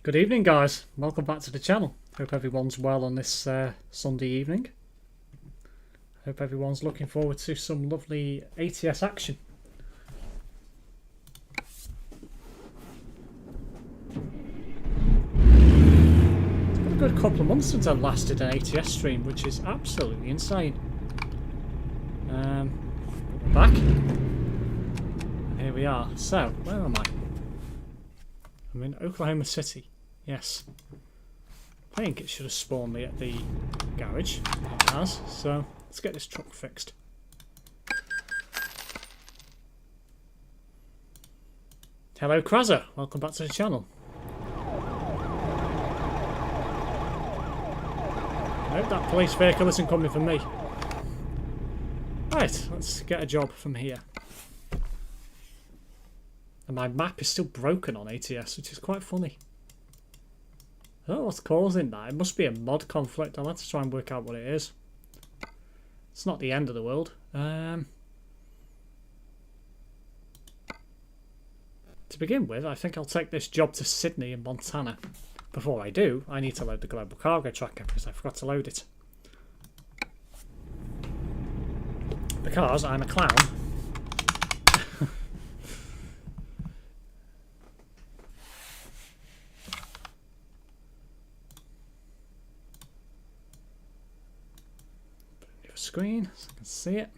Good evening, guys. Welcome back to the channel. Hope everyone's well on this Sunday evening. Hope everyone's looking forward to some lovely ATS action. It's been a good couple of months since I've last did an ATS stream, which is absolutely insane. We're back. And here we are. So, where am I? I'm in Oklahoma City. Yes. I think it should have spawned me at the garage. It has. So let's get this truck fixed. Hello, Krazer. Welcome back to the channel. I hope that police vehicle isn't coming for me. Right, let's get a job from here. And my map is still broken on ATS, which is quite funny. I don't know what's causing that. It must be a mod conflict. I'll have to try and work out what it is. It's not the end of the world. To begin with, I think I'll take this job to Sydney in Montana. Before I do, I need to load the global cargo tracker because I forgot to load it. Because I'm a clown. Screen so I can see it.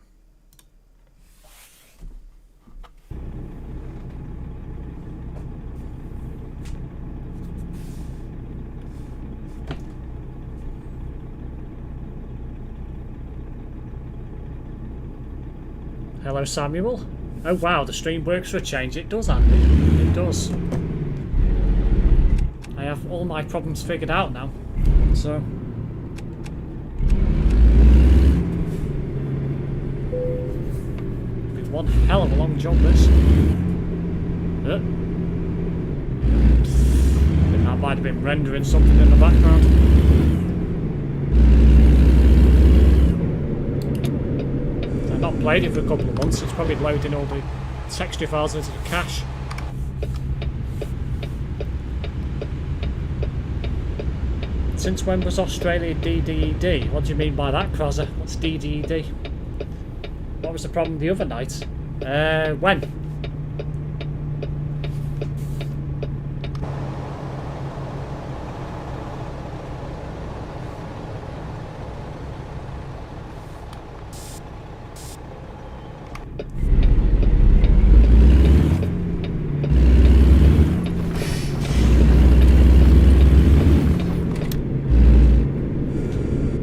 Hello, Samuel. Oh wow, the stream works for a change. It does, Andy. It does. I have all my problems figured out now. So one hell of a long job, this. I think that might have been rendering something in the background. I've not played it for a couple of months. It's probably loading all the texture files into the cache. Since when was Australia DDED? What do you mean by that, Krazer? What's DDED? What was the problem the other night? When?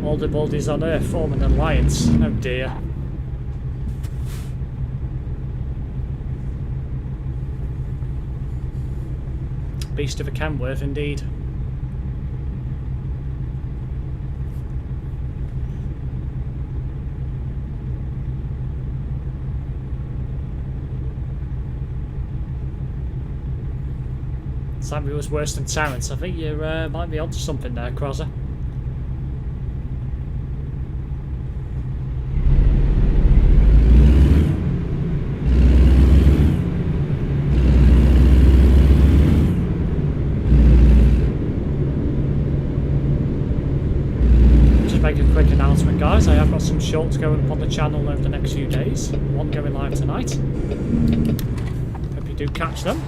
All the baldies on Earth form an alliance. Oh dear. Beast of a Kenworth, indeed. Sammy was worse than Terrence. I think you might be onto something there, Krazer. Guys, I have got some shorts going up on the channel over the next few days. One going live tonight. Hope you do catch them.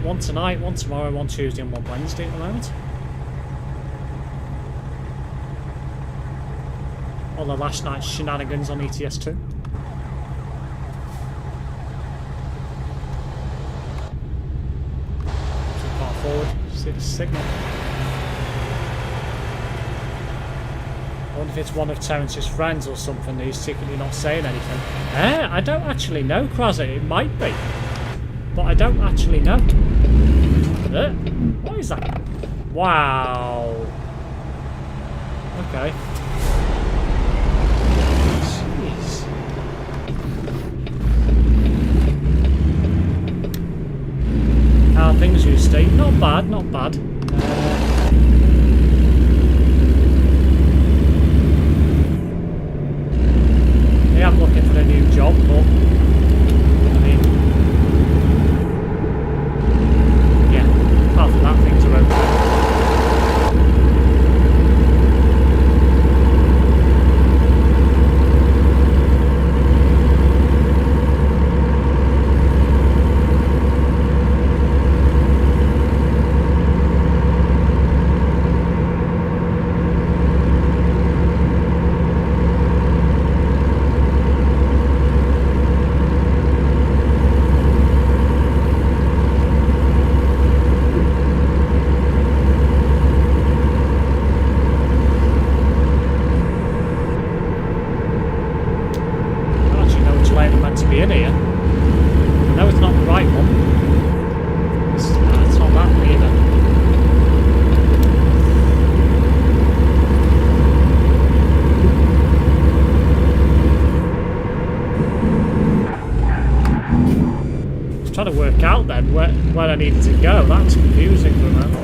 One tonight, one tomorrow, one Tuesday and one Wednesday at the moment. All the last night's shenanigans on ETS2. So far forward, see the signal. I wonder if it's one of Terrence's friends or something that he's secretly not saying anything. I don't actually know, Krazer. It might be. But I don't actually know. What is that? Wow. Okay. Jeez. How are things, you, Steve? Not bad, not bad. I'm looking for a new job, but I mean, trying to work out then where I needed to go. That was confusing for a moment.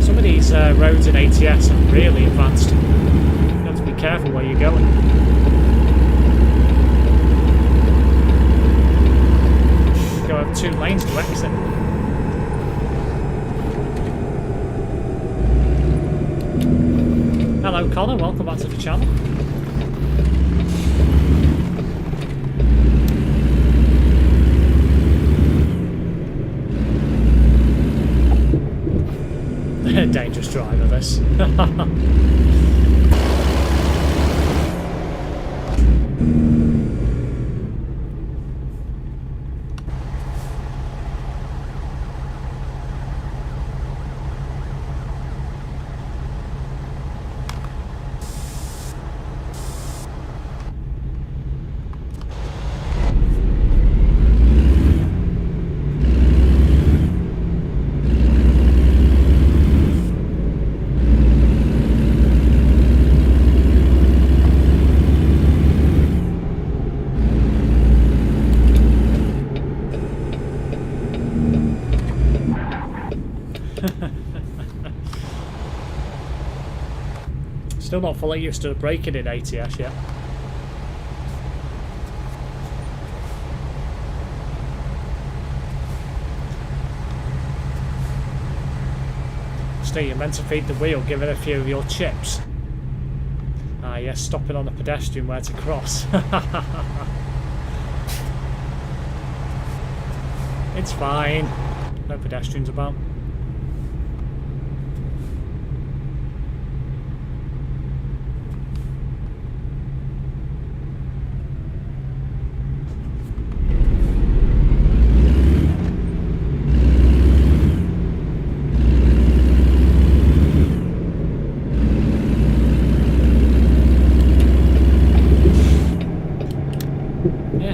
Some of these roads in ATS are really advanced. You have to be careful where you're going. Go over 2 lanes to exit. Hello Connor, welcome back to the channel. Dangerous driver this. Still not fully used to braking in ATS yet. Steve, you're meant to feed the wheel, give it a few of your chips. Ah yes, stopping on the pedestrian where to cross. It's fine. No pedestrians about.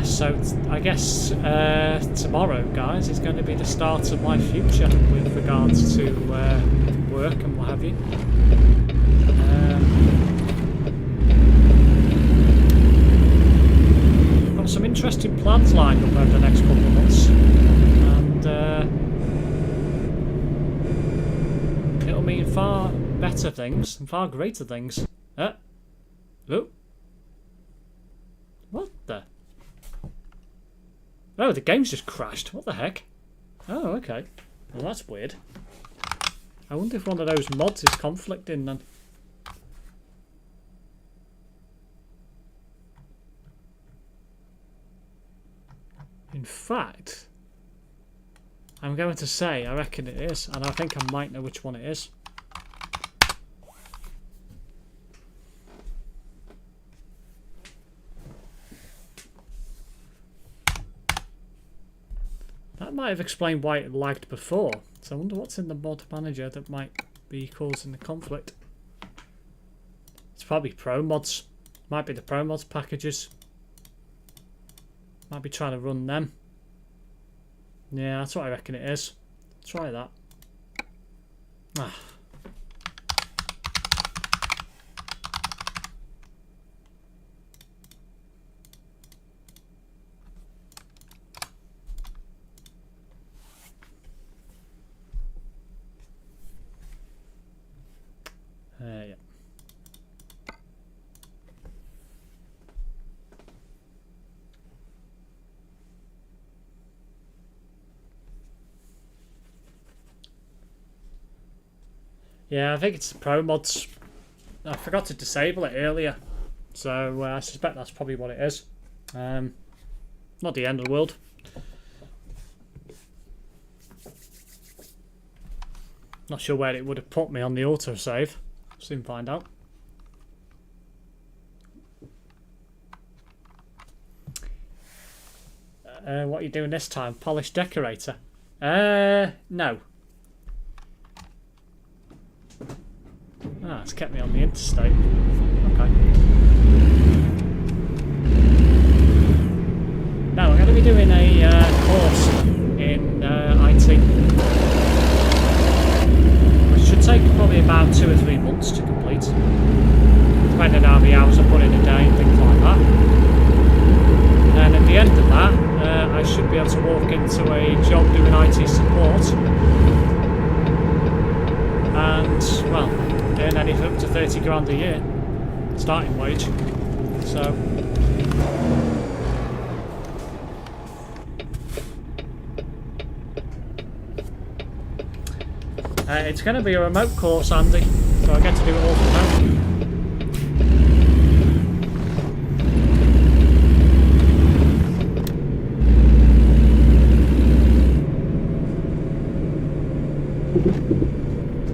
So I guess tomorrow, guys, is going to be the start of my future with regards to work and what have you. Got some interesting plans lined up over the next couple of months, and it'll mean far better things and far greater things. Oh, what the? Oh, the game's just crashed. What the heck? Oh, okay. Well, that's weird. I wonder if one of those mods is conflicting then. In fact, I'm going to say I reckon it is, and I think I might know which one it is. That might have explained why it lagged before. So I wonder what's in the mod manager that might be causing the conflict. It's probably pro mods. Might be the pro mods packages. Might be trying to run them. Yeah, that's what I reckon it is. Try that. Ah. Yeah. Yeah, I think it's the pro mods. I forgot to disable it earlier, so I suspect that's probably what it is. Not the end of the world. Not sure where it would have put me on the autosave. Soon find out. What are you doing this time? Polish decorator? No. Ah, it's kept me on the interstate. Okay. Now, I'm going to be doing a course in IT. Which should take probably about 2 or 3 months to complete. Depending on how many hours I put in a day and things like that. And at the end of that, should be able to walk into a job doing IT support and, well, earn anything up to 30 grand a year, starting wage. So, it's going to be a remote course, Andy, so I get to do it all from home.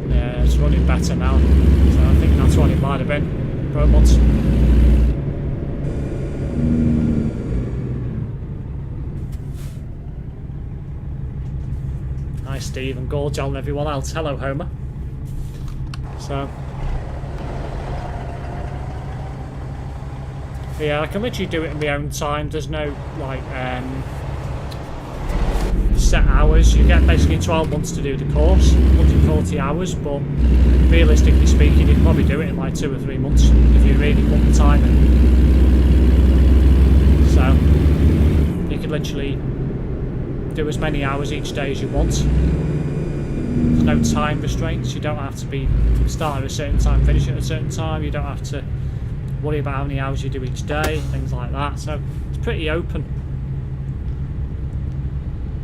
Yeah, it's running better now, so I think that's what it might have been. Pro mods. Hi Steve and Gorgel and everyone else. Hello Homer. So yeah, I can literally do it in my own time. There's no like set hours. You get basically 12 months to do the course, 140 hours, but realistically speaking you can probably do it in like 2 or 3 months if you really put the time in. So you could literally do as many hours each day as you want. There's no time restraints. You don't have to be start at a certain time, finish at a certain time. You don't have to worry about how many hours you do each day, things like that. So it's pretty open.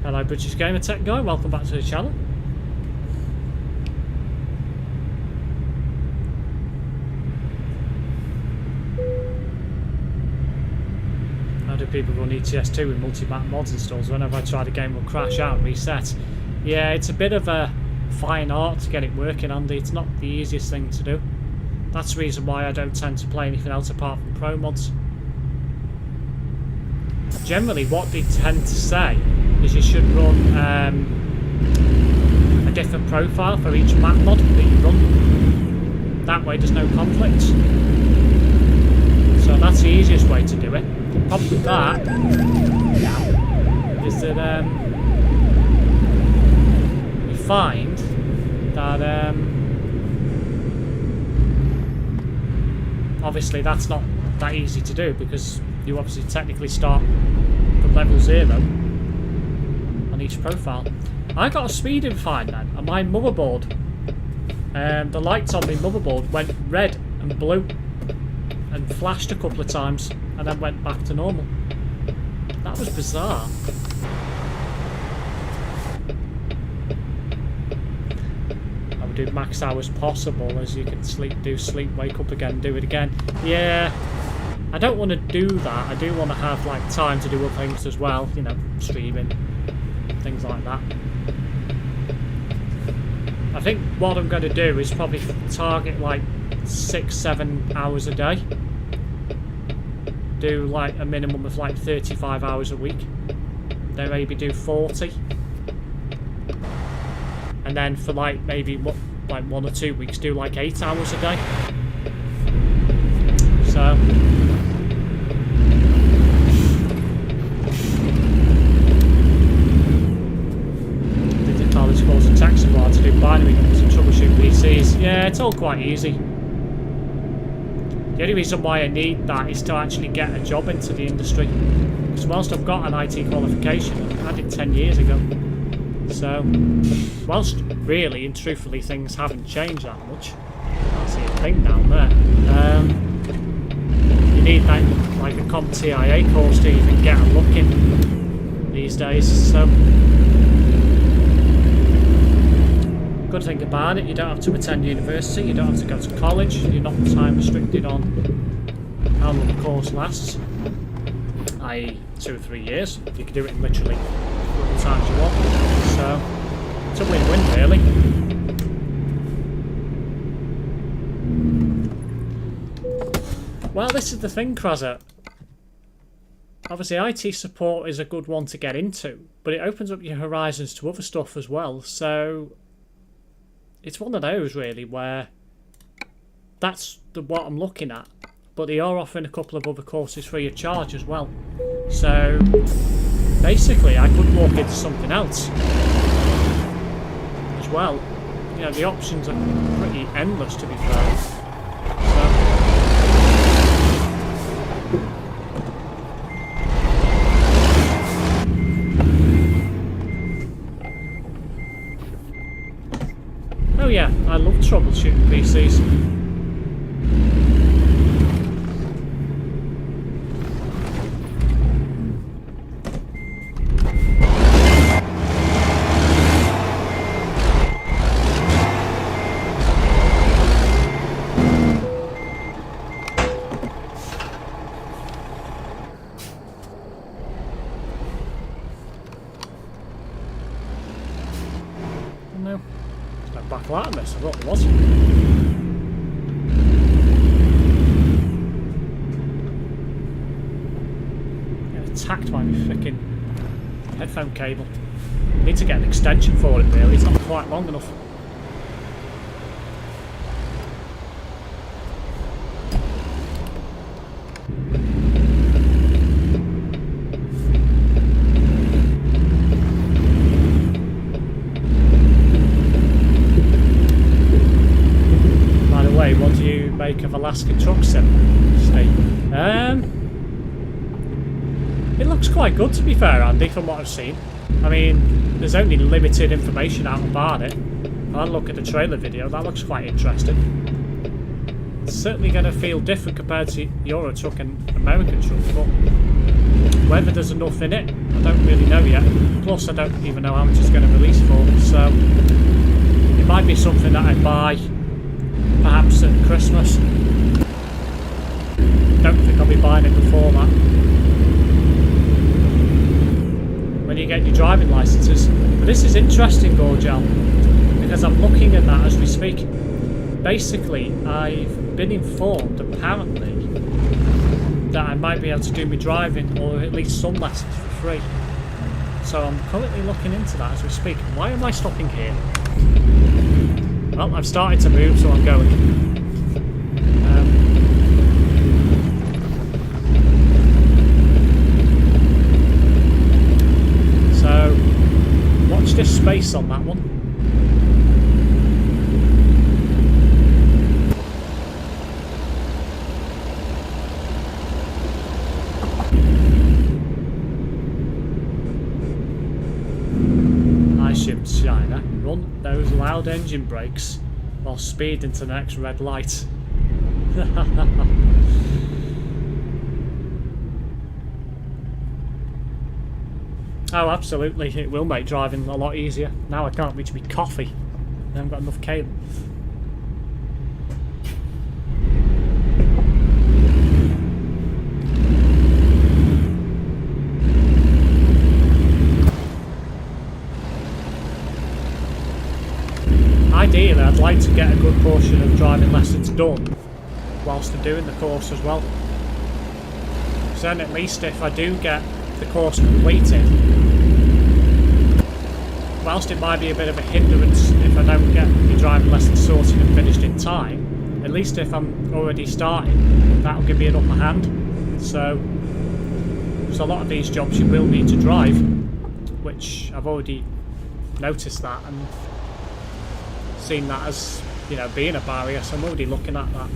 Hello British Gamer Tech Guy, welcome back to the channel. How do people run ETS2 with multi-map mods installed? Whenever I try the game will crash out and reset. Yeah, it's a bit of a fine art to get it working, Andy. It's not the easiest thing to do. That's the reason why I don't tend to play anything else apart from pro mods. Generally what they tend to say is you should run a different profile for each map mod that you run. That way there's no conflicts. So that's the easiest way to do it. The problem with that is that you find that obviously that's not that easy to do because you obviously technically start from level 0 on each profile. I got a speeding fine then, and my motherboard, the lights on my motherboard went red and blue and flashed a couple of times and then went back to normal. That was bizarre. I would do max hours possible as you can sleep, wake up again, do it again. Yeah, I don't want to do that. I do want to have like time to do other things as well, you know, streaming, things like that. I think what I'm going to do is probably target like 6-7 hours a day. Do like a minimum of like 35 hours a week. Then maybe do 40. And then for like maybe like 1 or 2 weeks do like 8 hours a day. So college course in tech support to do binary numbers and troubleshoot PCs. Yeah, it's all quite easy. The only reason why I need that is to actually get a job into the industry. Because whilst I've got an IT qualification, I had it 10 years ago. So, whilst really and truthfully things haven't changed that much, I can't see a thing down there. You need that, like a CompTIA course to even get a look in these days. So. Good thing about it, you don't have to attend university, you don't have to go to college, you're not time restricted on how long the course lasts, i.e. 2 or 3 years. You can do it in literally all the times you want, so it's a win-win really. Well, this is the thing, Krazza. Obviously IT support is a good one to get into, but it opens up your horizons to other stuff as well, so it's one of those really where that's what I'm looking at, but they are offering a couple of other courses free of charge as well. So basically I could walk into something else as well. You know, the options are pretty endless to be fair. So I love troubleshooting PCs. No. There's no back light on this, I thought there was. Getting attacked by my freaking headphone cable. Need to get an extension for it really, it's not quite long enough. What do you make of Alaska Truck Sim, Steve? It looks quite good, to be fair, Andy, from what I've seen. I mean, there's only limited information out about it. I look at the trailer video, that looks quite interesting. It's certainly going to feel different compared to Euro Truck and American Truck, but whether there's enough in it, I don't really know yet. Plus, I don't even know how much it's going to release for, so it might be something that I buy perhaps at Christmas. Don't think I'll be buying it before that. When you get your driving licenses. But this is interesting, Gorgel, because I'm looking at that as we speak. Basically, I've been informed, apparently, that I might be able to do my driving, or at least some lessons for free. So I'm currently looking into that as we speak. Why am I stopping here? Well, I've started to move, so I'm going. So, watch this space on that one. China, run those loud engine brakes while speeding to the next red light. Oh, absolutely, it will make driving a lot easier. Now I can't reach my coffee. I haven't got enough cable. Ideally, I'd like to get a good portion of driving lessons done whilst I'm doing the course as well. So then at least if I do get the course completed, whilst it might be a bit of a hindrance if I don't get the driving lessons sorted and finished in time, at least if I'm already starting, that'll give me an upper hand. So a lot of these jobs you will need to drive, which I've already noticed that and seen that as, you know, being a barrier, so I'm already looking at that.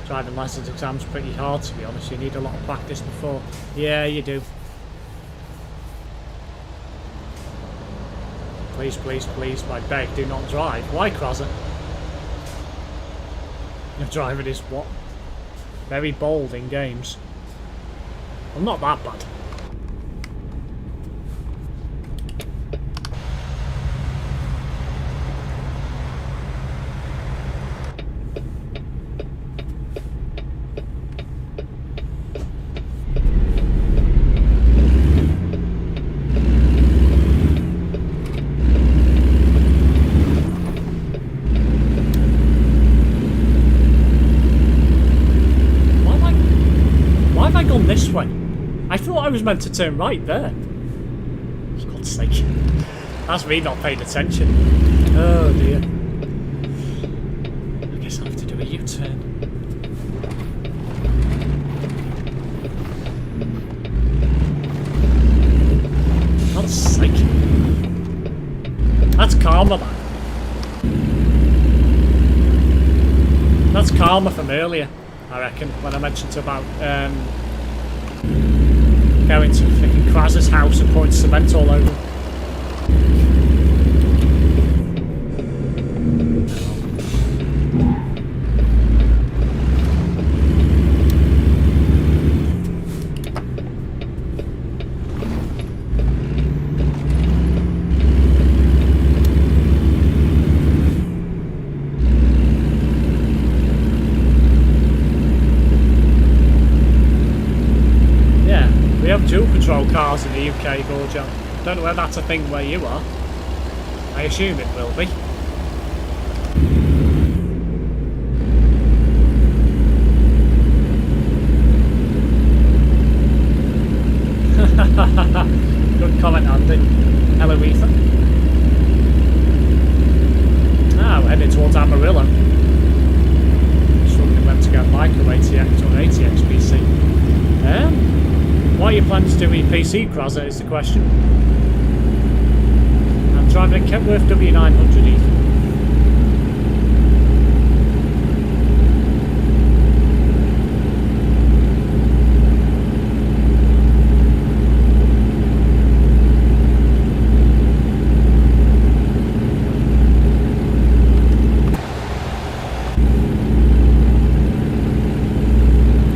Driving license exam's pretty hard, to be honest. You need a lot of practice before. Yeah, you do. Please, please, please, I beg, do not drive. Why, Crozzer? Your driving is what? Very bold in games. I'm not that bad. This way. I thought I was meant to turn right there. For God's sake. That's me not paying attention. Oh dear. I guess I'll have to do a U-turn. For God's sake. That's karma, man. That's karma from earlier, I reckon, when I mentioned about Go into freaking Kraz's house and pouring cement all over. Dual control cars in the UK, Gorjo. Don't know whether that's a thing where you are. I assume it will be. Good comment, Andy. Hello, Ethan. Ah, we're heading towards Amarillo. Just wondering when to go micro ATX or ATX PC. What are your plans to do with your PC, Kraza, is the question. I'm driving a Kentworth W900, Ethan.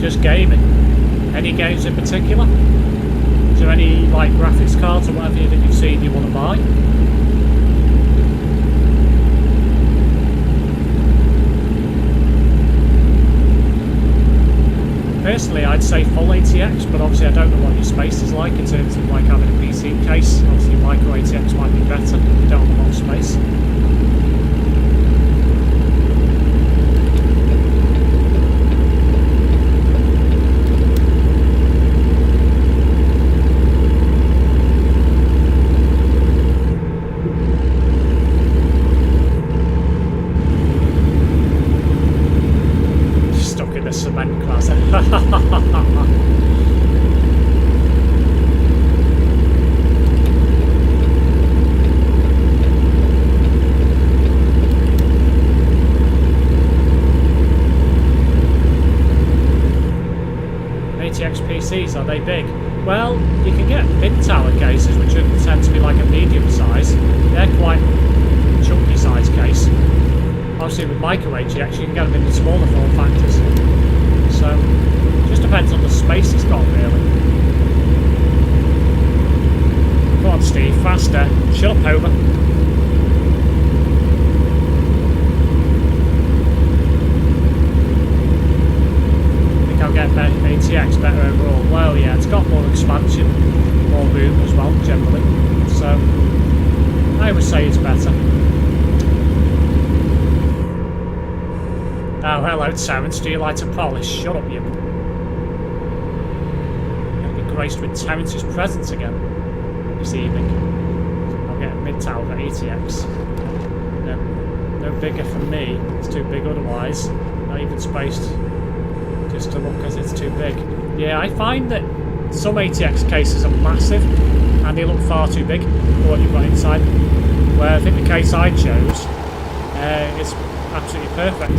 Just gaming. Any games in particular? Is there any like graphics cards or whatever that you've seen you want to buy? Personally, I'd say full ATX, but obviously I don't know what your space is like in terms of like having a PC case. Obviously micro ATX might be better if you don't have a lot of space. Cement class. ATX PCs, are they big? Well, you can get mid-tower cases, which tend to be like a medium size. They're quite chunky size case. Obviously with micro ATX you can get them in the smaller form factors. So, just depends on the space it's got, really. Come on, Steve, faster. Shut up, over. I think I'll get ATX better overall. Well, yeah, it's got more expansion, more room as well, generally. So, I would say it's better. Oh, hello, Terence. Do you like to polish? Shut up, you. I'm going to be graced with Terence's presence again this evening. I'll get a mid-tower for ATX. No bigger for me. It's too big otherwise. Not even spaced just to look because it's too big. Yeah, I find that some ATX cases are massive and they look far too big for what you've got inside. Where I think the case I chose is absolutely perfect.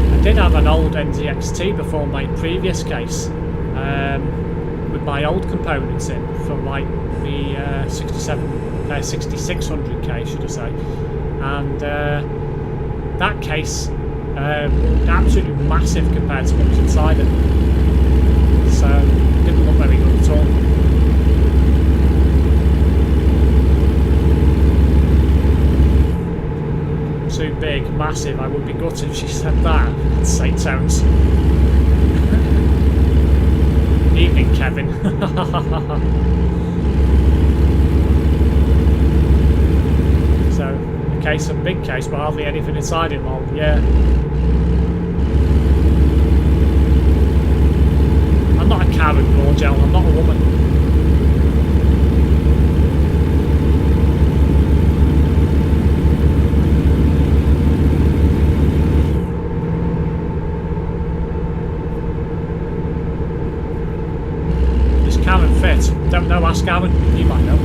I did have an old NZXT before my previous case with my old components in from like the 6600K, should I say, and that case absolutely massive compared to what was inside it, so it didn't look very good at all. Too big, massive. I would be gutted if she said that. I'd say Terence. Evening, Kevin. So, a case, a big case, but hardly anything inside it. Well, yeah. I'm not a Karen, Gorgel. I'm not a woman. Karen fit. Don't know, ask Aaron. He might know.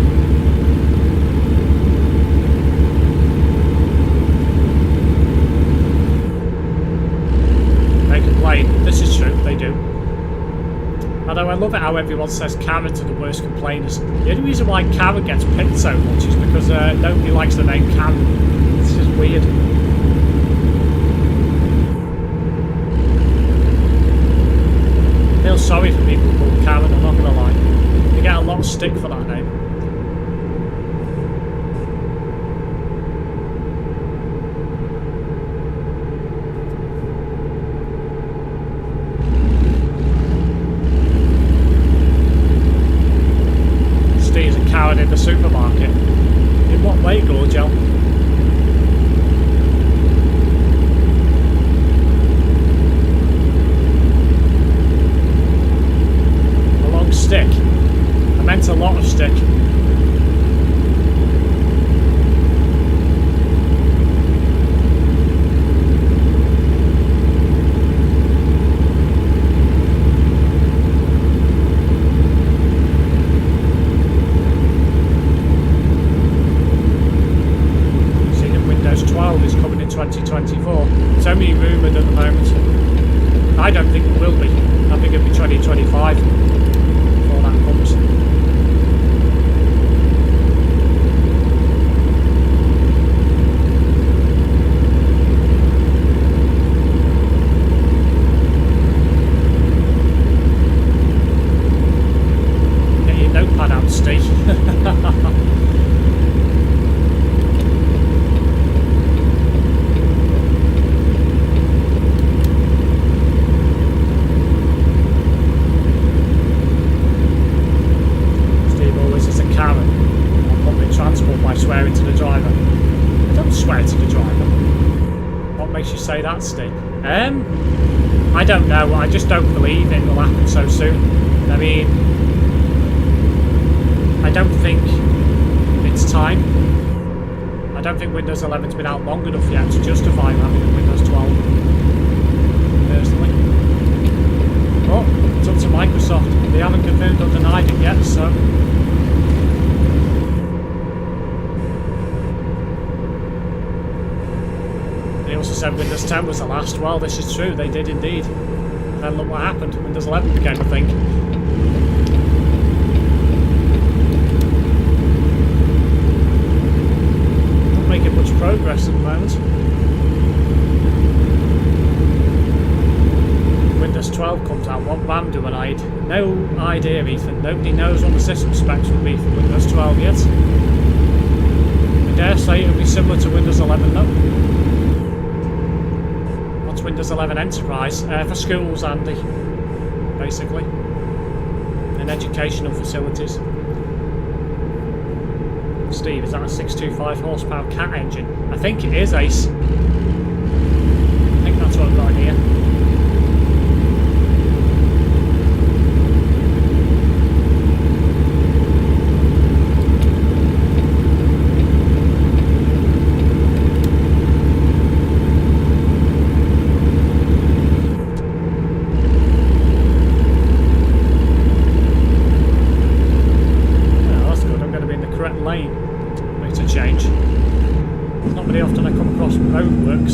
They complain. This is true, they do. Although I love it how everyone says Karen are the worst complainers. The only reason why Karen gets picked so much is because nobody likes the name Karen. It's just weird. I feel sorry for people called Karen, I'm not going to lie. They get a lot of stick for that name. In the supermarket. In what way, Gorgel? A long stick. I meant a lot of stick. Is coming in 2024. It's only rumoured at the moment. I don't think it will be. I think it'll be 2025 before that comes. Get your notepad out, Steve. Swearing to the driver. I don't swear to the driver. What makes you say that, Steve? I don't know. I just don't believe it will happen so soon. I mean, I don't think it's time. I don't think Windows 11's been out long enough yet to justify having a Windows 12. Personally. Oh, it's up to Microsoft. They haven't confirmed or denied it yet, so. They also said Windows 10 was the last. Well, this is true, they did indeed. And then look what happened. Windows 11 became a thing. Not making much progress at the moment. Windows 12 comes out, what RAM do I need? No idea, Ethan. Nobody knows what the system specs will be for Windows 12 yet. I dare say it'll be similar to Windows 11 though. Windows 11 Enterprise for schools, Andy, basically, and educational facilities. Steve, is that a 625 horsepower cat engine? I think it is, Ace. I think that's what I've got in here.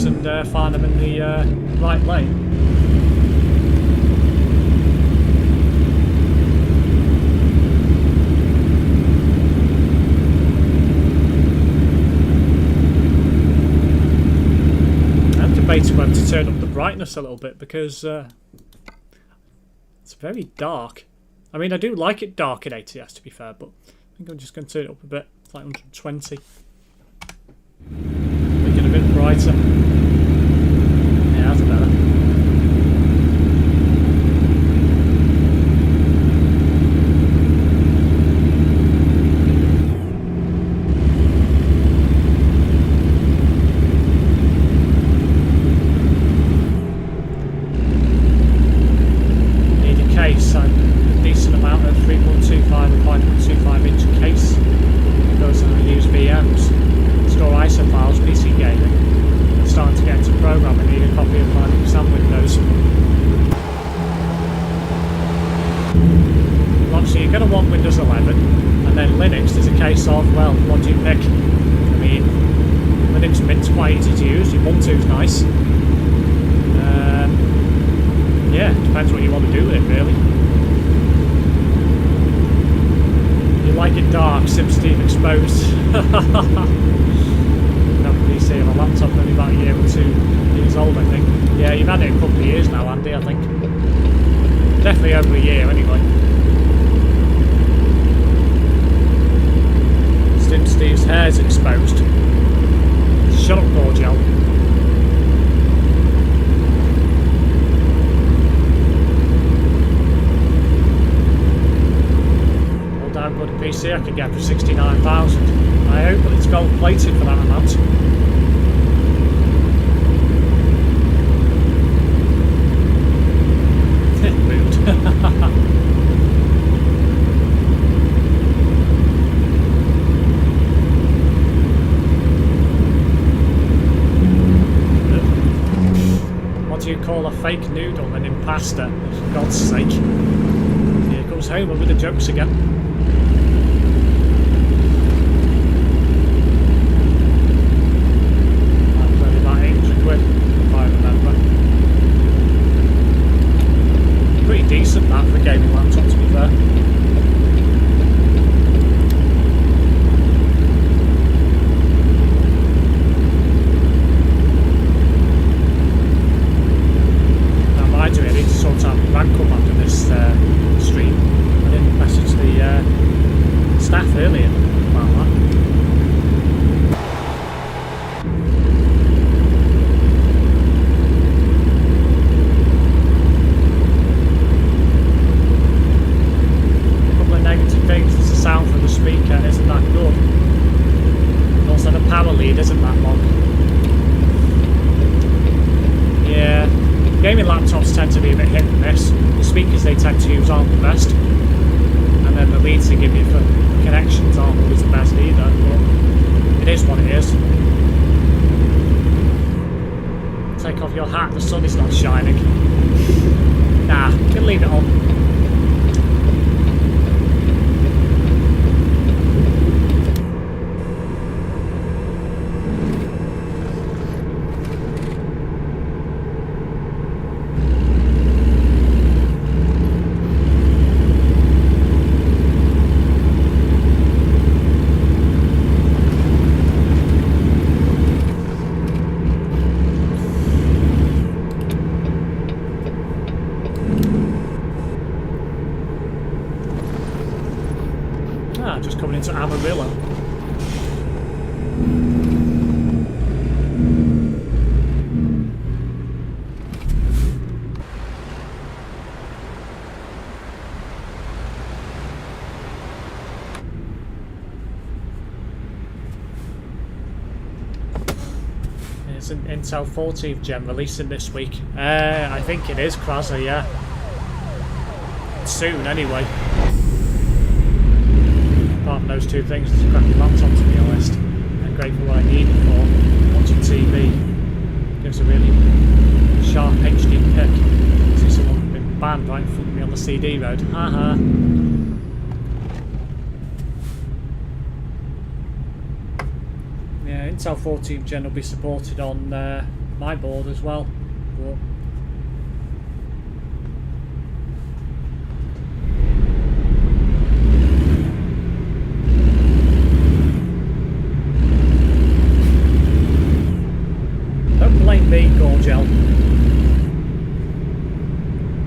And find them in the right lane. I'm debating whether to turn up the brightness a little bit because it's very dark. I mean, I do like it dark in ATS to be fair, but I think I'm just going to turn it up a bit. It's like 120. Make it a bit brighter. That's better. Need a case, a decent amount of 3.25 and 5.25 inch case. It goes on the use VMs, store ISO files, PC gaming. going to want Windows 11, and then Linux is a case of, well, what do you pick? I mean, Linux Mint's quite easy to use, Ubuntu's nice. Yeah, depends what you want to do with it, really. You like it dark, SimSteve exposed. PC on a laptop only about a year or 2 years old, I think. Yeah, you've had it a couple of years now, Andy, I think. Definitely over a year, anyway. SimSteve's hair's exposed. Shut up, Gorgel. Well, down good PC I could get for 69,000. I hope that it's gold plated for that amount. What do you call a fake noodle and impasta? For God's sake. Here comes Homer with the jokes again. That was only about 800 quid, if I remember. Pretty decent that for a gaming laptop, to be fair. Now, mind you, I need to sort out my rank up after this stream. I didn't message the staff earlier about that. Sound from the speaker isn't that good. And also the power lead isn't that long. Yeah, gaming laptops tend to be a bit hit and miss. The speakers they tend to use aren't the best, and then the leads they give you for connections aren't always the best either, but it is what it is. Take off your hat, the sun is not shining. Nah, you can leave it on. Just coming into Amarillo. It's an Intel 14th gen releasing this week. I think it is, Krasser, yeah. Soon, anyway. Apart from those two things, it's a crappy laptop, to be honest. And great for what I need it for. Watching TV. Gives a really sharp HD pick. See someone been banned right in front of me on the CD road. Haha. Yeah, Intel 14th gen will be supported on my board as well. But don't blame me, Gorgel.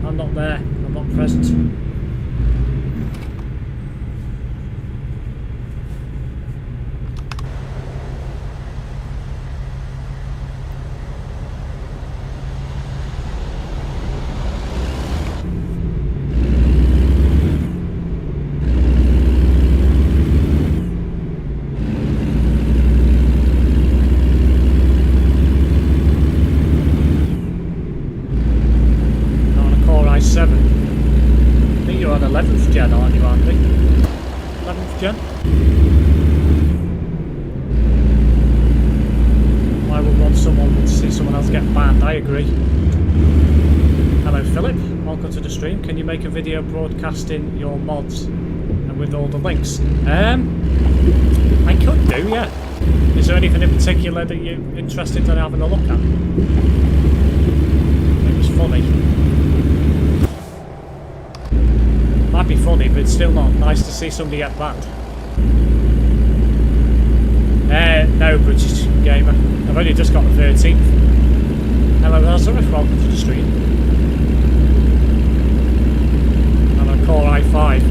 I'm not there. I'm not present. I think you're on 11th gen, aren't you, Andy? 11th gen? I would want someone to see someone else get banned, I agree. Hello Philip, welcome to the stream. Can you make a video broadcasting your mods? with all the links. I could do, yeah. Is there anything in particular that you're interested in having a look at? It was funny. Might be funny, but it's still not nice to see somebody get banned. No, British Gamer. I've only just got the 13th. Hello, Lazarus. Welcome to the stream. And a Core i5.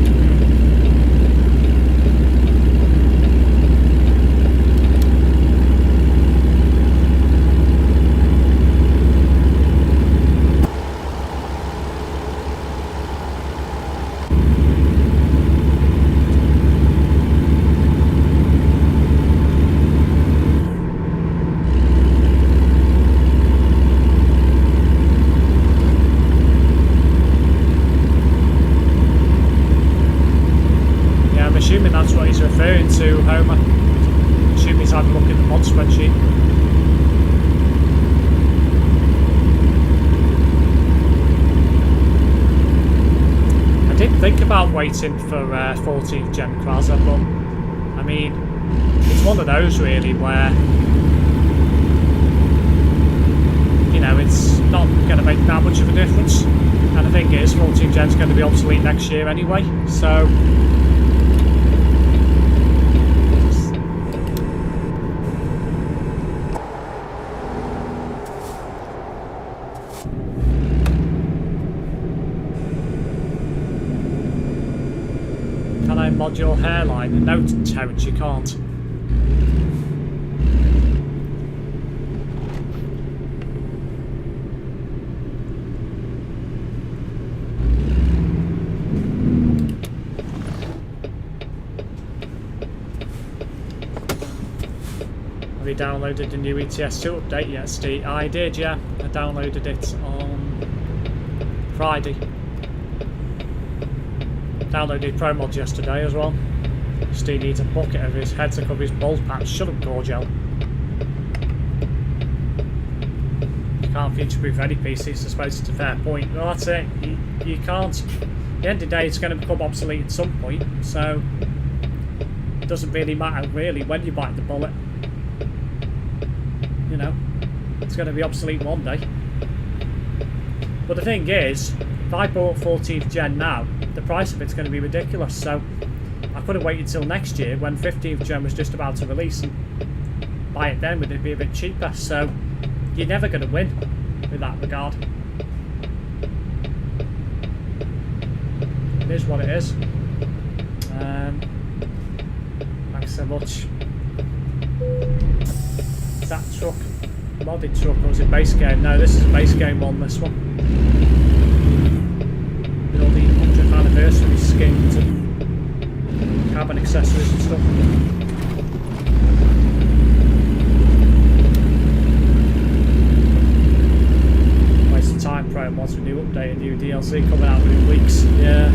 Referring to Homer. Assume he's had a look at the mod spreadsheet. I did think about waiting for 14th gen Kraza, but I mean, it's one of those really where, you know, it's not going to make that much of a difference. And the thing is, 14th gen's going to be obsolete next year anyway, so. Mod your hairline. No, Terence, you can't. Have you downloaded the new ETS2 update yet, Steve? I did, yeah. I downloaded it on Friday. Downloaded Pro Mods yesterday as well. Steve needs a bucket over his head to cover his bald patch. Shut up, Gorgel. You can't future-proof any PCs, I suppose it's a fair point. Well, that's it. You can't. At the end of the day, it's going to become obsolete at some point, so it doesn't really matter, really, when you bite the bullet. You know, it's going to be obsolete one day. But the thing is, if I bought 14th gen now, the price of it's going to be ridiculous, so I could have waited till next year when 15th gen was just about to release and buy it then, would it be a bit cheaper? So you're never going to win with that regard. It is what it is. Thanks so much. Is that truck modded truck or is it base game? No, this is a base game one, this one. With all the 100th anniversary skins and cabin accessories and stuff. Waste of time, Pro Mods with new update and new DLC coming out within weeks. Yeah.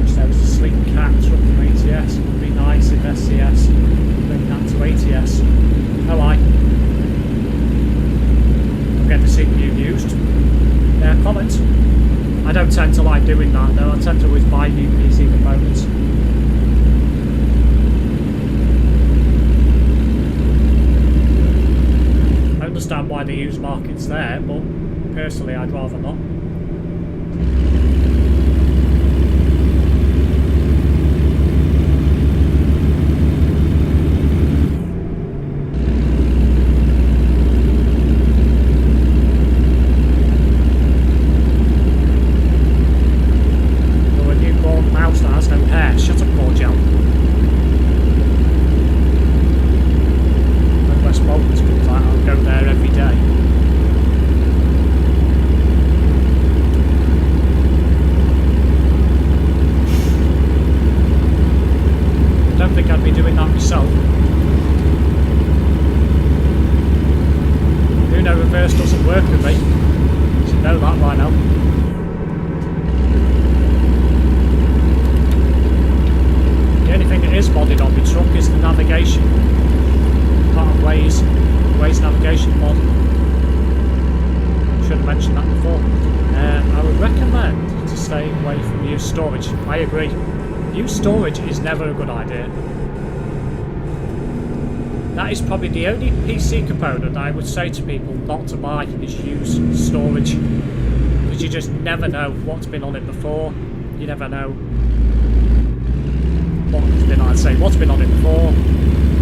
Wish there was a sleek cat truck from ATS. It would be nice if SCS bring that to ATS. Oh, I get the CPU used. Yeah, comment. I don't tend to like doing that though. I tend to always buy new PC components. I understand why the used market's there, but personally I'd rather not. storage. I agree. Used storage is never a good idea. That is probably the only PC component I would say to people not to buy is used storage. Because you just never know what's been on it before. You never know what's been on it before,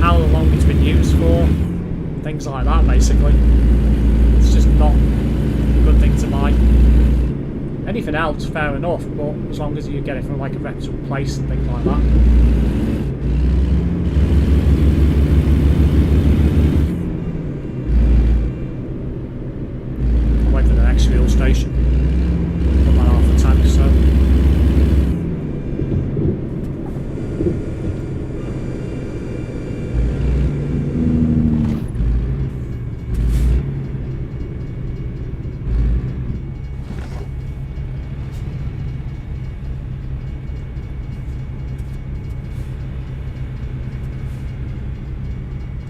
how long it's been used for, things like that basically. It's just not a good thing to buy. Anything else, fair enough, but as long as you get it from like a reputable place and things like that. I'll wait for the next fuel station. Put that half the tank, so.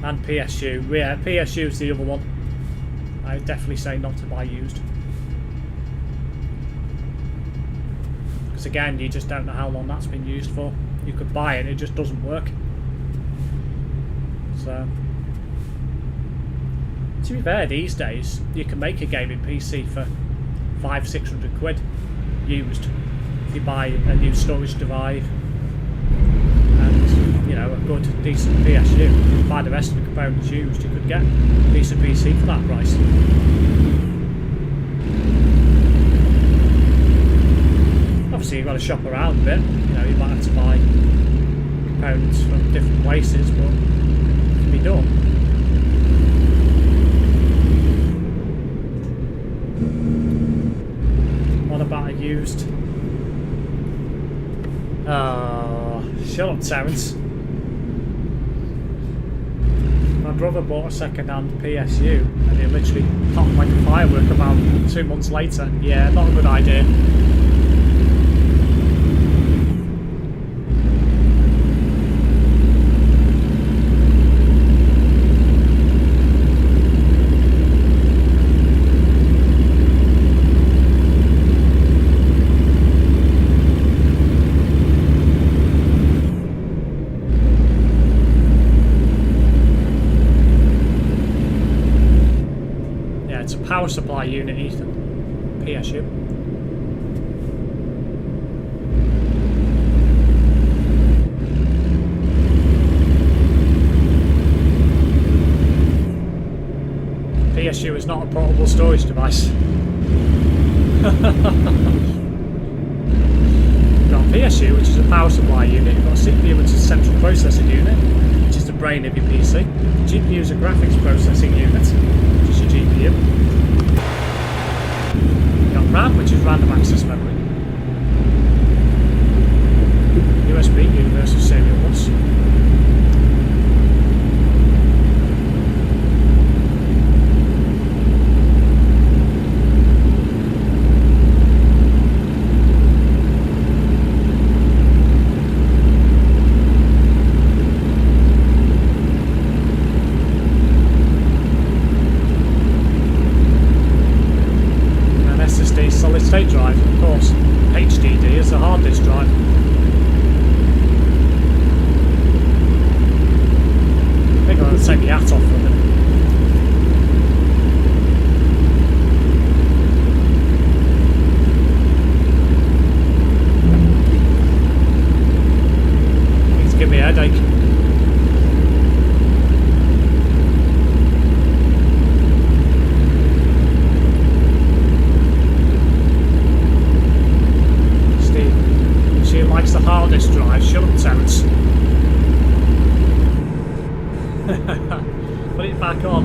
And PSU, yeah, PSU's the other one. I definitely say not to buy used. Because again, you just don't know how long that's been used for. You could buy it, it just doesn't work. So, to be fair, these days, you can make a gaming PC for 500-600 quid used. If you buy a new storage drive, you know, a good, decent PSU. If you buy the rest of the components used, you could get a decent PC for that price. Obviously, you've got to shop around a bit. You know, you might have to buy components from different places, but it can be done. What about a used? Shut up, Terence. My brother bought a second-hand PSU and it literally popped like a firework about 2 months later. Yeah, not a good idea. Power supply unit, Ethan. PSU. PSU is not a portable storage device. You've got a PSU, which is a power supply unit. You've got a CPU, which is a central processing unit, which is the brain of your PC. The GPU is a graphics processing unit, which is your GPU. RAM, which is random access memory. USB, universal serial bus. Solid state drive, of course. HDD is a hard disk drive. I think I'm going to take the hat off for a minute. Needs to give me a headache. Likes the hard disk drive. Shut up, Terence. Put it back on.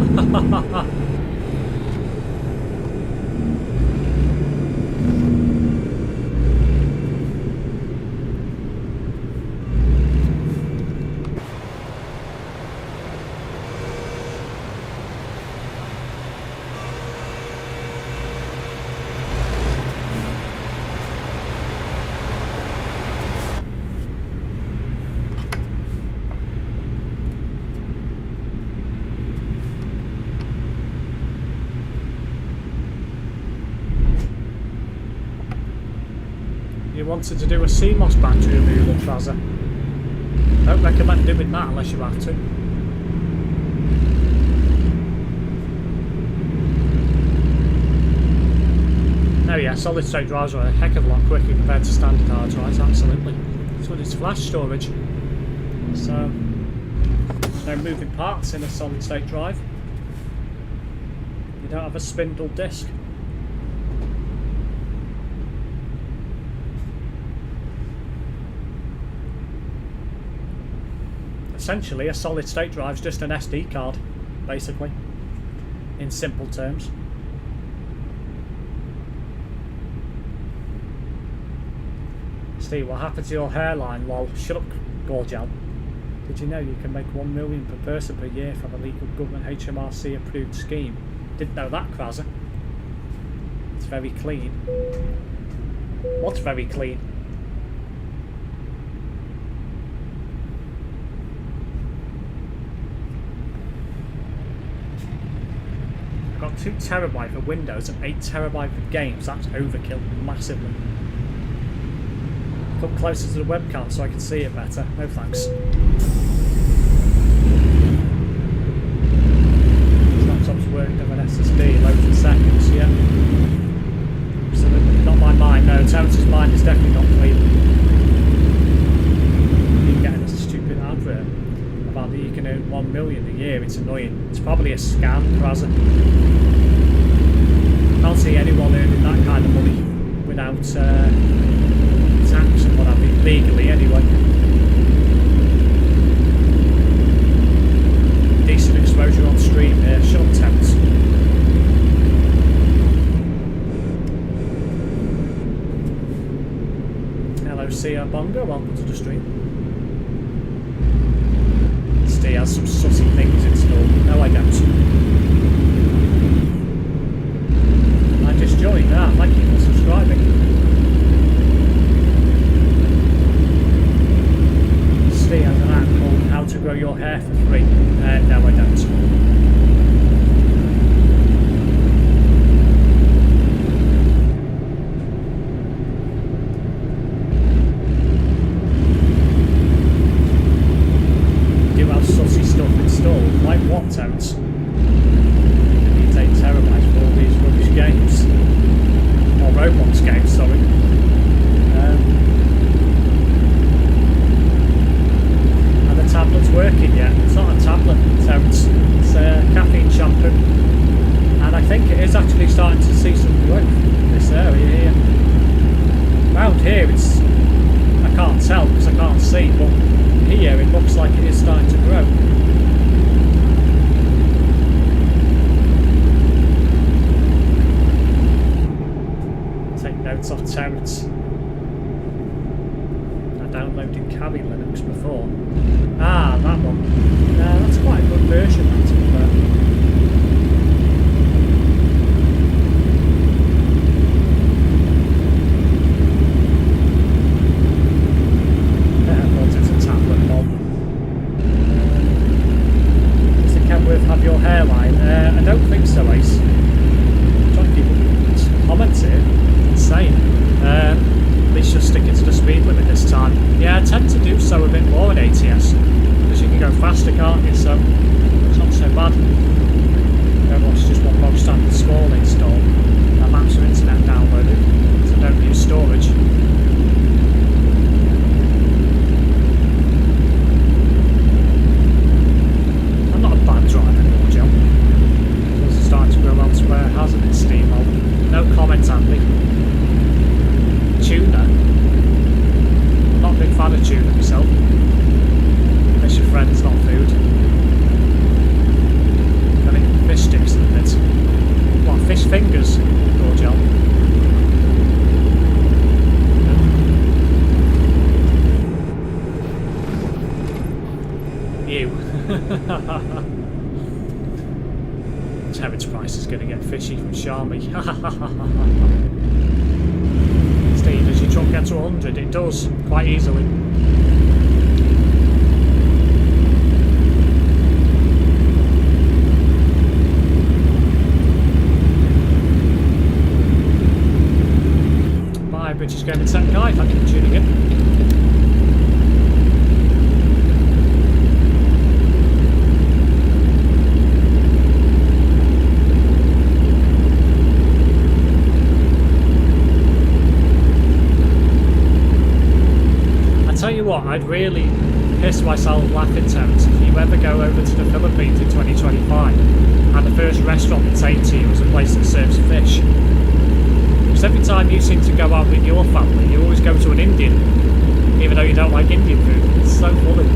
you wanted to do a CMOS battery removal, Fraser. Don't recommend doing that unless you have to. Oh yeah, solid state drives are a heck of a lot quicker compared to standard hard drives, absolutely. It's when it's flash storage. So, no moving parts in a solid state drive. You don't have a spindle disk. Essentially, a solid state drive is just an SD card, basically, in simple terms. Steve, what happened to your hairline? Lol, shut up, Gorgel. Did you know you can make 1 million per person per year from a legal government HMRC approved scheme? Didn't know that, Kraser. It's very clean. What's very clean? I've got 2 terabyte for Windows and 8 terabyte for games. That's overkill, massively. Come closer to the webcam so I can see it better. No thanks. This laptop's worked of an SSD, loads in seconds, yeah. Absolutely. Not my mind, no. Terrence's mind is definitely not clean. You're getting a stupid advert about that you can earn 1 million a year. It's annoying. It's probably a scam, Kraser. I can't see anyone earning that kind of money without tax and what have you, legally anyway. Decent exposure on stream here, short temps. Hello Sia Bongo, welcome to the stream. Steve has some sussy things installed. No I don't. I just joined. Thank you for subscribing. Steve has an app called How to Grow Your Hair for Free. No, I don't. You do have sussy stuff installed. Like what, Terence? You need 8 terabytes for all these rubbish games. Or Roblox games, sorry. And the tablet's working yet. It's not a tablet, Terence. It's a caffeine shampoo. And I think it is actually starting to see some growth in this area here. Around here it's... I can't tell because I can't see, but here it looks like it is starting to grow. Take notes off Terence. I downloaded Kali Linux before. Ah, that one. No, that's quite a good version, that, to be fair. I thought it was a tablet mod. Does the Kenworth have your hairline? I don't think so, Ace. I'm trying to keep up with comments here. Insane. At least you're sticking to the speed limit this time. Yeah, I tend to do so a bit more in ATS because you can go faster, can't you? So it's not so bad. It's just one bog standard small install. And maps are internet downloaded, so don't use storage. I'm not a bad driver anymore, Joe. It's starting to grow elsewhere, hasn't it, Steam? No comments, Andy. Tuna. I'm not a big fan of tuna myself. Fish your friends, not food. I think fish sticks in a bit. What, fish fingers? Or gel? Ew. Terence Price is going to get fishy from Sharmy. Steve, does your truck get to 100? It does, quite easily. Bye, British Gaming Tech Guy, thank you what? I'd really piss myself laughing, Terence, if you ever go over to the Philippines in 2025 and the first restaurant they take to you is a place that serves fish. Because every time you seem to go out with your family, you always go to an Indian, even though you don't like Indian food. It's so funny.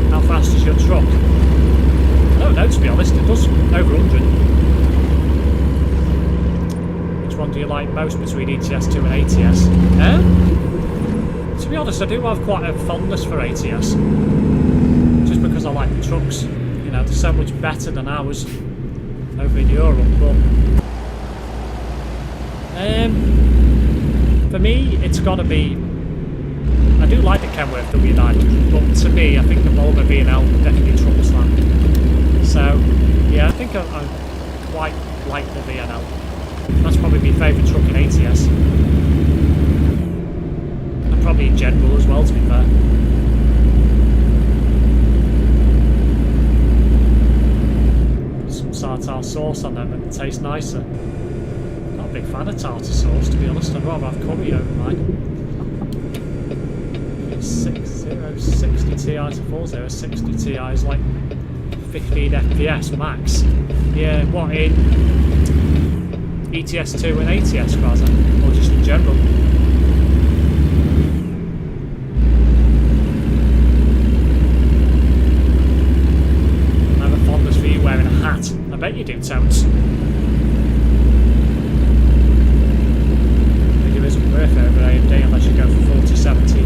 How fast is your truck? I don't know, to be honest. It does over 100. Which one do you like most between ETS2 and ATS? To be honest, I do have quite a fondness for ATS. Just because I like the trucks. You know, they're so much better than ours over in Europe. But for me, it's got to be. I do like the Kenworth W900, but to me, I think the Volvo V&L definitely trumps that. So, yeah, I think I quite like the V&L. That's probably my favourite truck in ATS. And probably in general as well, to be fair. Some tartar sauce on them and it tastes nicer. Not a big fan of tartar sauce, to be honest. I'd rather have curry over mine. 60 Ti to 4060 Ti is like 15 FPS max. Yeah, what in ETS2 and ATS rather, or just in general? I have a fondness for you wearing a hat. I bet you do, Tones. It isn't worth it over AMD unless you go for 4070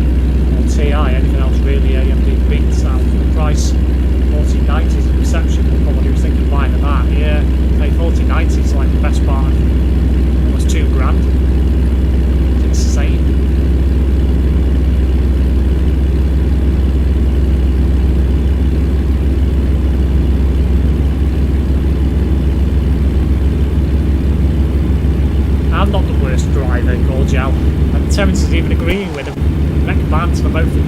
or TI. Anything else really AMD beats out for the price. 4090 is an exception for somebody who's thinking of buying a that. Yeah, pay 4090 is like the best part of almost £2,000. It's insane. I'm not the worst driver, Gorgel, and Terence is even agreeing with him. Neck bands for both of them.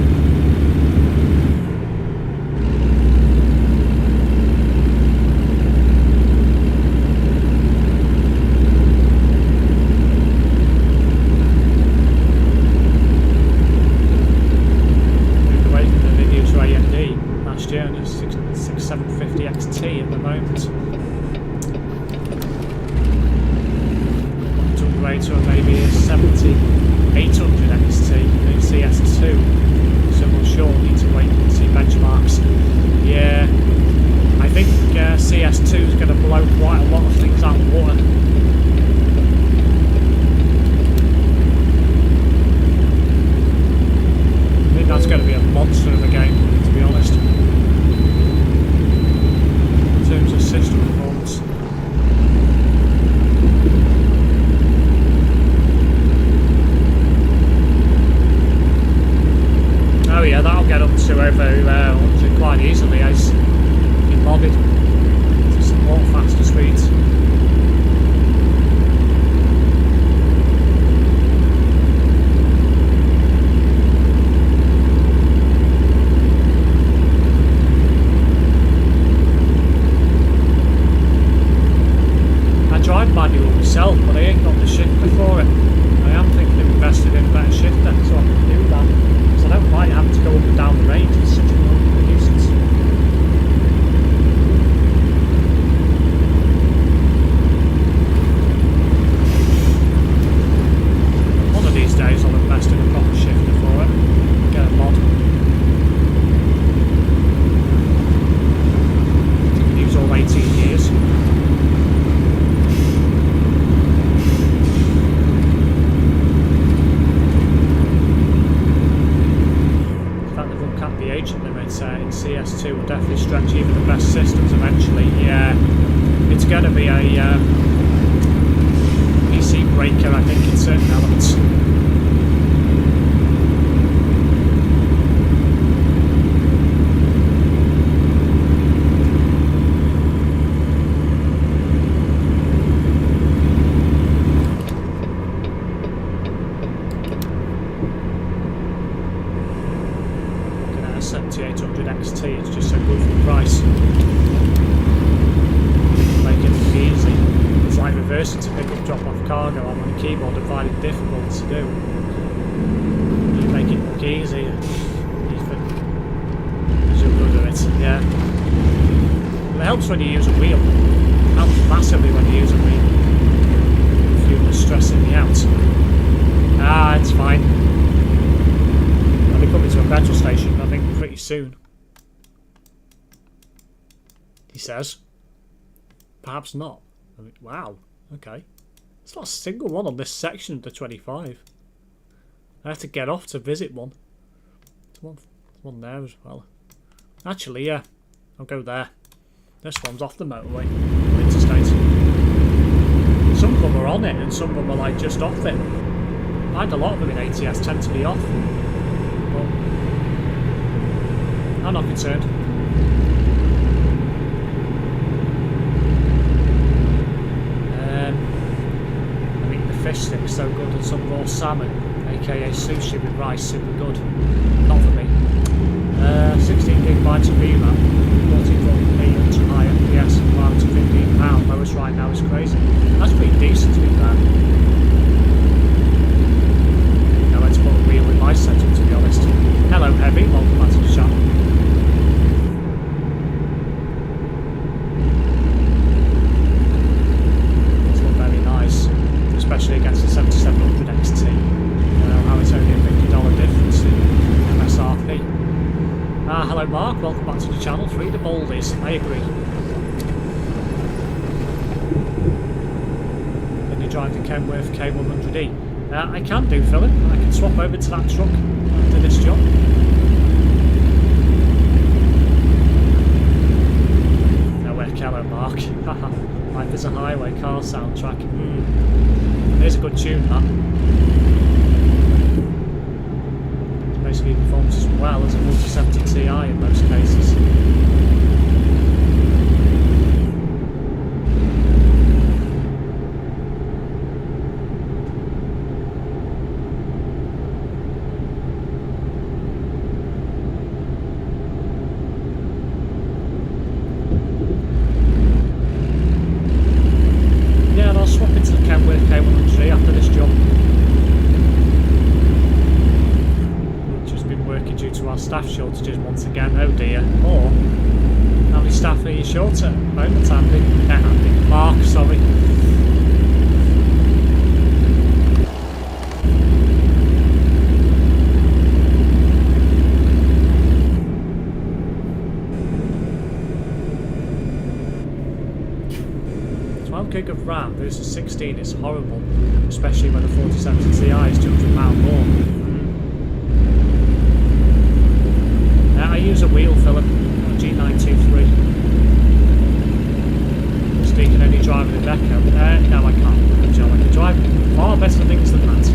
Moved away from the video to AMD last year, and it's 6750 XT at the moment. To maybe a 7800 XT in CS2, so we'll sure need to wait and see benchmarks. Yeah, I think CS2 is going to blow quite a lot of things out of the water. I think that's going to be a monster of a game, to be honest, in terms of system performance. Oh yeah, that'll get up to over 100 quite easily as been modded to support faster speeds. I drive manual myself, but I ain't got the shifter for it. I am thinking of investing in a better shifter so I can do that. I don't like having to go up and down the range, it's such a nuisance. One of these days I'll invest in a proper shifter for it, get a mod. Use all 18 years. In CS2 will definitely stretch even the best systems eventually. Yeah, it's going to be a PC breaker, I think, in certain elements. Looking at a 7800 XT, it's just so good for the price. Make it easy. It's like like reversing to pick up drop-off cargo, I'm on a keyboard and find it difficult to do. You make it look easy, Ethan. Because you're good at it, yeah. But it helps when you use a wheel. It helps massively when you use a wheel. If you're stressing me out. Ah, it's fine. I'll be coming to a petrol station, I think, pretty soon. He says. Perhaps not. I mean, wow, okay. There's not a single one on this section of the 25. I have to get off to visit one. There's one there as well. Actually, yeah, I'll go there. This one's off the motorway, interstate. Some of them are on it and some of them are like just off it. I find a lot of them in ATS tend to be off. But I'm not concerned. Fish sticks so good, and some raw salmon, aka sushi with rice, super good. Not for me. 16 gigabytes of VRAM, 44p to high FPS, down to £15. Lowest right now is crazy. That's pretty decent to be fair. Now let's put a wheel in my setup, to be honest. Hello Heavy, welcome back to the channel. Especially against the 7700 XT. How it's only a $50 difference in MSRP. Hello Mark, welcome back to the channel. 3 the Baldies, I agree. Can you drive the Kenworth K100E? I can do, Philip. I can swap over to that truck after this job. Nowhere Kello, Mark. Life is a highway car soundtrack. Here's a good tune, that. It basically performs as well as a 4070 Ti in most cases. Yeah, and I'll swap into the Kenworth K100 after this job. We've just been working due to our staff shortages once again. Oh dear. Or how many staff are you short at the moment, Andy? Andy. Mark, sorry. Gig of RAM versus 16 is horrible, especially when the 4070 Ti is £200 more. I use a wheel, Philip, on a G923. Steve, can only drive with a deco? No, I can't. Joe, I can drive far better things than that.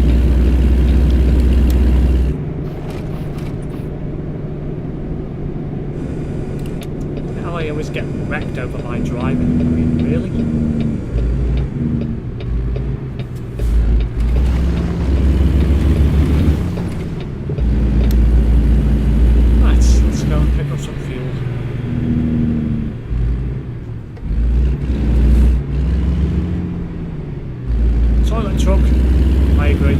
How I always get wrecked over my driving. I mean, really? Go and pick up some fuel. Toilet truck, I agree.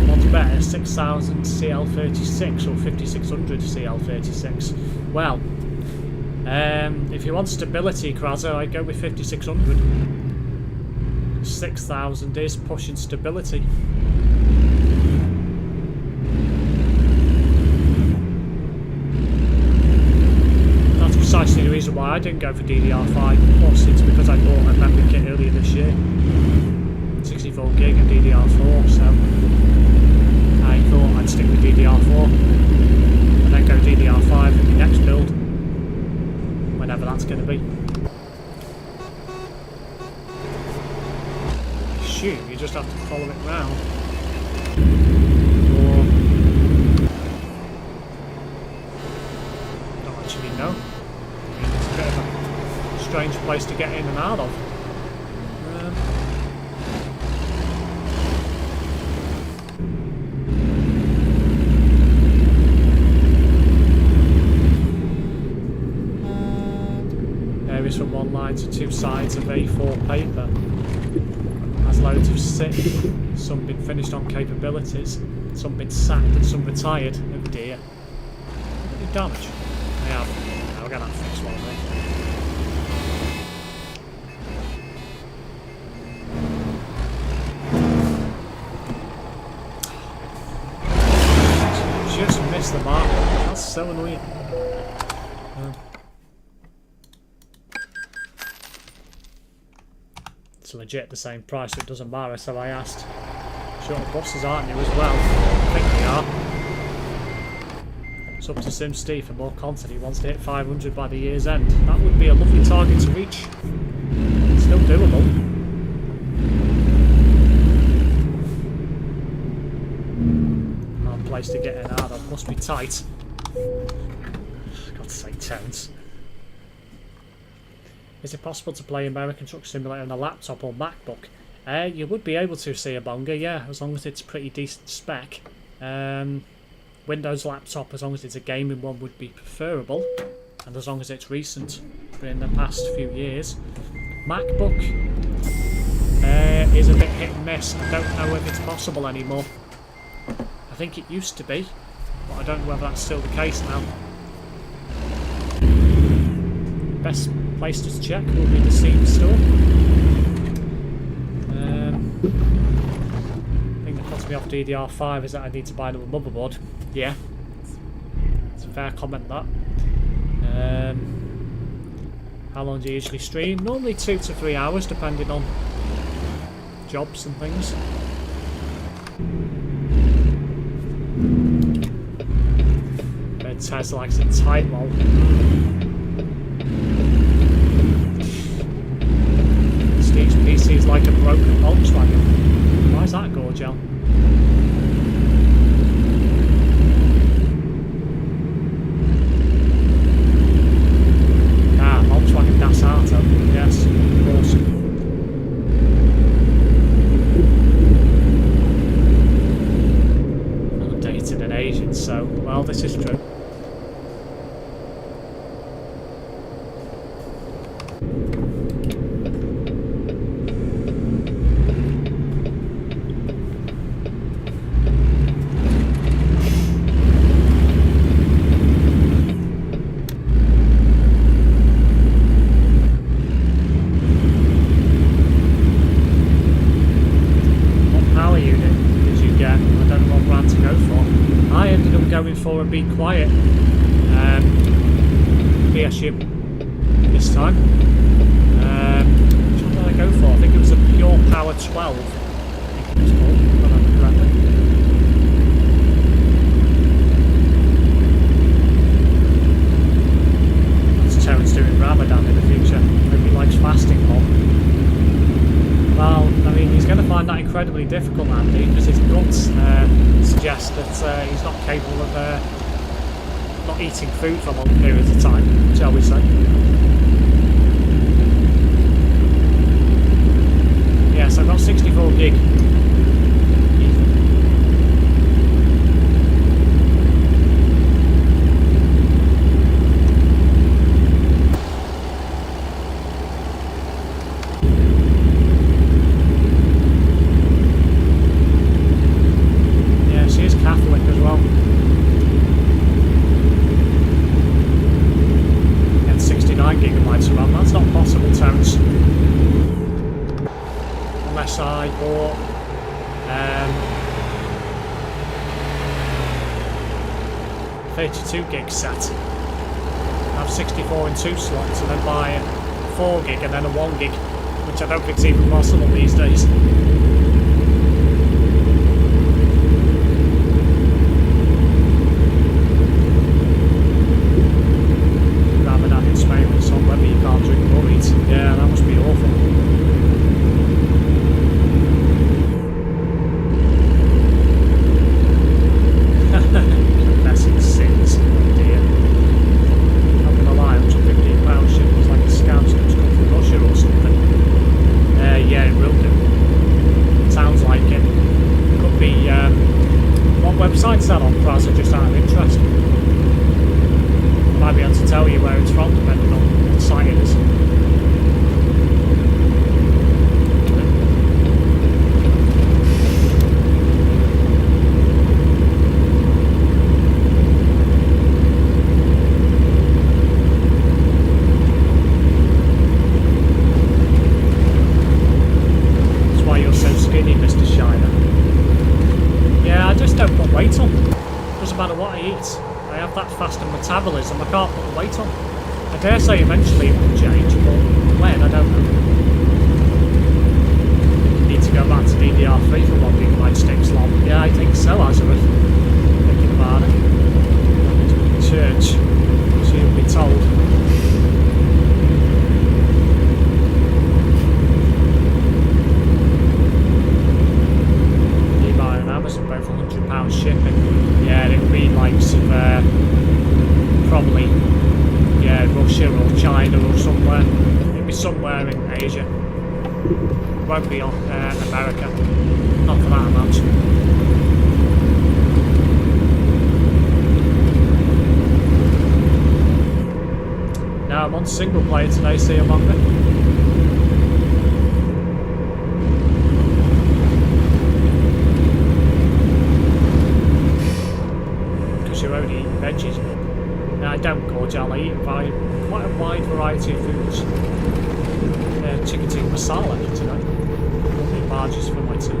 What's better, 6000 CL36 or 5600 CL36? Well, if you want stability, Kraser, I'd go with 5600. 6000 is pushing stability. Precisely the reason why I didn't go for DDR5. Plus, it's because I bought a memory kit earlier this year, 64 gig and DDR4. So I thought I'd stick with DDR4 and then go DDR5 in the next build, whenever that's going to be. Shoot, you just have to follow it round. Or don't actually know. It's a bit of a strange place to get in and out of. There is from one line lines of 2 sides of A4 paper. Has loads of sick, some been finished on capabilities, some been sacked and some retired. Oh dear. Any damage? I have. I'll get that fixed one day. Just missed the mark. That's so annoying. It's legit the same price, so it doesn't matter, so I asked. Sure, buses aren't you as well? I think they are. It's up to SimSteve for more content. He wants to hit 500 by the year's end. That would be a lovely target to reach. Still doable. Hard place to get in out of. Must be tight. God's sake, Terence. Is it possible to play American Truck Simulator on a laptop or MacBook? You would be able to, see a bonga, yeah, as long as it's pretty decent spec. Windows laptop, as long as it's a gaming one, would be preferable, and as long as it's recent, in the past few years. MacBook is a bit hit and miss. I don't know if it's possible anymore. I think it used to be, but I don't know whether that's still the case now. Best place to check will be the Steam store. The thing that puts me off DDR5 is that I need to buy another motherboard. Yeah, it's a fair comment, that. How long do you usually stream? Normally 2 to 3 hours, depending on jobs and things. But Tesla likes it tight, lol. Steve's PC is like a broken Volkswagen. Why is that, Gorgel? Ah, Volkswagen Das Auto. Yes, of course. Not dated an Asian, so, well, this is true. For and be quiet. BSU this time. Which one did I go for? I think it was a Pure Power 12. I think it was called, if I remember correctly. That's Terence doing Ramadan in the future. Hope he likes fasting more. Well, I mean, he's going to find that incredibly difficult, Andy, because his guts suggest that he's not capable of not eating food for long periods of time, shall we say. Yes, I've got 64 gig. Catholic as well. And 69 gigabytes of RAM. That's not possible, Terence. Unless I bought 32 gig set. Have 64 in 2 slots and then buy a 4 gig and then a 1 gig, which I don't think is even possible these days. Yeah, that must be awful. Confessing sins, oh dear. Not gonna lie, £115 ship was like a scam that's come from Russia or something. Yeah, it will do. Sounds like it. Could be, what website's that on, Prazza, just out of interest? I might be able to tell you where it's from, depending on what site it is. weight on. Doesn't matter what I eat. I have that fast a metabolism, I can't put the weight on. I dare say eventually it will change, but when, I don't know. Need to go back to DDR3 for one week, like sticks long. Yeah, I think so, Azareth. Thinking about it. Church, so you'll be told. eBay and Amazon both £100 shipping. Yeah, it'll be like some, probably, yeah, Russia or China or somewhere. It'll be somewhere in Asia. It won't be on America. Not for that amount. Now I'm on single player today, see you longer. Because you're only eating veggies. No, I don't gorge, I eat quite a wide variety of foods. Chicken tikka masala today. I'll eat marges for my tea.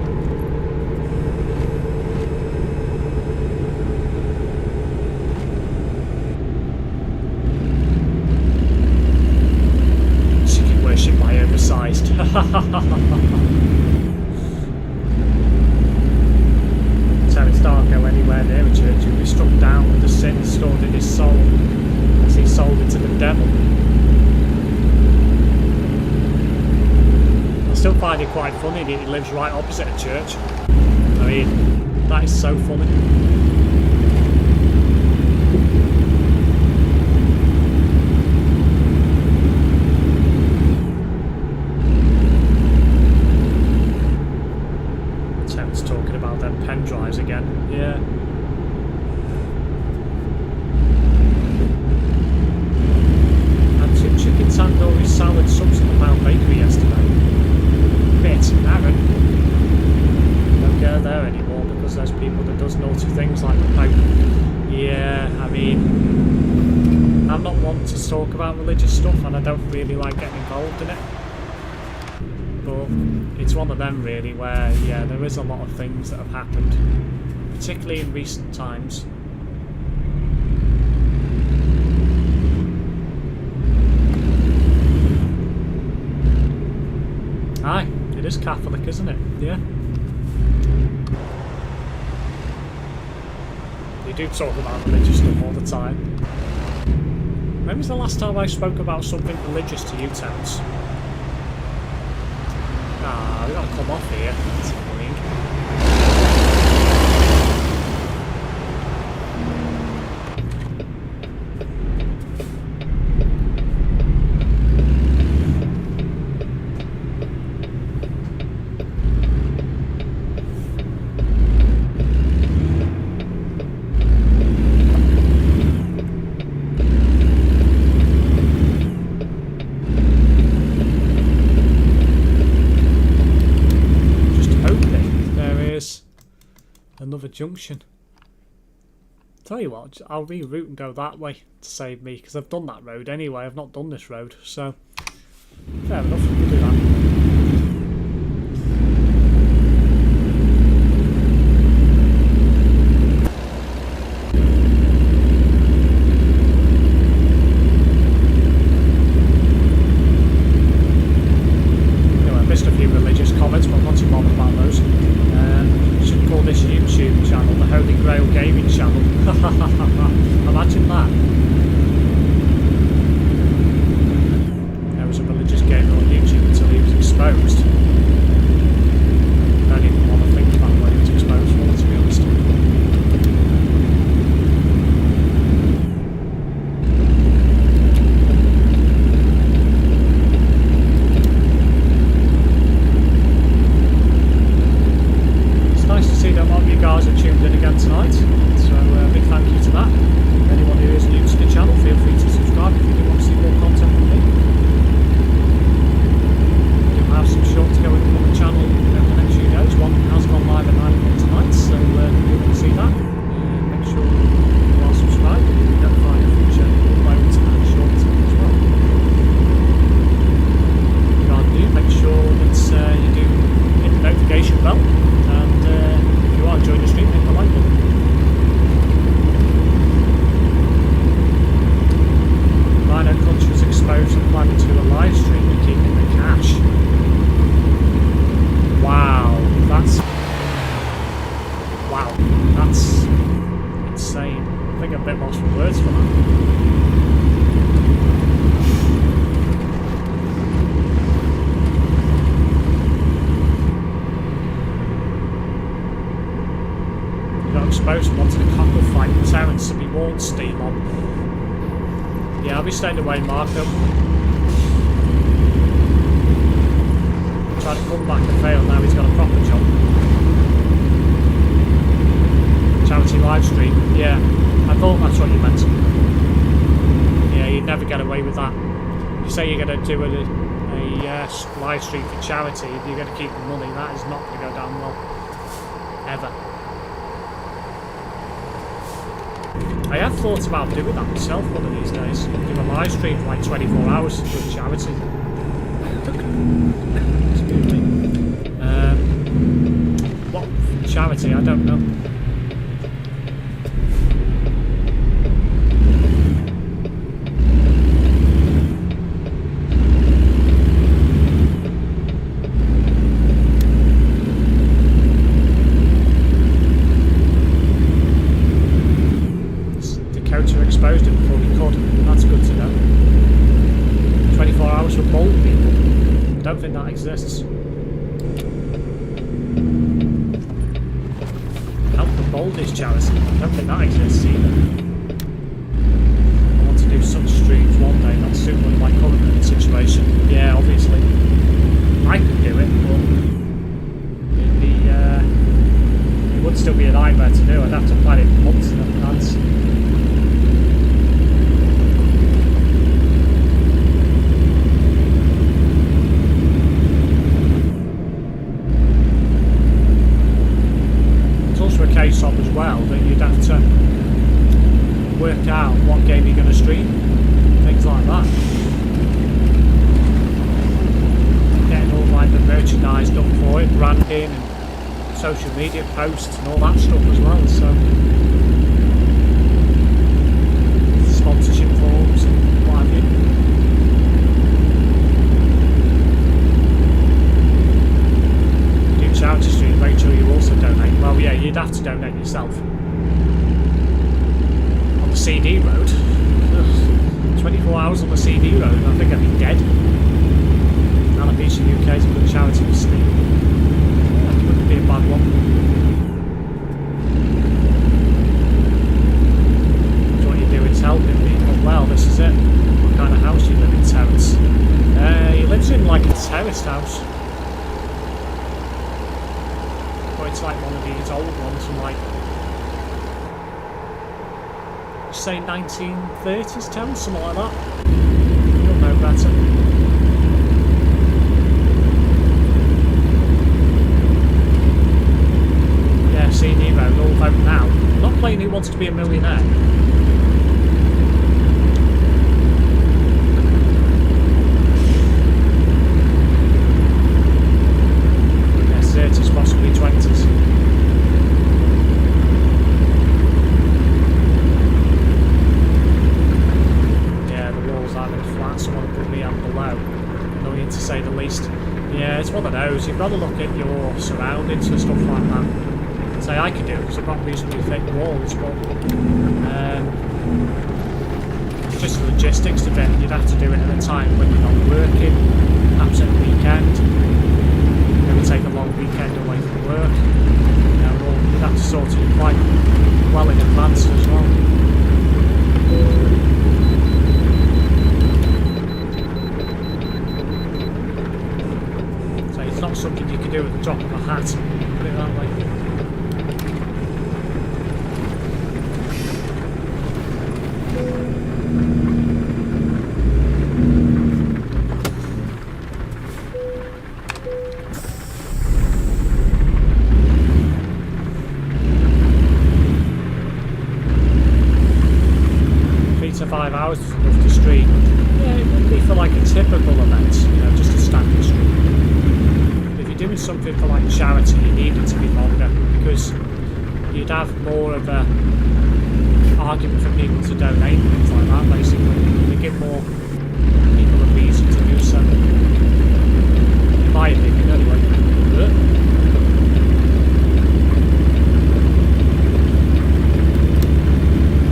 My oversized. Terence Stark go anywhere near a church, he'll be struck down with the sin stored in his soul as he sold it to the devil. I still find it quite funny that he lives right opposite a church. I mean, that is so funny. Talking about them pen drives again, yeah. Had some chicken tandoori salad subs at the Pound Bakery yesterday. Bit Aaron. Don't go there anymore because there's people that does naughty things like the Pope. Yeah, I mean, I'm not one to talk about religious stuff and I don't really like getting involved in it. But it's one of them really where, yeah, there is a lot of things that have happened, particularly in recent times. Aye, it is Catholic, isn't it? Yeah. They do talk about religious stuff all the time. When was the last time I spoke about something religious to you, Terence? Ah, we gotta come off here. That's annoying. Another junction. Tell you what, I'll reroute and go that way to save me because I've done that road anyway. I've not done this road, so fair enough, we'll do that. Anyway, I missed a few religious comments, but I'm not too bothered about those. Should call this YouTube channel the Holy Grail Gaming Channel. Imagine that. There was a religious gamer on YouTube until he was exposed. I don't even want to think about what he was exposed for, to be honest. A lot of you guys have tuned in again tonight, so big thank you to that. Anyone who is new to the channel, feel free to subscribe if you do want to see more content from me. We do have some short bit lost for words for that. You got exposed and wanted a cockle-fight with Terrence to be warned, Steve on. Yeah, I'll be staying away, Marco. Tried to come back and failed, now he's got a proper job. Charity live stream, yeah. I thought that's what you meant. Yeah, you'd never get away with that. You say you're going to do a live stream for charity, if you're going to keep the money, that is not going to go down well. Ever. I have thought about doing that myself one of these days. Do a live stream for like 24 hours for charity. Excuse me. What charity? I don't know. Exposed it before we could. That's good to know. 24 hours for bold people. Don't think that exists. Help the Boldies charity. Don't think that exists either. I want to do some streams one day, not suit with my current situation. Yeah, obviously. I could do it, but it'd be, it would still be a nightmare to do. I'd have to plan it months in advance. A case of as well that you'd have to work out what game you're going to stream, things like that. Getting all like the merchandise done for it, branding and social media posts and all that stuff as well. So sponsorship forms and what have you. Charity stream, make sure you also donate. Well, yeah, you'd have to donate yourself. On the CD road, 24 hours on the CD road, I think I'd be dead. Alopecia UK is a good charity for Steve. Yeah, it wouldn't be a bad one. So what you're doing is helping people. Well, this is it. What kind of house you live in, Terrace? He lives in like a terraced house. It's like one of these old ones from like, say 1930s town, something like that. You'll know better. Yeah, CD Road, all vote now. I'm not playing Who Wants to Be a Millionaire. Possibly 20s. Yeah, the walls are a bit flat, so I want to put me on below. Annoying to say the least. Yeah, it's one of those. You've got to look at your surroundings and stuff like that. Say I could do it because I've got reasonably thick walls, but it's just the logistics of it. You'd have to do it at a time when you're not working, perhaps at the weekend. Take a long weekend away from work. You know, you'd have to sort it quite well in advance as well. So it's not something you can do at the drop of a hat, put it that way. 5 hours is enough to stream. Yeah, it would be for like a typical event, you know, just a standard stream. But if you're doing something for like charity, you need it to be longer because you'd have more of a argument for people to donate and things like that, basically. You give more people a reason to do so. In my opinion, anyway.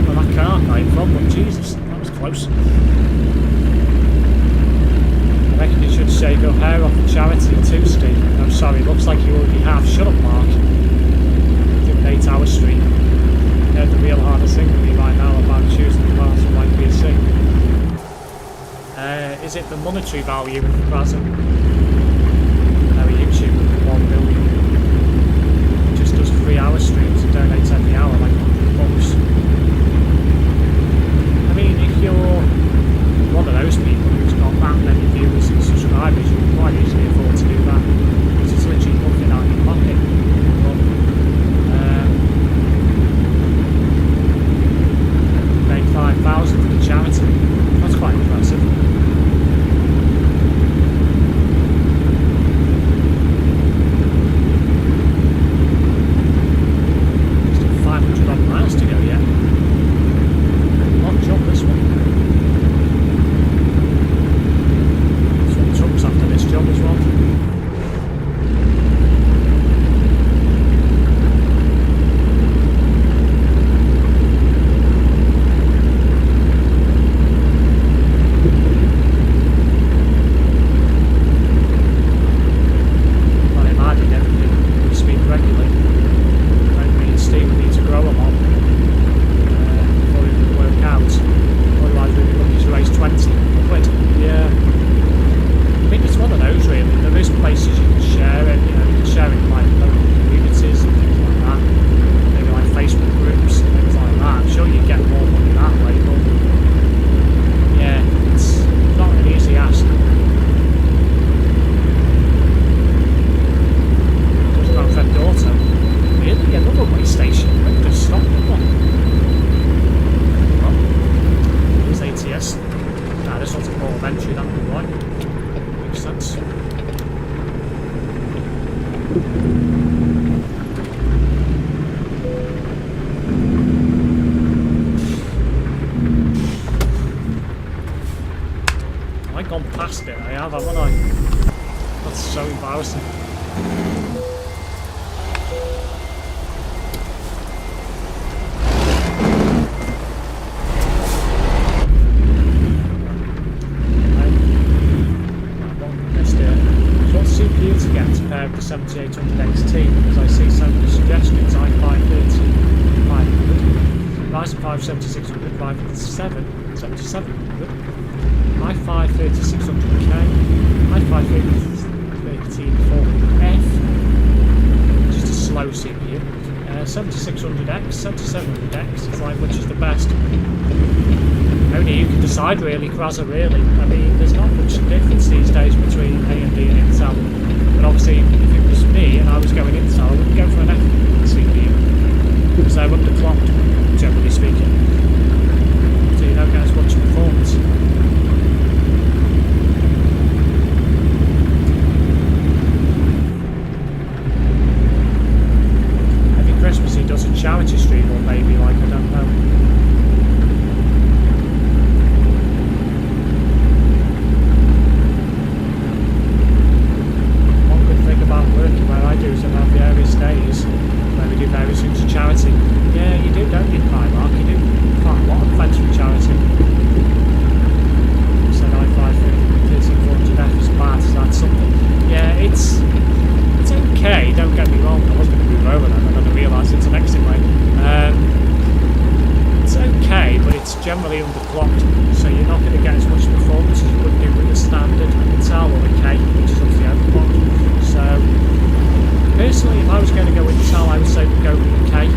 Well, that car close. I reckon you should shave your hair off for charity too, Steve. I'm sorry, looks like you already have. Shut up, Mark. Do an 8-hour stream. You know the real hardest thing with me right now about choosing the parts of my PC. Is it the monetary value in the present? No, YouTube, 1 million. It just does 3-hour streams and donates every hour like $100. I mean, if you're one of those people who's got that many viewers and subscribers, you can quite easily afford to do that because it's literally nothing out of your pocket. But, made 5,000 for the charity. That's quite impressive. Still 500 odd miles to go yet. Long jump this one. After this job as well. Well, I'm adding everything we speak regularly. Like me and Steve need to grow them on before we can work out. Otherwise we'll be looking to raise 20 quid. Yeah. I think it's one of those really. There is places you can share it, you know, you can share it in like local communities and things like that. Maybe like Facebook groups and things like that. I'm sure you get more money that way, but yeah, it's not an easy ask. Just about Fred Auto. Really? Another way station? When did it stop with one? Well, it was ATS. Nah, this one's a port of entry, that would be right. Sense. I've gone past it, I have, haven't I? That's so embarrassing. To get to pair with the 7800 XT because I see so many suggestions. i530, 500, Ryzen 5 7600, 507, 7700, i5 3600K, i5 13400F, which is a slow CPU, 7600X, 7700X, it's like which is the best. Only you can decide really, Kraza, really. I mean, there's not much difference these days between AMD and Intel. But obviously, if it was me and I was going Intel, I wouldn't go for an F CPU. Because they're underclocked, generally speaking. So you don't get as much performance. Maybe Christmas he does a charity stream, or maybe, like, I don't know. About working where I do is about various days where we do various things for charity. Yeah, you do, don't you, Primark? You do quite a lot of events for charity. Said i5 13400F is bad, is that something? Yeah, it's okay, don't get me wrong. I was going to move over then and then I realised it's an exit way. It's okay, but it's generally underclocked, so you're not going to get as much performance as you would do with the standard Intel or the K, which is obviously overclocked. So, personally, if I was going to go with Intel, I would say go with the K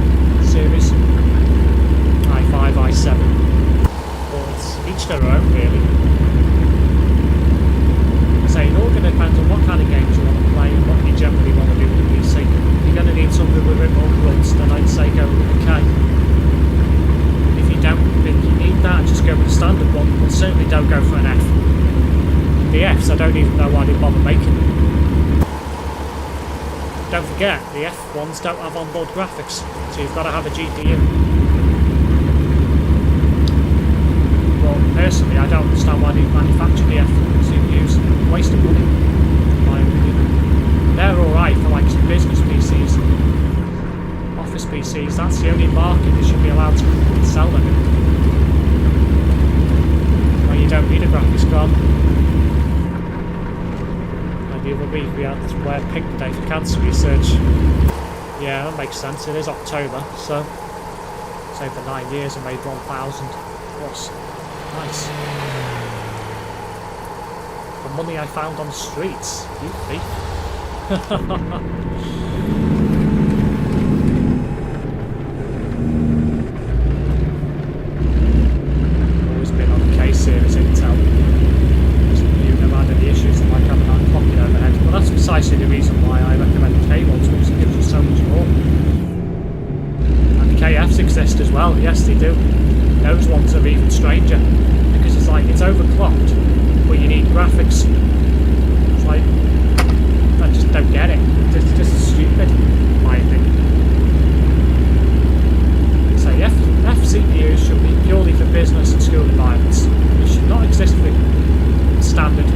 series, i5, i7, but each their own really. So it all going to depend on what kind of games you want to play and what you generally want to do with the PC. If you're going to need something with a bit more grunts, then I'd say go with the K. If you don't think you need that, just go with the standard one, but certainly don't go for an F. The Fs, I don't even know why they bother making them. Don't forget, the F1s don't have onboard graphics, so you've got to have a GPU. Well, personally, I don't understand why they manufacture the F CPUs. Waste of money, in my opinion. They're alright for like some business PCs, office PCs. That's the only market that should be allowed to sell them in. you don't need a graphics card. And the other week we had to wear pink day for cancer research. Yeah, that makes sense. It is October, so it's over 9 years and made 1,000 plus. Nice. The money I found on the streets. You thief. Always been on the K-series Intel. You've never had any issues like having that clocking overhead. Well, that's precisely the reason why I recommend the K-ones, because it gives you so much more. And the KFs exist as well. Yes, they do. Those ones are even stranger, because it's like it's overclocked, but you need graphics. It's like, I just don't get it. It's just stupid, in my opinion. So F CPUs should be purely for business and school environments. It should not exist for standard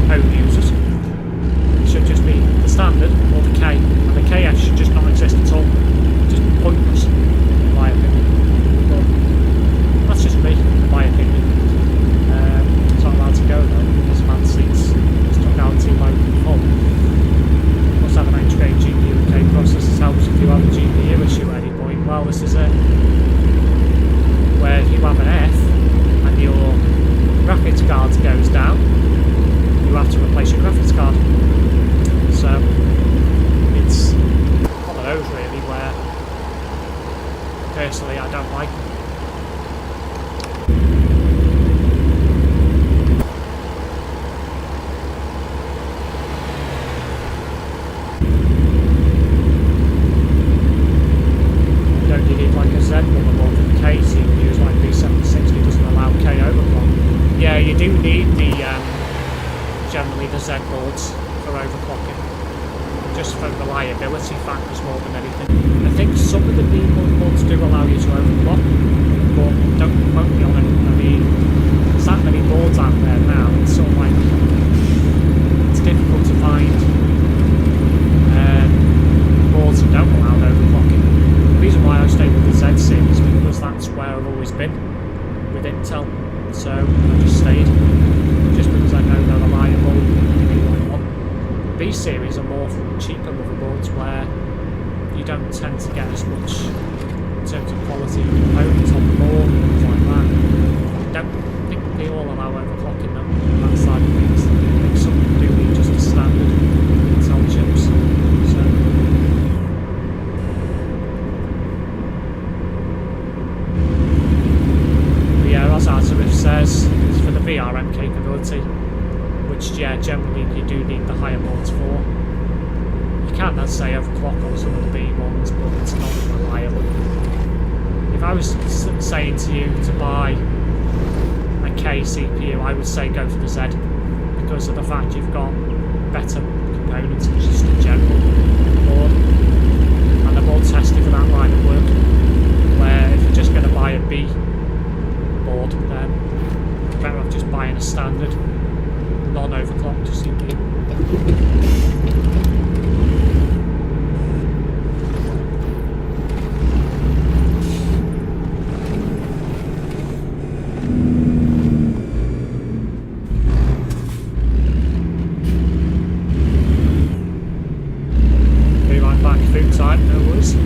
home users. It should just be the standard or the K, and the KF should just not exist at all. Just pointless, in my opinion. But that's just me, in my opinion. It's not allowed to go though, because man seats stuck out too low full. Must have an integrated GPU and K processors helps if you have a GPU issue at any point. Well, this is it. Where if you have an F and your graphics card goes down, you have to replace your graphics card. So it's one of those really where personally I don't like them. Generally the Z boards for overclocking, just for reliability factors more than anything. I think some of the B boards do allow you to overclock, but don't quote me on it. I mean, there's that many boards out there now, it's sort of like, it's difficult to find boards that don't allow overclocking. The reason why I stay with the Z series is because that's where I've always been with Intel, so I just stayed. Just because I know they're reliable and all I want. B series are more cheaper motherboards where you don't tend to get as much in terms of quality of components on the board and things like that. I don't think they all allow overclocking them on that side of things. I think some do need just a standard Intel chips. So but yeah, as Azarif says, it's for the VRM capability, which yeah, generally you do need the higher boards for. You can, let's say, overclock on some of the B ones, but it's not reliable. If I was saying to you to buy a K CPU, I would say go for the Z, because of the fact you've got better components just in general on the board, and they're more tested for that line of work. Where if you're just going to buy a B board, then you're better off just buying a standard non-overclocked CPU. Be right back, food time, no worries.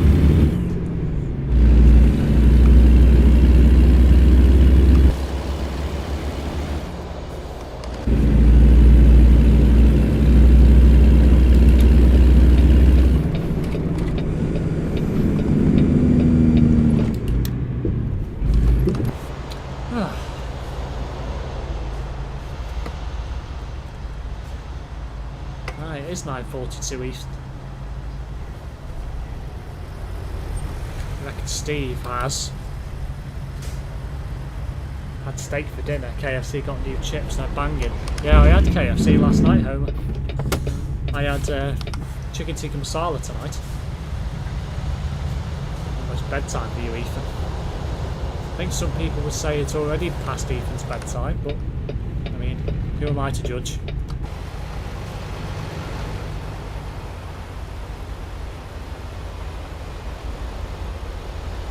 It is 9:42 East. I reckon Steve has had steak for dinner. KFC got new chips, they're banging. Yeah, I had KFC last night, Homer. I had chicken tikka masala tonight. Almost bedtime for you, Ethan. I think some people would say it's already past Ethan's bedtime, but I mean, who am I to judge?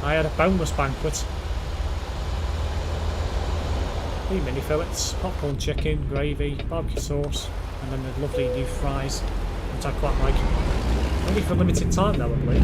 I had a boneless banquet. 3 mini fillets, popcorn chicken, gravy, barbecue sauce, and then the lovely new fries, which I quite like. Only for a limited time though, I believe.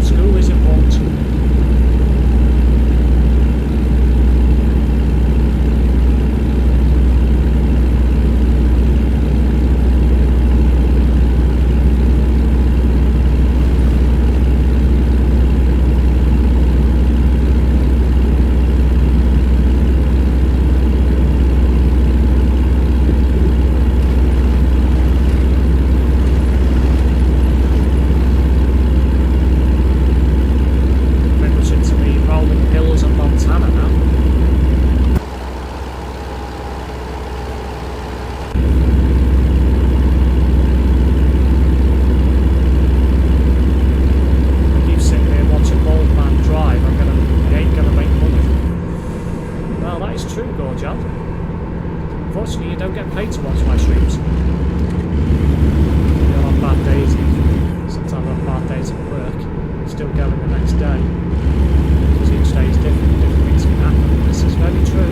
School is important. Unfortunately, you don't get paid to watch my streams. You'll have bad days, sometimes I have bad days at work, still going the next day. Because each day is different, different things can happen. This is very true.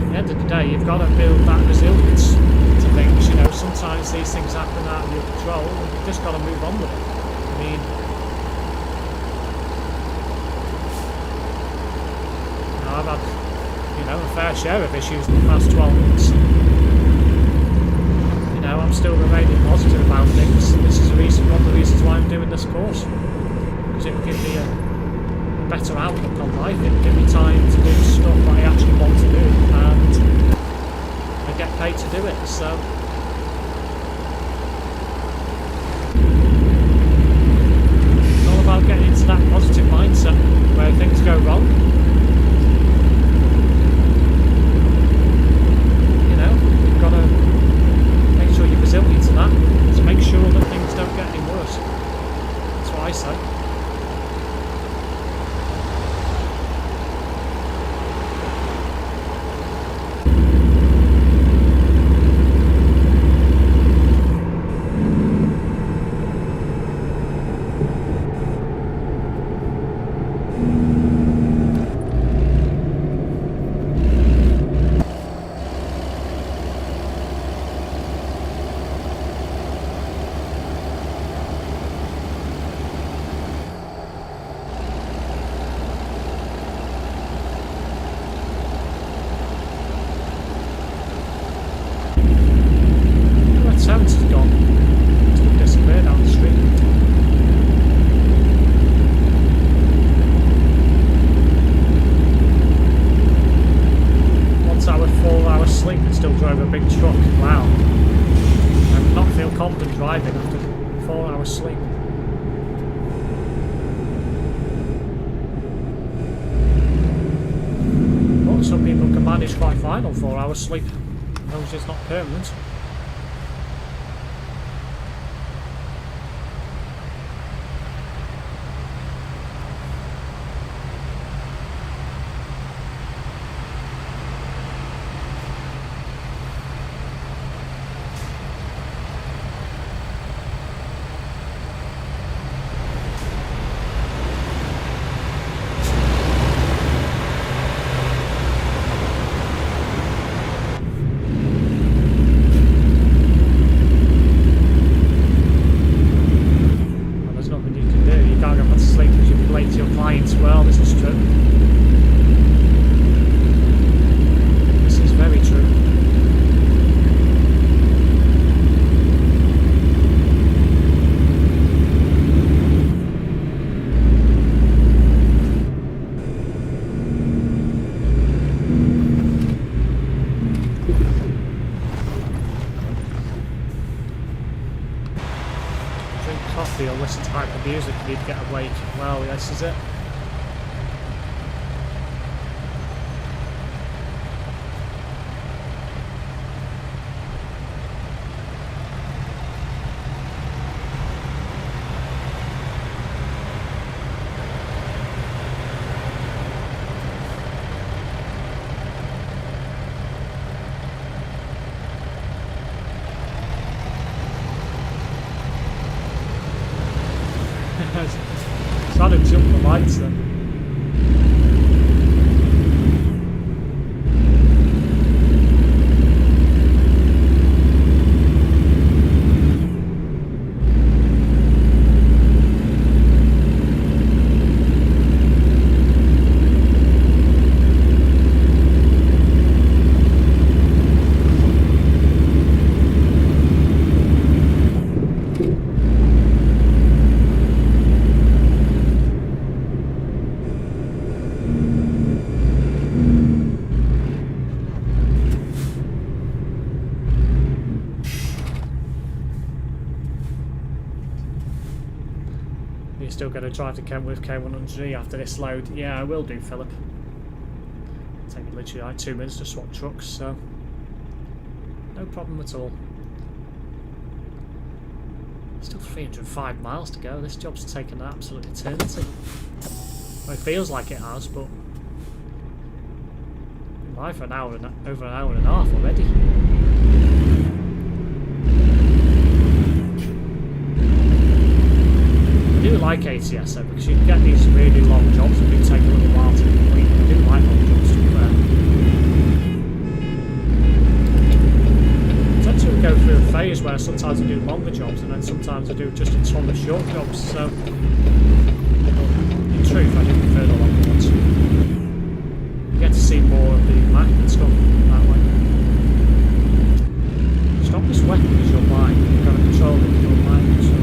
At the end of the day, you've got to build that resilience to things. You know, sometimes these things happen out of your control, and you've just got to move on with it. I mean, I've had, you know, a fair share of issues in the past 12 months. You know, I'm still remaining positive about things. This is one of the reasons why I'm doing this course. Because it will give me a better outlook on life. It will give me time to do stuff that I actually want to do. And I get paid to do it, so... It's all about getting into that positive mindset where things go wrong. Resilient to that, to make sure that things don't get any worse. That's what I say. Sounds is gone. Must have disappeared down the street. Once I was 4 hours sleep and still drove a big truck. Wow. I would not feel confident driving after 4 hours sleep. But some people can manage quite fine on 4 hours sleep, as long as it's not permanent. can't go back to sleep because you'll be late to your clients. Well, this is true. This is very true. Or listen to hyper music if you need to get awake. Well, this is it. Started to jump the lights then. You're still going to drive to Kent with K100G after this load? Yeah, I will do, Philip. It'll take me literally like 2 minutes to swap trucks, so no problem at all. Still 305 miles to go. This job's taken an absolute eternity. Well, it feels like it has, but been live for over an hour and a half already. I do like ATS though, because you can get these really long jobs that do take a little while to complete. I do like long jobs to be fair. I tend to go through a phase where sometimes I do longer jobs and then sometimes I do just a ton of short jobs, so in truth I do prefer the longer ones. You get to see more of the map and stuff that way. Stop this weapon as your mind. You've got to control it with your mind control.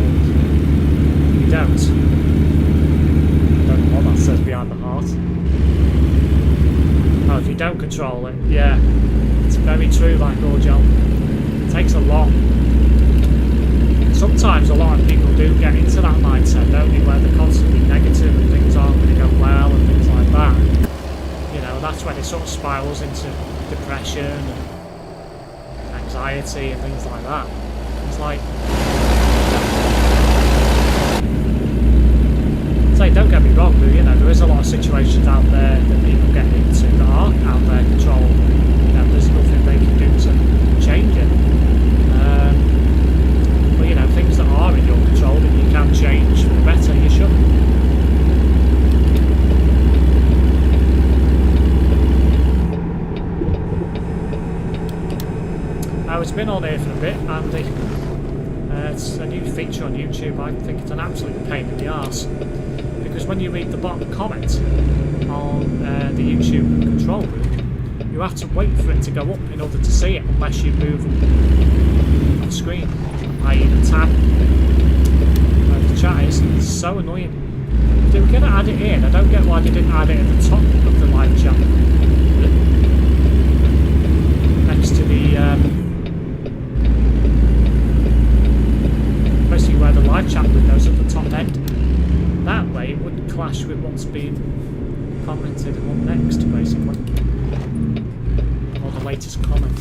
Don't know what that says behind the heart. Oh, if you don't control it, yeah, it's very true, like Orgel. It takes a lot. Sometimes a lot of people do get into that mindset, don't they, where they're constantly negative and things aren't going to go well and things like that. You know, that's when it sort of spirals into depression and anxiety and things like that. It's like, say, don't get me wrong, but you know, there is a lot of situations out there that people get into that aren't out of their control. You know, there's nothing they can do to change it. But you know, things that are in your control that you can change for the better, you should. Now, it's been on here for a bit, Andy. It's a new feature on YouTube. I think it's an absolute pain in the arse. Because when you read the bottom comment on the YouTube control group, you have to wait for it to go up in order to see it unless you move the screen, i.e. the tab. The chat is so annoying. If they were going to add it in, I don't get why they didn't add it at the top of the live chat. Next to the basically where the live chat window's at the top end. That way it wouldn't clash with what's being commented on next, basically. Or the latest comment.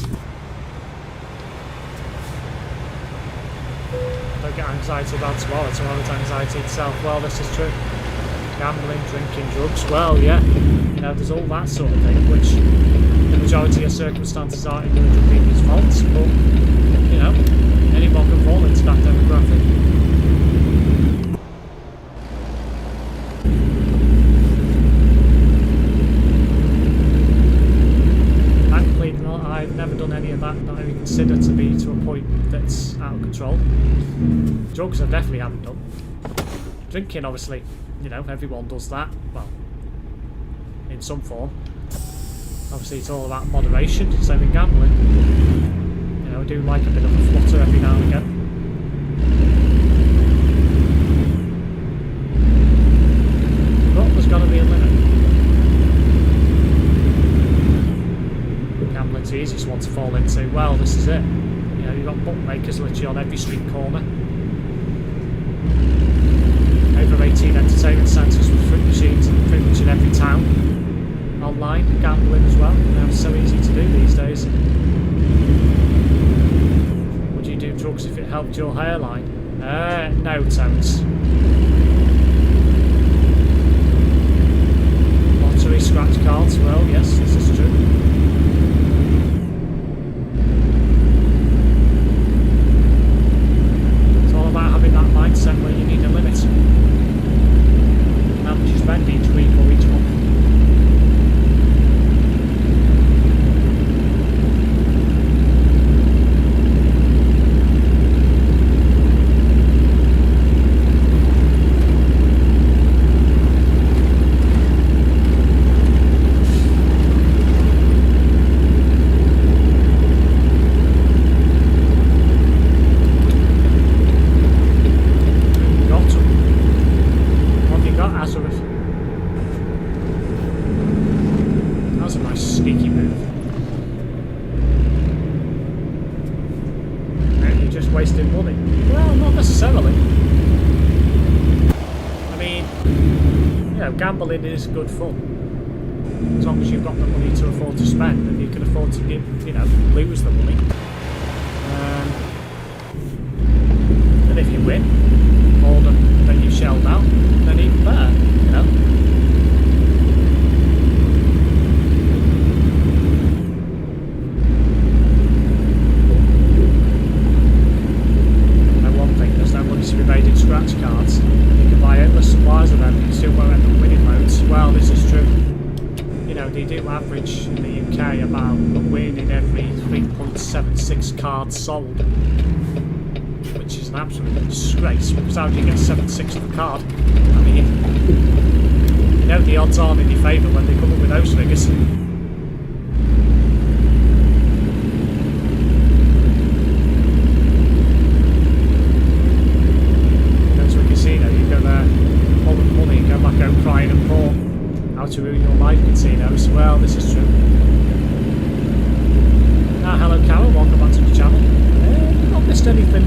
Don't get anxiety about tomorrow's anxiety itself. Well, this is true. Gambling, drinking, drugs, well, yeah. You know, there's all that sort of thing, which the majority of circumstances aren't individual people's faults, but, you know, anyone can fall into that demographic. I've never done any of that that I consider to be to a point that's out of control. Drugs I definitely haven't done. Drinking, obviously, you know, everyone does that. Well, in some form. Obviously, it's all about moderation, same with gambling. You know, I do like a bit of a flutter every now and again. But there's got to be a limit. Gambling's the easiest one to fall into. Well, this is it. You know, you've got bookmakers literally on every street corner. Over 18 entertainment centres with fruit machines pretty much in every town. Online gambling as well. You know, it's so easy to do these days. Would you do drugs if it helped your hairline? No, Tones. Lottery, scratch cards. Well, yes, this is true. It's all about having that mindset where you need a limit. How much you spend each week or each month. Wasting money? Well, not necessarily. I mean, you know, gambling is good fun. As long as you've got the money to afford to spend and you can afford to give, you know, lose the money. And if you win more than you've shelled out, then even better, you know. To be made in scratch cards. You can buy endless supplies of them, you still won't end up winning loads. Well, this is true. You know, they do average in the UK about a win in every 3.76 cards sold, which is an absolute disgrace, because how do you get 76 of a card? I mean, you know the odds aren't in your favour when they come up with those figures. Crying and poor. How to ruin your life, casinos. Well, this is true. Hello Carol, welcome back to the channel. Not missed anything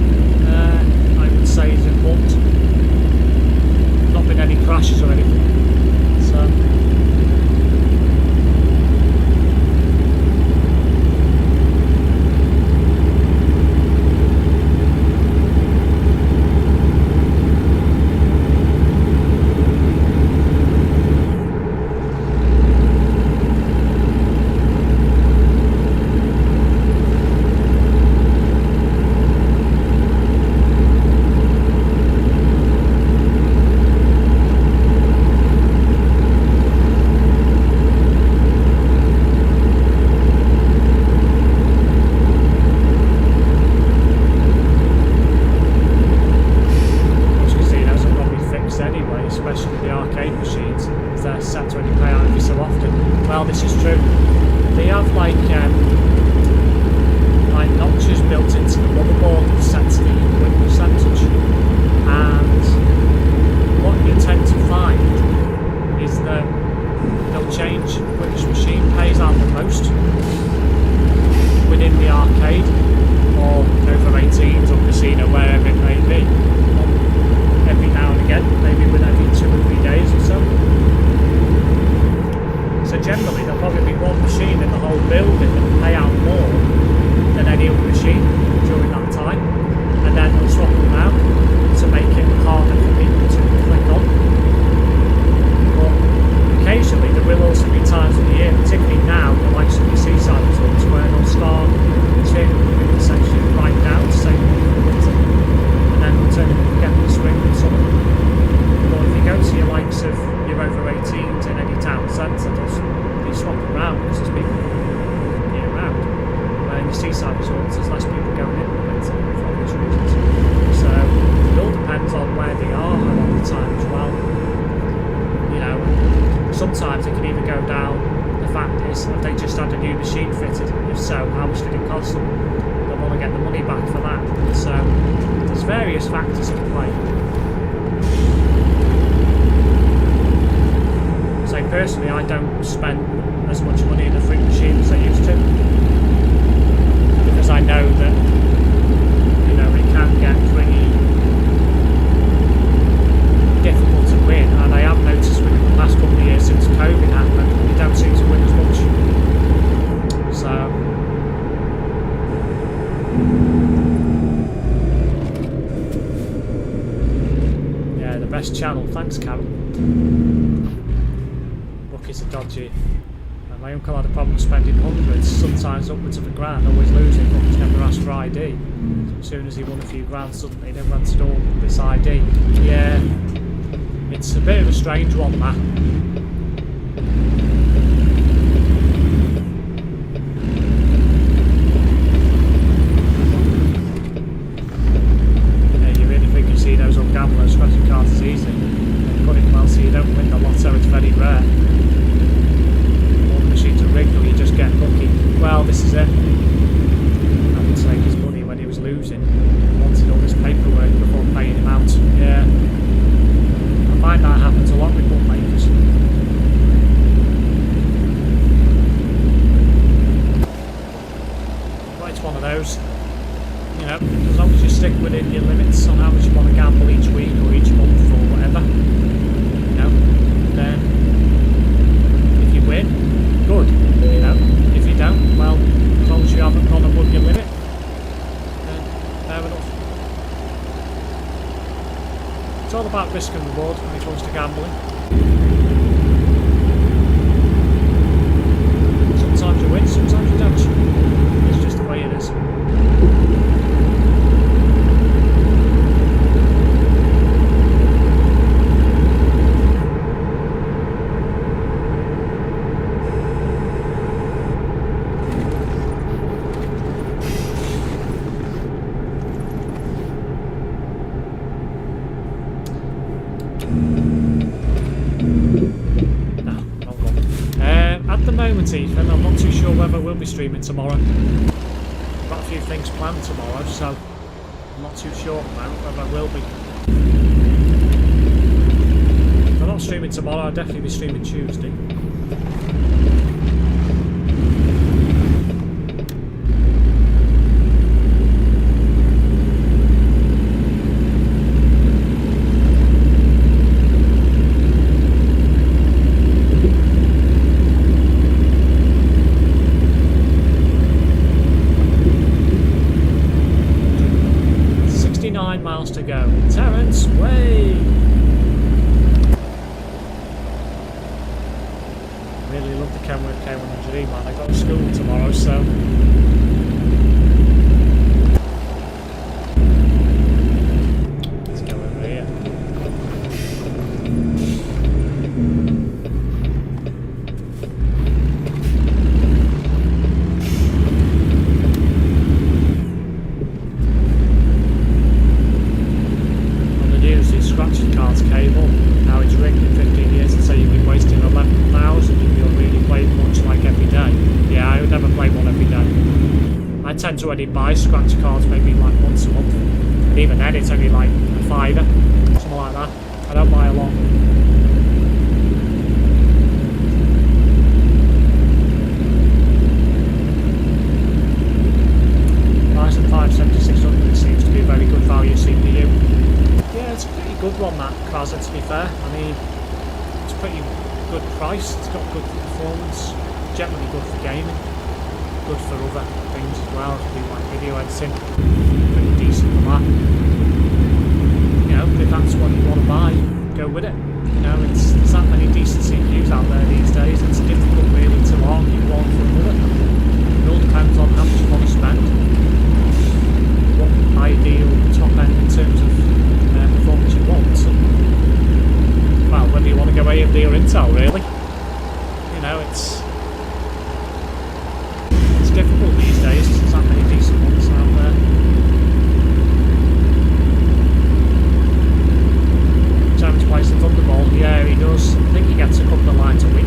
I would say is important. Not been any crashes or anything. So notches built into the motherboard that sets the win percentage, and what you tend to find is that they'll change which machine pays out the most within the arcade or over 18s or casino, wherever it may be, every now and again, maybe within every 2 or 3 days or so. So generally there'll probably be one machine in the whole building that will pay out more than any other machine during that time, and then they'll swap them out to make it harder for people to click on. sometimes it can even go down. The fact is, have they just had a new machine fitted? If so, how much did it cost them? They want to get the money back for that. So there's various factors at play. So personally, I don't spend as much money in a fruit machine as I used to, because I know that, you know, it can get pretty difficult to win, and I have noticed within the last couple of years since COVID happened, you don't seem to win as much. So yeah, the best channel. Thanks, Carol. Bookies are dodgy. And my uncle had a problem spending hundreds, sometimes upwards of £1,000, always losing, but was never asked for ID. As soon as he won a few grand, suddenly they rented all this ID. Yeah, it's a bit of a strange one, that. Yeah, you really think you see those old gamblers scratching cards is easy. They put it well so you don't win the lotto, it's very rare. All the machines are rigged or you just get lucky. Well, this is it. I would take his money when he was losing. He wanted all this paperwork before paying him out. Yeah. I find that happens a lot with bookmakers. But it's one of those, you know, as long as you stick within your limits on how much you want to gamble each week or each month or whatever, you know, then if you win, good, you know. If you don't, well, as long as you haven't gone above your limit, then fair enough. It's all about risk and reward when it comes to gambling. Sometimes you win, sometimes you don't. It's just the way it is. 17th, and I'm not too sure whether we'll be streaming tomorrow. I've got a few things planned tomorrow, so I'm not too sure now whether I will be. If I'm not streaming tomorrow, I'll definitely be streaming Tuesday. 69 miles to go. Terence, way! Really love the Kenworth K100E, man. I got to school tomorrow, so... let's go over here. Scratching card's cable, now it's rigged in 15 years, and say you've been wasting 11,000 and you'll really play much like every day. Yeah, I would never play one every day. I tend to only buy scratch cards maybe like once a month, and even then it's only like a fiver, something like that. I don't buy a lot. Ryzen 5 7600 seems to be a very good value CPU. Yeah, it's a pretty good one, that Kraza, to be fair. I mean, it's pretty good price, it's got good performance, generally good for gaming, good for other things as well, if you do like video editing, pretty decent for that. You know, if that's what you want to buy, go with it. You know, there's that many decent CPUs out there these days, it's difficult really to argue one for another. It all depends on how much you want to spend, what ideal top end in terms of performance you want. Well, whether you want to go AMD or Intel, really. You know, it's difficult these days. There's that many decent ones out there. Terence plays the Thunderbolt. Yeah, he does. I think he gets a couple of lines a week.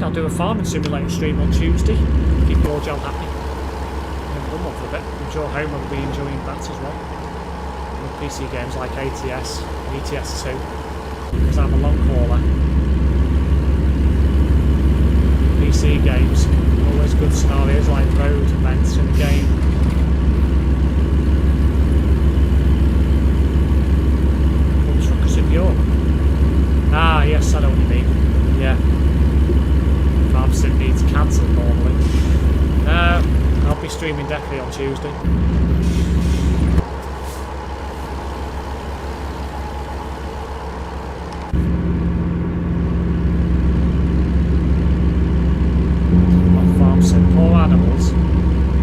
I'll do a farming simulator stream on Tuesday. Keep Georgiel happy. I haven't done one for a bit. I'm sure Homer will be enjoying that as well. With PC games like ATS, ETS2. Because I'm a long hauler. PC games, always good scenarios like road events in the game. Truckers of Europe. Ah, yes, I know what you mean. Yeah. Farm Sim needs cancelled normally. I'll be streaming definitely on Tuesday. What Farm Sim? Poor animals.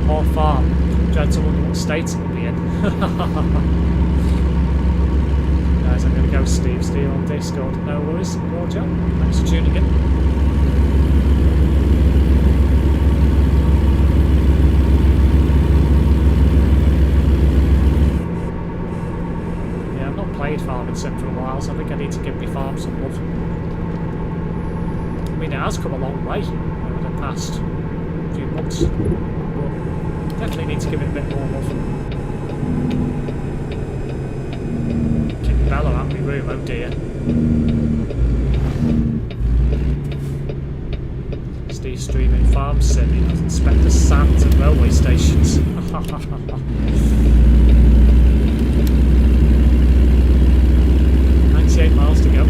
Poor farm. Dread to wonder what state it will be in. Guys, I'm going to go Steve on Discord. No worries, Roger. Thanks for tuning in. Yeah, I've not played Farming Sim for a while, so I think I need to give my farm some love. I mean, it has come a long way over the past few months, but definitely need to give it a bit more love. Bella out my room, oh dear. Steve streaming Farm Sim, he doesn't inspect the sand at railway stations. 98 miles to go.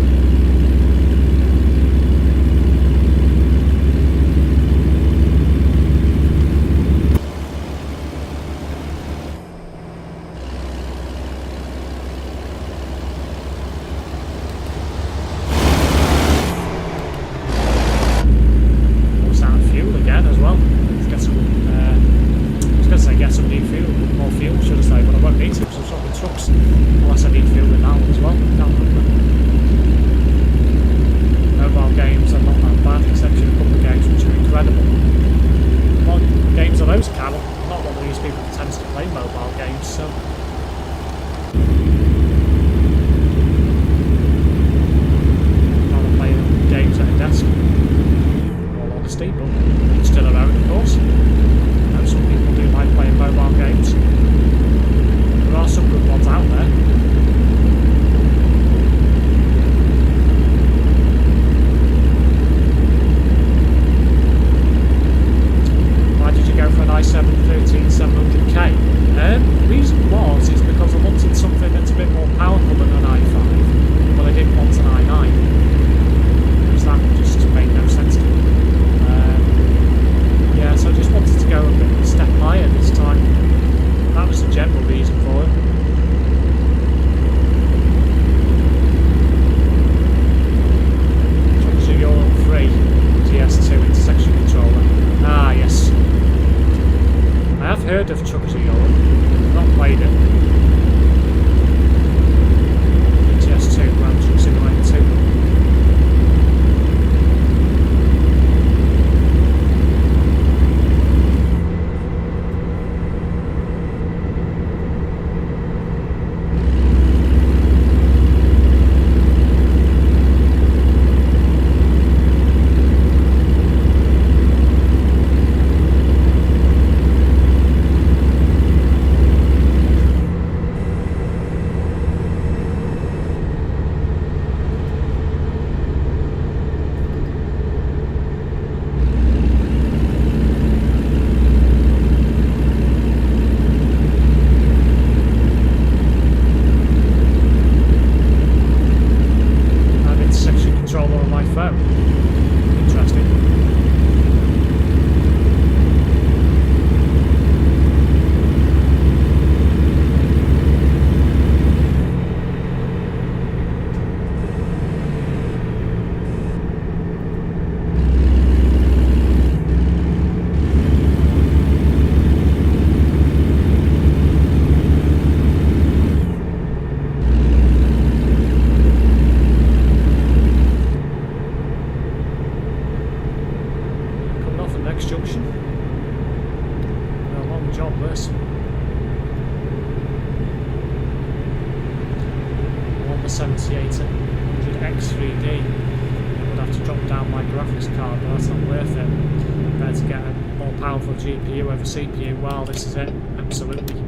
just drop down my graphics card, but that's not worth it. Better to get a more powerful GPU over CPU. Well, this is it. Absolutely.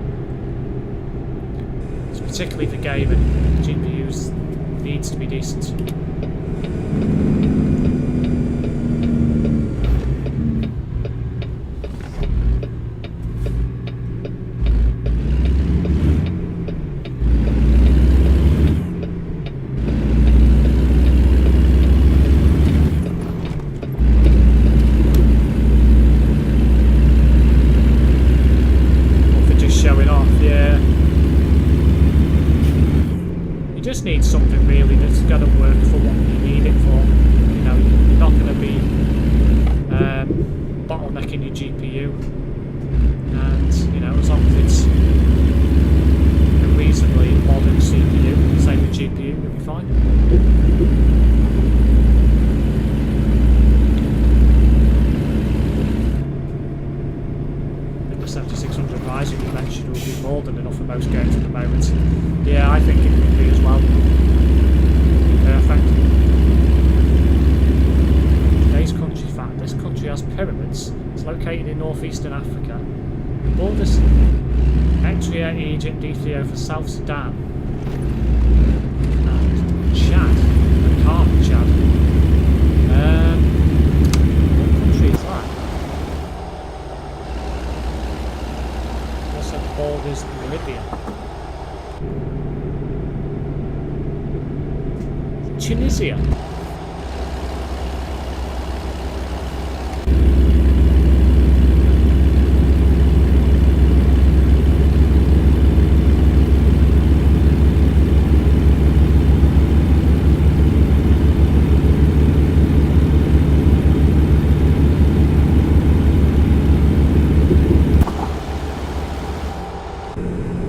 It's particularly for gaming. GPUs needs to be decent. Need something really that's going to work for what you need it for. You know, you're not going to be bottlenecking your GPU, and you know, as long as it's a reasonably modern CPU, same with GPU, you'll be fine. I think the 7600 Ryzen you mentioned will be more than enough for most games at the moment. Yeah, I think it would be as well. Perfect. Today's country fact. This country has pyramids. It's located in northeastern Africa. It borders Eritrea, Egypt, Ethiopia, South Sudan, and Chad. And Calm Chad. What country is that? Also borders Libya. Tunisia.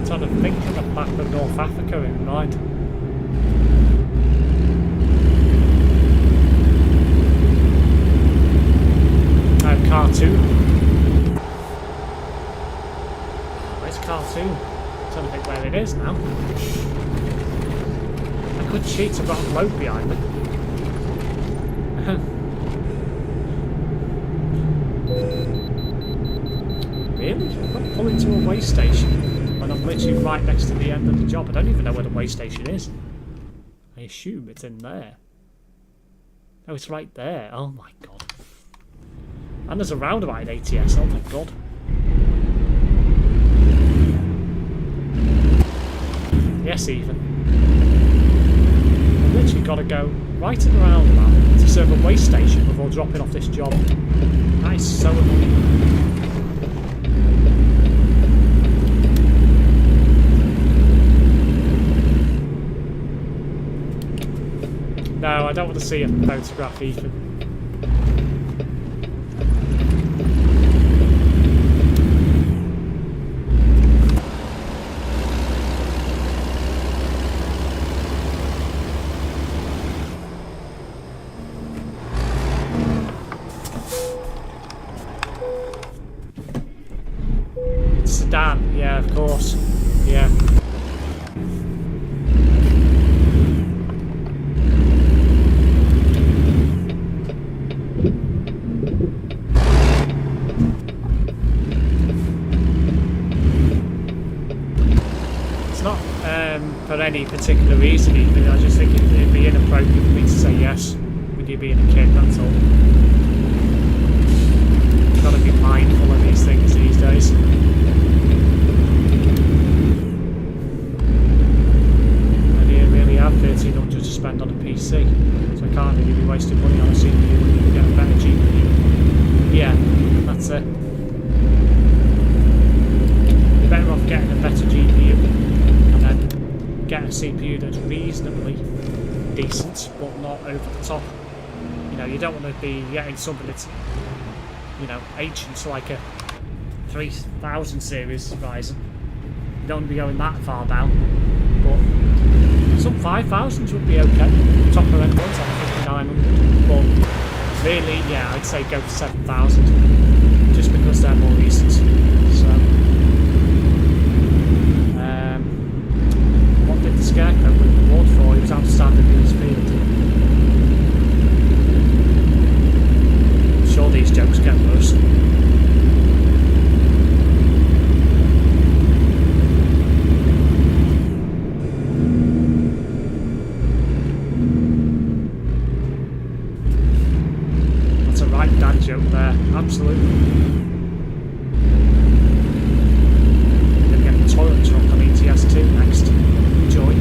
Trying to think of the map of North Africa in mind. Khartoum. Where's Khartoum? I'm trying to think where it is now. I could cheat, I've got a globe behind me. Really? I've got to pull into a way station when I'm literally right next to the end of the job. I don't even know where the way station is. I assume it's in there. Oh, it's right there. Oh my god. And there's a roundabout in ATS, oh my god. Yes, even. I've literally got to go right in the roundabout to serve a way station before dropping off this job. That is so annoying. No, I don't want to see a photograph, Ethan. Sedan, yeah, of course. Yeah. It's not for any particular reason even. I just think it'd be inappropriate for me to say yes with you being a kid, that's all. You've got to be mindful of these things these days. I have 1300 to spend on a PC, so I can't really be wasting money on a CPU when you can get a better GPU. Yeah, that's it. You're better off getting a better GPU and then getting a CPU that's reasonably decent but not over the top. You know, you don't want to be getting something that's, you know, ancient, so like a 3000 series Ryzen. You don't want to be going that far down, but some 5000s would be okay. Top of end ones like 5900, but really, yeah, I'd say go for 7000 just because they're more recent. So, what did the Scarecrow win the award for? He was outstanding in his field. dad joke there, absolutely. Gonna get the toilet truck on ETS2 next. Enjoy.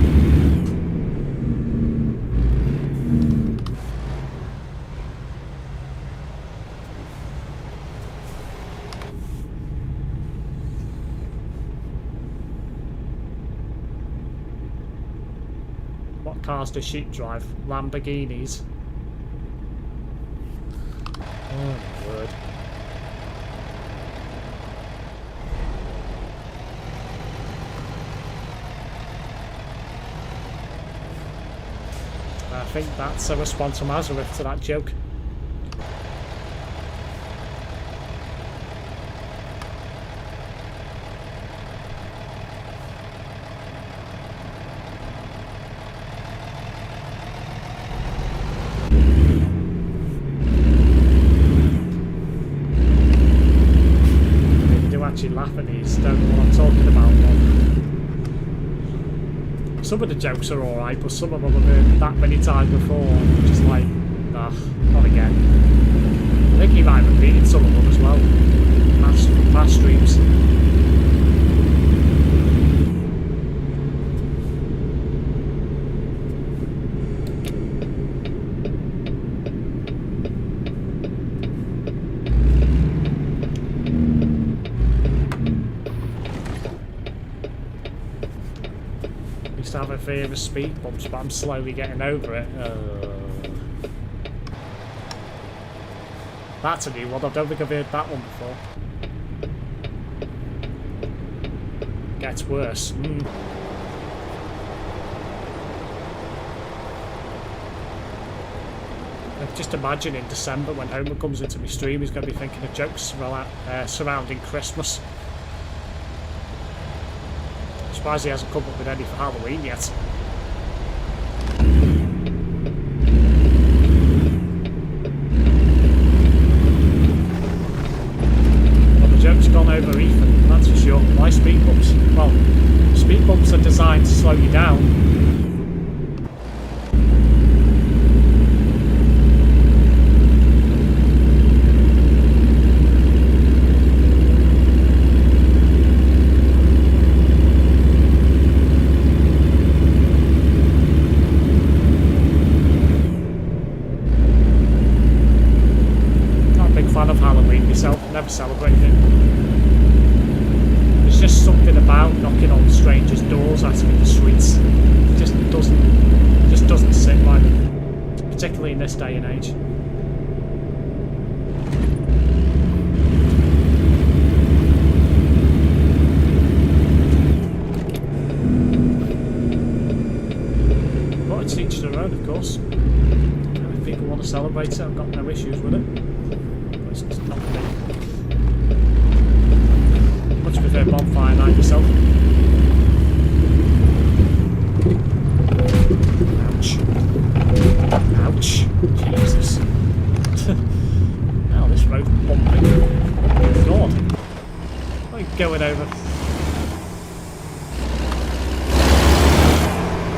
What cars does Sheep drive? Lamborghinis. Oh my word. I think that's a response from Azareth to that joke. Actually laugh at these, don't know what I'm talking about. Some of the jokes are alright, but some of them I've heard that many times before. I'm just like, nah, not again. I think he might have repeated some of them as well. Past streams. I have a fear of speed bumps, but I'm slowly getting over it. That's a new one. I don't think I've heard that one before. Gets worse. Just imagine in December when Homer comes into my stream, he's going to be thinking of jokes surrounding Christmas. Surprised he hasn't come up with any for Halloween yet. Well, the joke's gone over Ethan, that's for sure. Why speed bumps? Well, speed bumps are designed to slow you down. Never celebrated it. There's just something about knocking on strangers' doors asking for sweets. It just doesn't sit right, particularly in this day and age. But it's each their own, of course. If people want to celebrate it, I've got no issues with it. But it's not for me. Much prefer bonfire night myself. Ouch. Ouch. Jesus. Now this road's bumping. Oh God. What are you going over?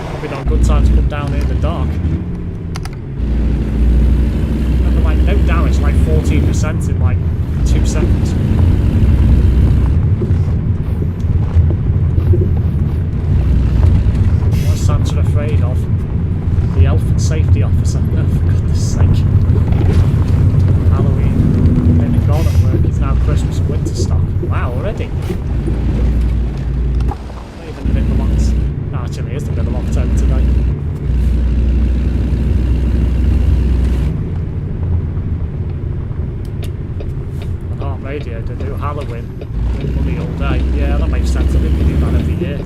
Probably not a good time to come down here in the dark. Remember, like, no damage, like 14% in like 2 seconds. Santa afraid of? The health and safety officer. Oh, for goodness sake. Halloween. Then gone at work. It's now Christmas and winter stock. Wow, already? Not even the middle of October. No, actually, it is the middle of October today. On Heart Radio, they do Halloween. Win money all day. Yeah, that makes sense. I think they do that every year.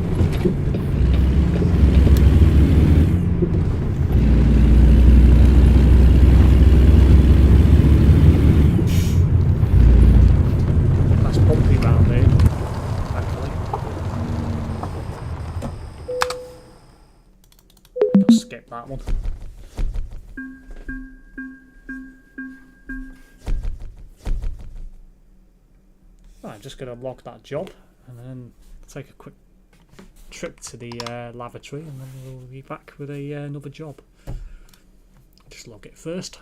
That one. Right, I'm just going to log that job and then take a quick trip to the lavatory and then we'll be back with another job. Just log it first.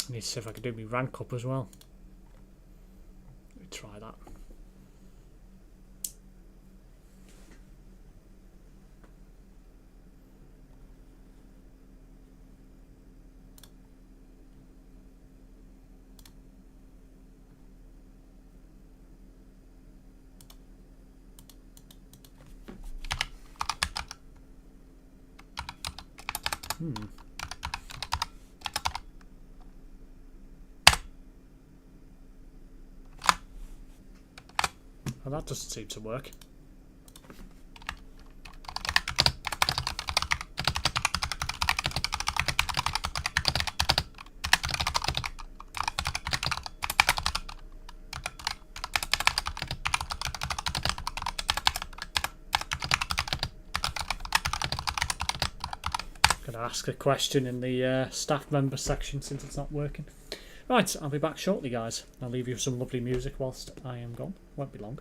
I need to see if I can do my rank up as well. Let me try that. Well, that doesn't seem to work. Gonna ask a question in the staff member section since it's not working. Right, I'll be back shortly, guys. I'll leave you with some lovely music whilst I am gone. Won't be long.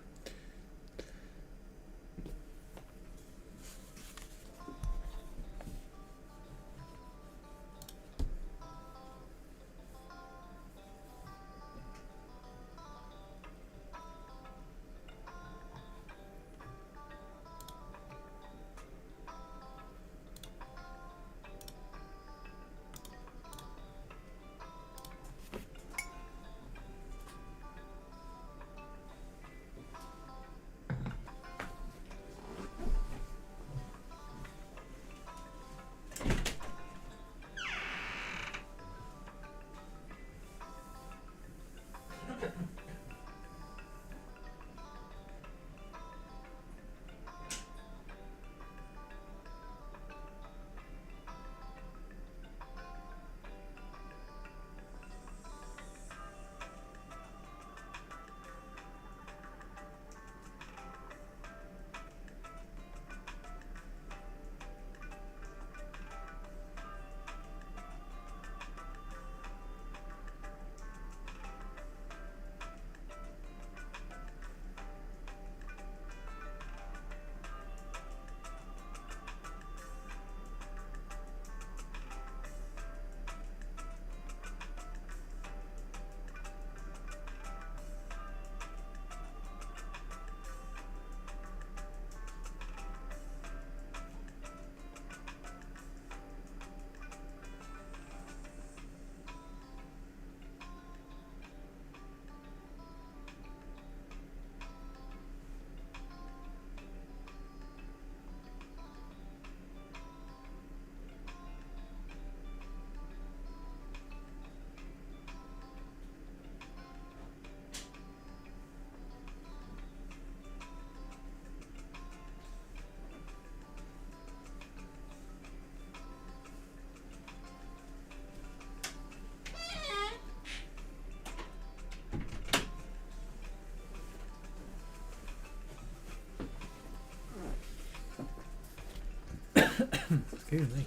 Excuse me.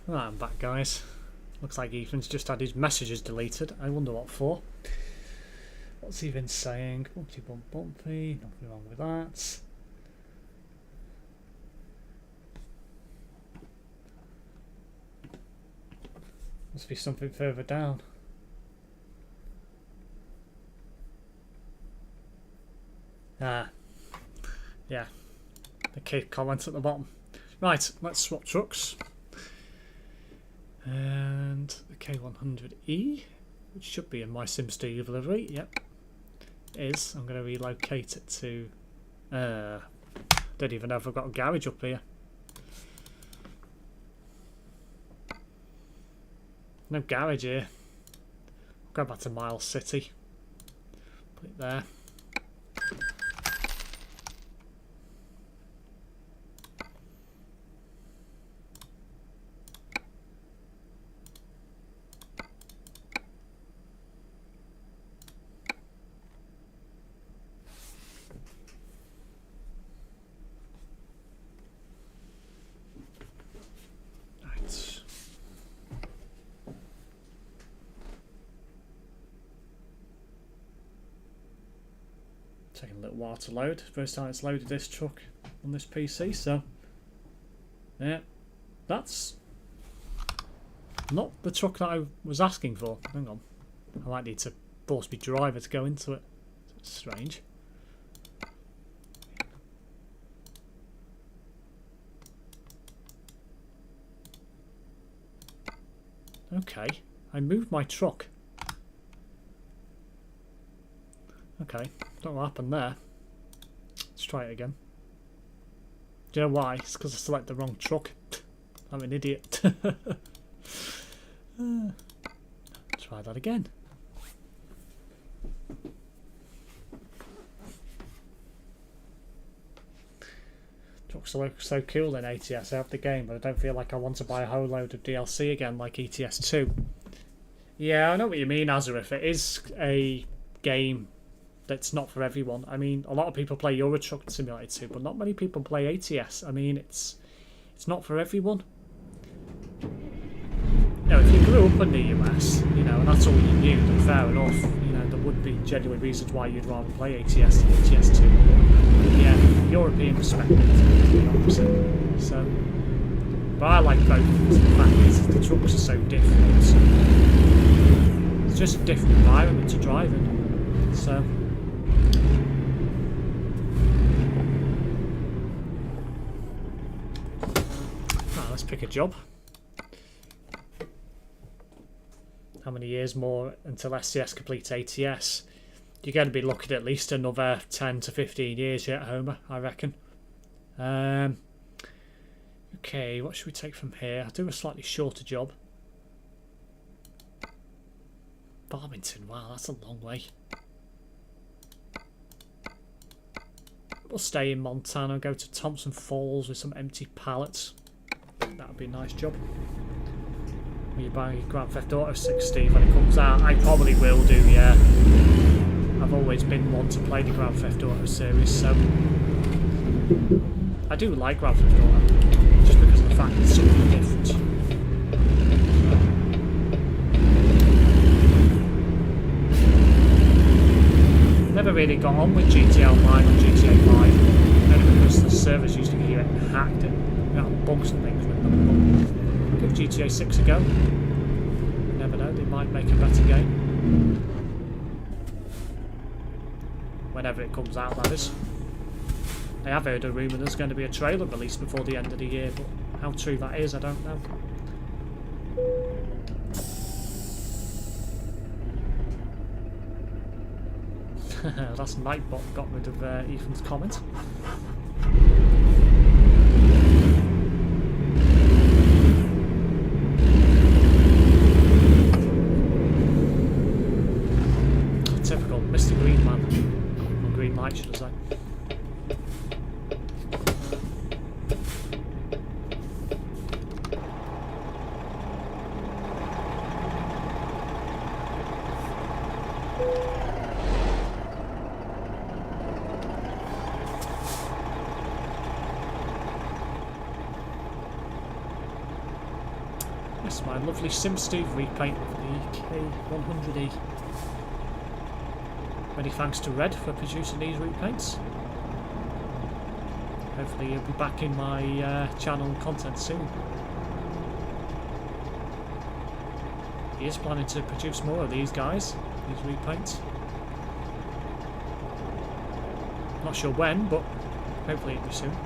Right, I'm back, guys. Looks like Ethan's just had his messages deleted. I wonder what for. What's he been saying? Bumpty bump bumpy. Nothing wrong with that. Must be something further down. Ah. Yeah. The key comment at the bottom. Right, let's swap trucks. And the K100E, which should be in my SimSteve livery. Yep. It is. I'm going to relocate it to... don't even know if I've got a garage up here. No garage here. Go back to Miles City. Put it there. Taking a little while to load. First time it's loaded this truck on this PC, so yeah, That's not the truck that I was asking for. Hang on. I might need to force my driver to go into it. It's strange. Okay, I moved my truck. Okay, don't know what happened there. Let's try it again. Do you know why? It's because I selected the wrong truck. I'm an idiot. Try that again. Trucks look so cool in ATS. I have the game, but I don't feel like I want to buy a whole load of DLC again like ETS 2. Yeah, I know what you mean, Azareth. It is a game that's not for everyone. I mean, a lot of people play Euro Truck Simulator 2, but not many people play ATS. I mean, it's not for everyone. You know, if you grew up in the US, you know, and that's all you knew, then fair enough. You know, there would be genuine reasons why you'd rather play ATS than ATS 2. But yeah, European perspective is the opposite. So, but I like both because the fact is the trucks are so different. It's just a different environment to drive in. So. Let's pick a job. How many years more until SCS completes ATS? You're going to be looking at least another 10 to 15 years yet, Homer, I reckon. Okay, what should we take from here? I'll do a slightly shorter job. Farmington, wow, that's a long way. We'll stay in Montana, go to Thompson Falls with some empty pallets. That would be a nice job. Will you buy Grand Theft Auto 6, Steve, when it comes out? I probably will do, yeah. I've always been one to play the Grand Theft Auto series, so I do like Grand Theft Auto, just because of the fact it's something different. Never really got on with GTA Online on GTA 5, only because the servers used to get hacked and bugs and things with them. But give GTA 6 a go. You never know, they might make a better game. Whenever it comes out, that is. I have heard a rumour there's going to be a trailer released before the end of the year, but how true that is, I don't know. That's Nightbot got rid of Ethan's comment. Typical Mr. Green Man. Or Green Light, should I say. Yes, my lovely SimSteve repaint with the K100E. Many thanks to Red for producing these repaints. Hopefully he'll be back in my channel content soon. He is planning to produce more of these guys, these repaints. Not sure when, but hopefully it'll be soon.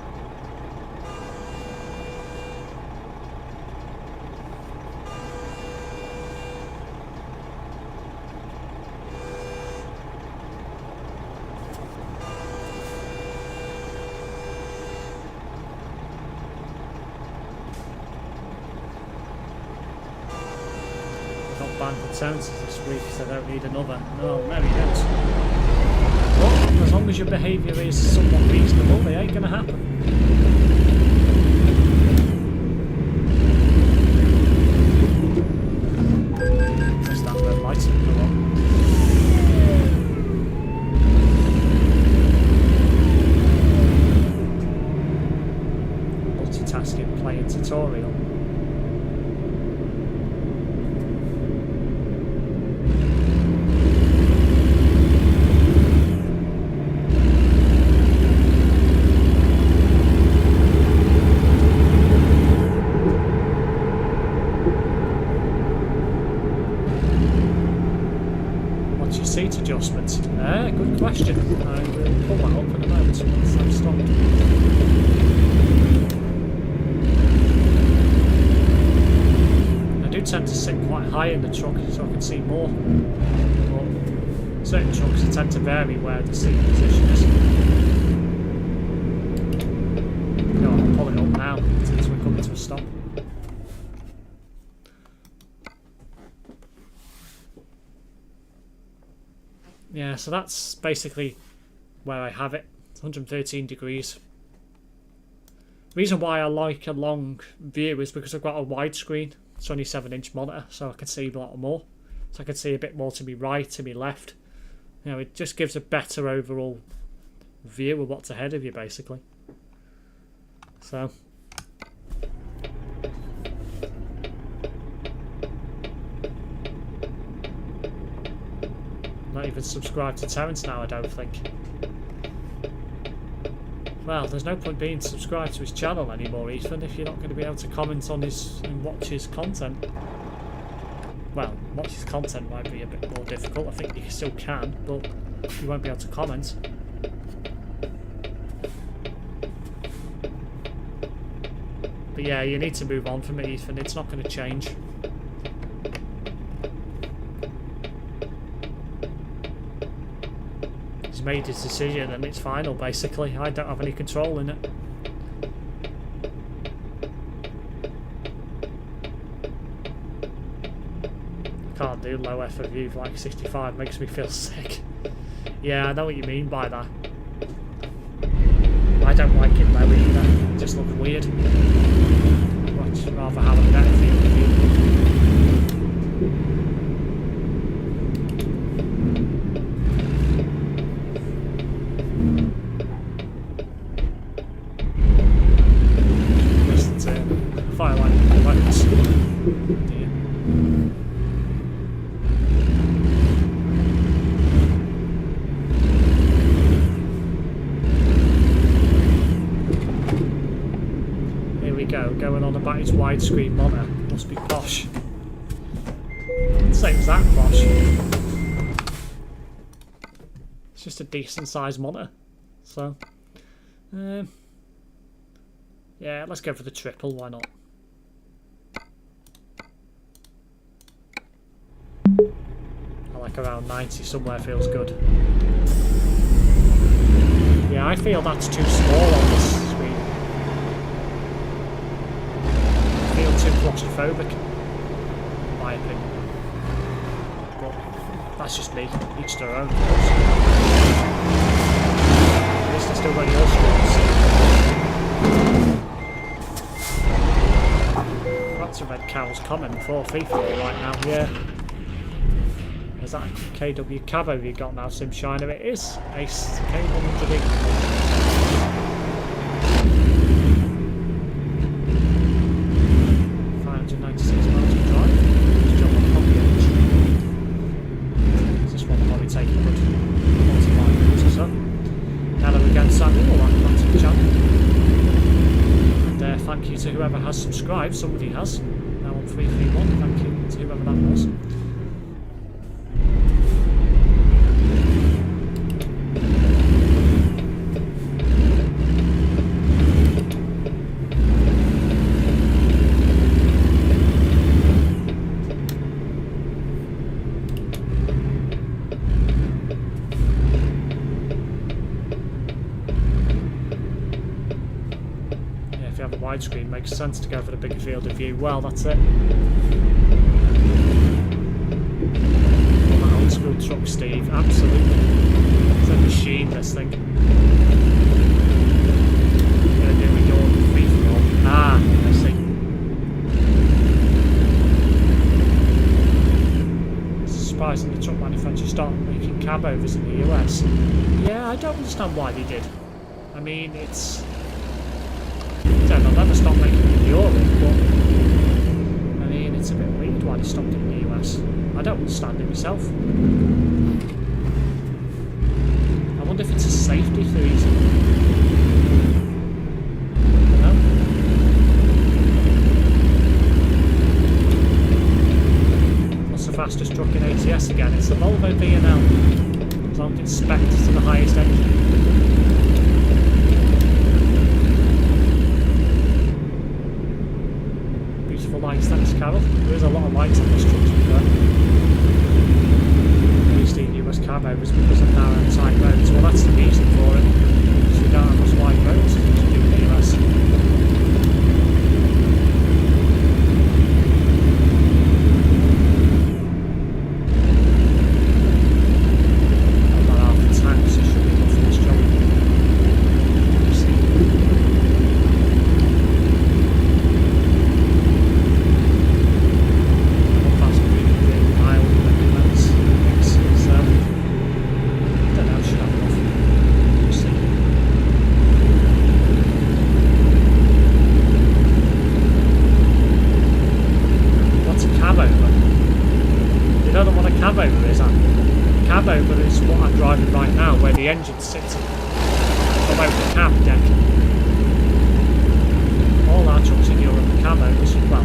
Sounds this week, so I don't need another. No, no, you don't. But as long as your behaviour is somewhat reasonable, they ain't going to happen. Press that red light and go on. Multitasking playing tutorial. Good question. I will pull that up in a moment once I've stopped. I do tend to sit quite high in the truck so I can see more. But certain trucks I tend to vary where the seat position is. No, I'll pull it up now since we're coming to a stop. Yeah, so that's basically where I have it. It's 113 degrees. The reason why I like a long view is because I've got a widescreen. It's only 7-inch monitor, so I can see a lot more. So I can see a bit more to my right, to my left. You know, it just gives a better overall view of what's ahead of you, basically. So not even subscribed to Terence now, I don't think. Well, there's no point being subscribed to his channel anymore, Ethan, if you're not going to be able to comment on his and watch his content. Well, watch his content might be a bit more difficult. I think you still can, but you won't be able to comment. But yeah, you need to move on from it, Ethan. It's not going to change. He's made his decision and it's final, basically. I don't have any control in it. Can't do low FOV like 65, makes me feel sick. Yeah, I know what you mean by that. I don't like it low either, it just looks weird. I'd much rather have a better field of view. Firelight lights. Yeah. Here we go, going on about its widescreen monitor. Must be posh. I'd say it's that posh. It's just a decent sized monitor. So, yeah, let's go for the triple, why not? I like around 90 somewhere, feels good. Yeah, I feel that's too small on this screen. I feel too claustrophobic, in my opinion. But that's just me, each their own. At least I still got your screens. That's a red cow's comment before FIFA right now, yeah. Is that KW Cabo you got now, Sim Shiner? It is Ace K100E. 596 miles to drive. Just jump on the copy edge. This one will probably take a good 45 minutes or so. Hello again, Samuel, welcome back to the channel. And thank you to whoever has subscribed, somebody has. Now on 331, thank you to whoever that was. Widescreen makes sense to go for the bigger field of view. Well, that's it. That old school truck, Steve. Absolutely. It's a machine, this thing. Yeah, there we go. Free for all. Ah, I see. It's surprising the truck manufacturers start making cab overs in the US. Yeah, I don't understand why they did. I mean, it's... They'll never stop making it in Europe, but I mean, it's a bit weird why they stopped it in the US. I don't understand it myself. I wonder if it's a safety reason. I don't know. What's the fastest truck in ATS again? It's the Volvo V&L. as long as it's spec'd to the highest engine. Beautiful lights, thanks Carol. There is a lot of lights on this truck to be fair. Used in US cab overs because of narrow and tight roads. Well, that's the reason for it. Because we don't have much wide roads to do in the US. About half the tanks, it should be enough for this job. Let's see. That's really big mile limits. So, I don't know, should have enough. We'll see. What's a cab over? You don't know what a cab over is, Anne? A cab over is what I'm driving right now, where the engine's sitting. Below the cab deck. All our trucks in Europe are cab overs, well,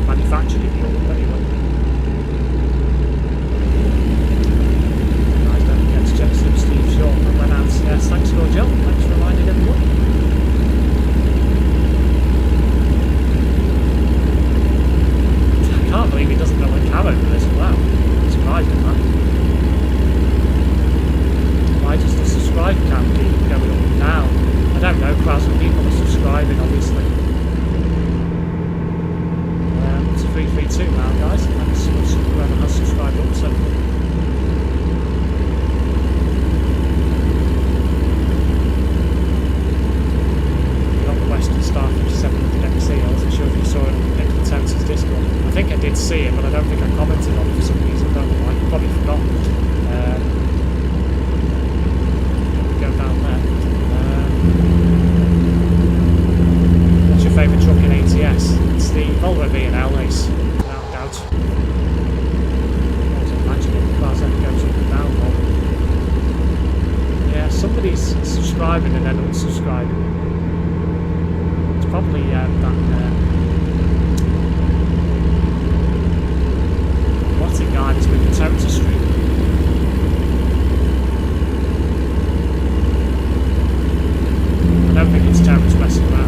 manufactured in Europe anyway. Guys, don't forget to check SimSteve short and when out. Yes, thanks Gorgel, thanks for reminding everyone. I can't believe he doesn't know what cab over is. Wow, surprising that. Why does the subscribe count keep going up and down? I don't know, crowds of people are subscribing obviously. It's 332 now guys, thanks for whoever has subscribed also. We got the Western Star 5700XE, I wasn't sure if you saw it on Nicola Tence's Discord. I think I did see it, but I don't think I commented on it for some reason, don't know why, probably forgot. Go down there. What's your favourite truck in ATS? It's the Volvo V&L Ace, without doubt. I can't imagine it, the cars ever goes up and down more. Yeah, somebody's subscribing and then unsubscribing. It's probably that what's it guy that's with the Total Street? I don't think it's Terrence messing around.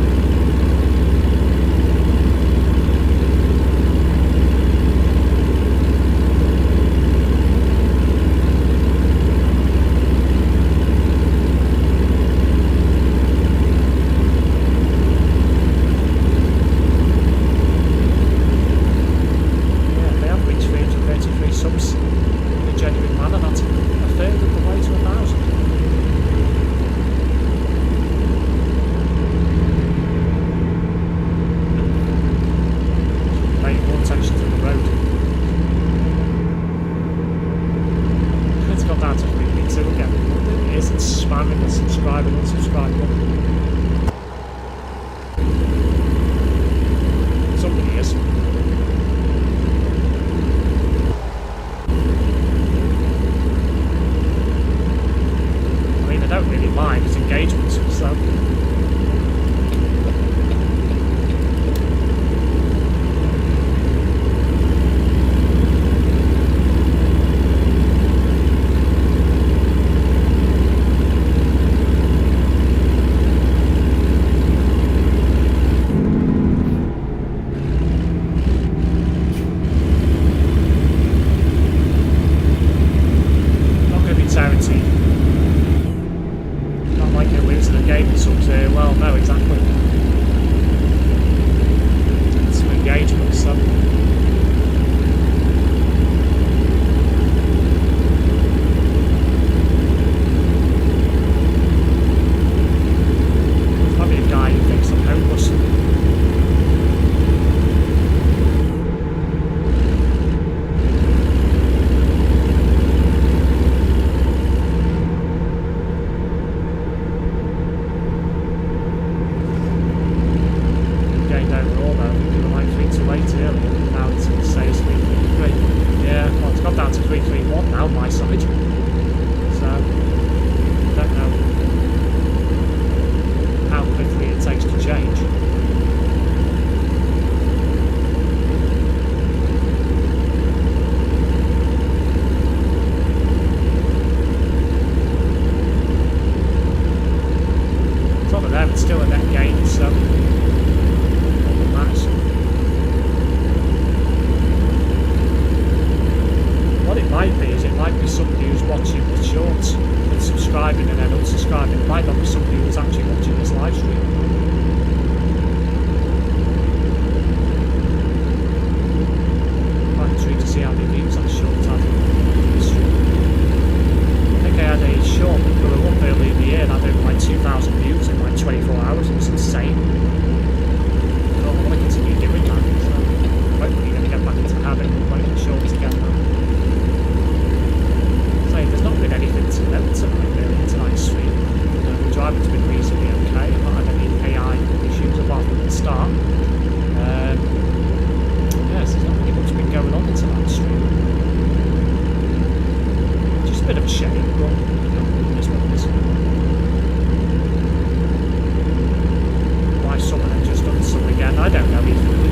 Yeah, they have reached 333 subs in a genuine manner. That's a third of the way to 1,000. Paying more attention to the road. It's got down to 3v2 again. It isn't spamming the subscribe and unsubscribe button. Somebody is. I mean, I don't really mind, it's engagement, so. Not like it wins the game and subs here. Well, no, exactly. It's some engagement, so. Probably a guy who thinks I'm homeless. Overall though, I think we were like 328 earlier, now it's going to say it's 333. Yeah, well it's got down to 331 now on my side. So, I don't know how quickly it takes to change. start. Yes, there's not really much been going on in tonight's stream. Just a bit of a shame, but it is what it is. Why someone had just done some again, I don't know either.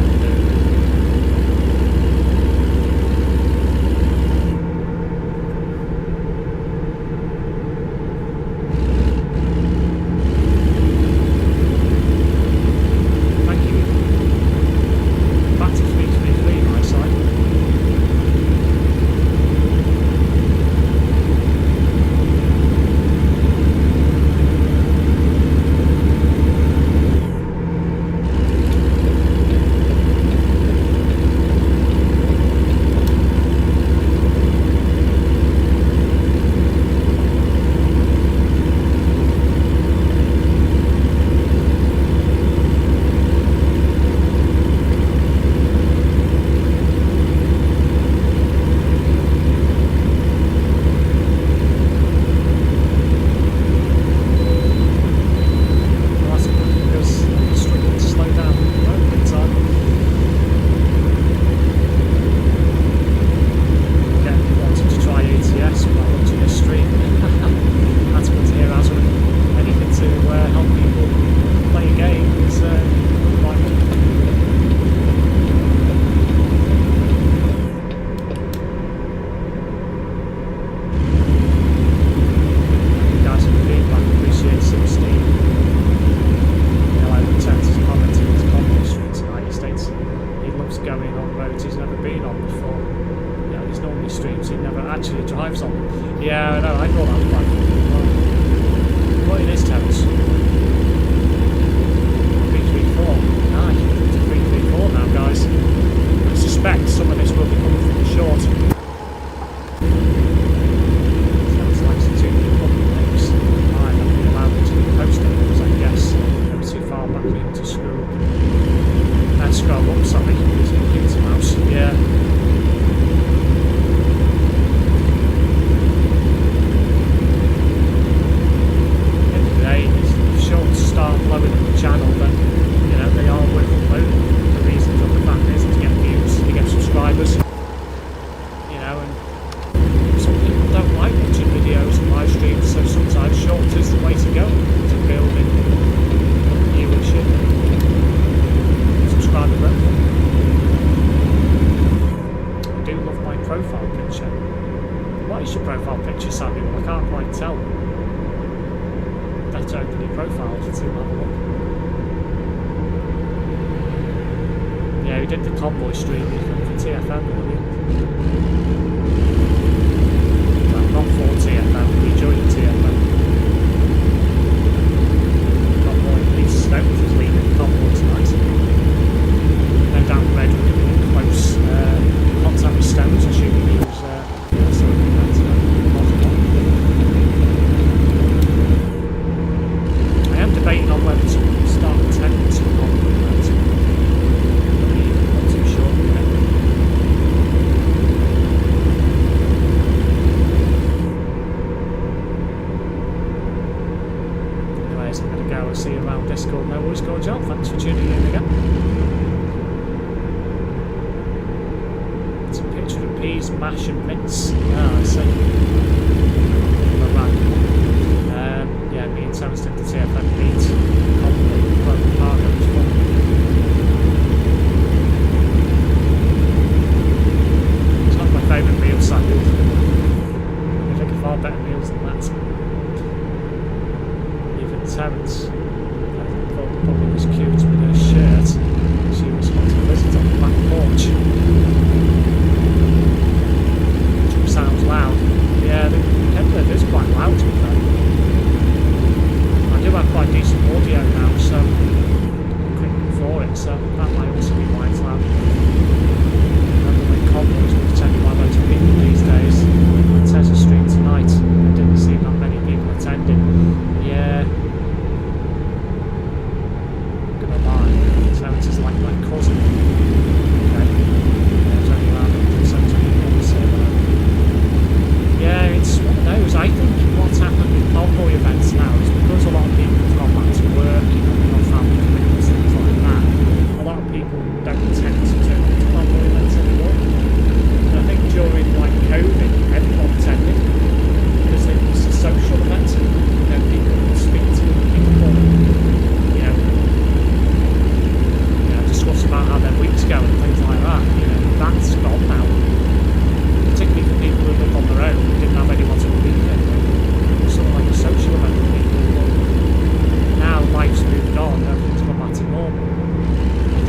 events now is because a lot of people have gone back to work, you know, they've got family commitments, things like that.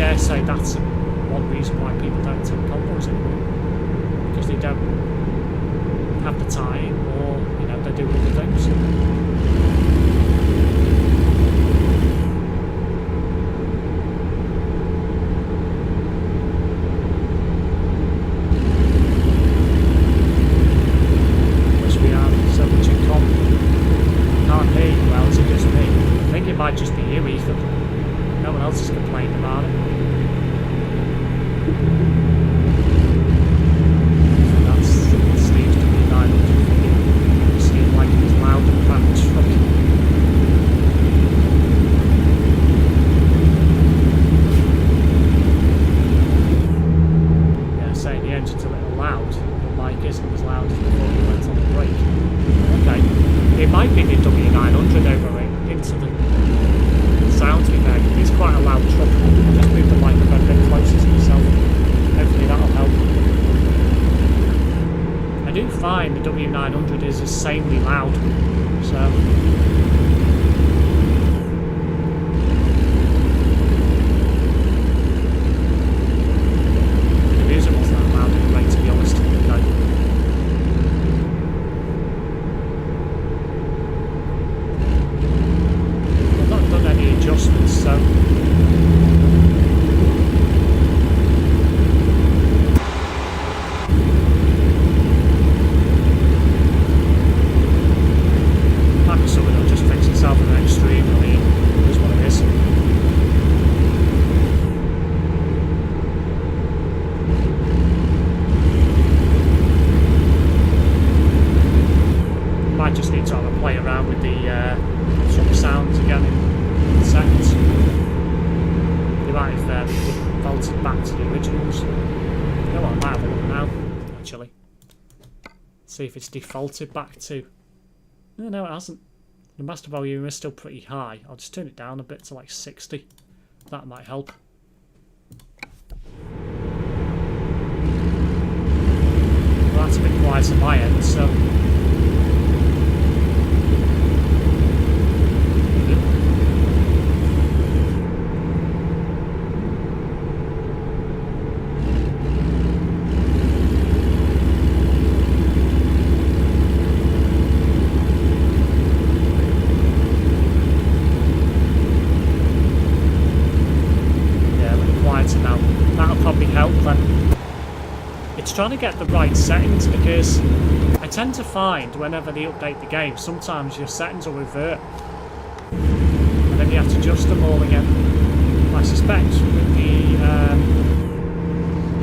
dare say that's one reason why people don't take combos anymore, because they don't have the time, or you know, they do other things. Might just be you, Ethan. No one else has complained about it. So that's Steve's W900 figure. You see him like he's loud and cracked truck. Yeah, saying the engine's a little loud. The mic isn't as loud as before we went on the break. Okay. It might be the W900 over into the sounds we make. It's quite a loud truck. Just move the microphone a bit closer to yourself. Hopefully that'll help. I do find the W900 is insanely loud, so the music wasn't that loud anyway, to be honest. Adjustments, so might be something that'll just fix itself in the next stream. I mean, it is what it is. Might just need to have a play around with the some sounds again in seconds. You might have defaulted back to the originals. You know what, I might have a look now, actually. See if it's defaulted back to... No, it hasn't. The master volume is still pretty high. I'll just turn it down a bit to like 60. That might help. Well, that's a bit quiet on my end, so... Trying to get the right settings, because I tend to find whenever they update the game, sometimes your settings will revert and then you have to adjust them all again. I suspect with the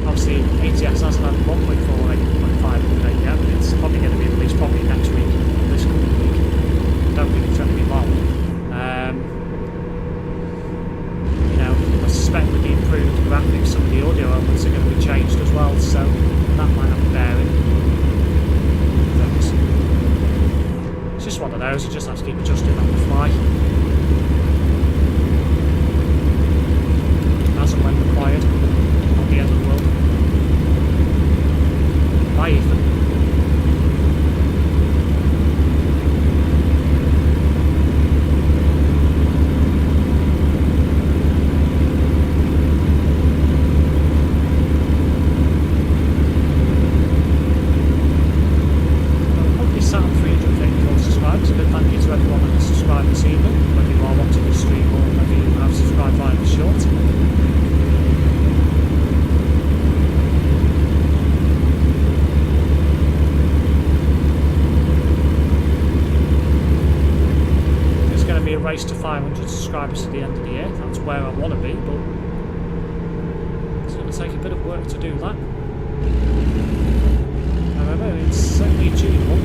obviously ATS hasn't had 1.4.5 update yet, but it's probably going to be released probably next week or this coming week. I don't think it's going to be long. You know, I suspect with the improved graphics, some of the audio elements are going to be changed as well, so that might have a bearing. It's just one of those, you just have to keep adjusting on the fly. As and when required, not the end of the world. Bye, Ethan. Race to 500 subscribers at the end of the year. That's where I want to be, but it's going to take a bit of work to do that. However, it's certainly achievable.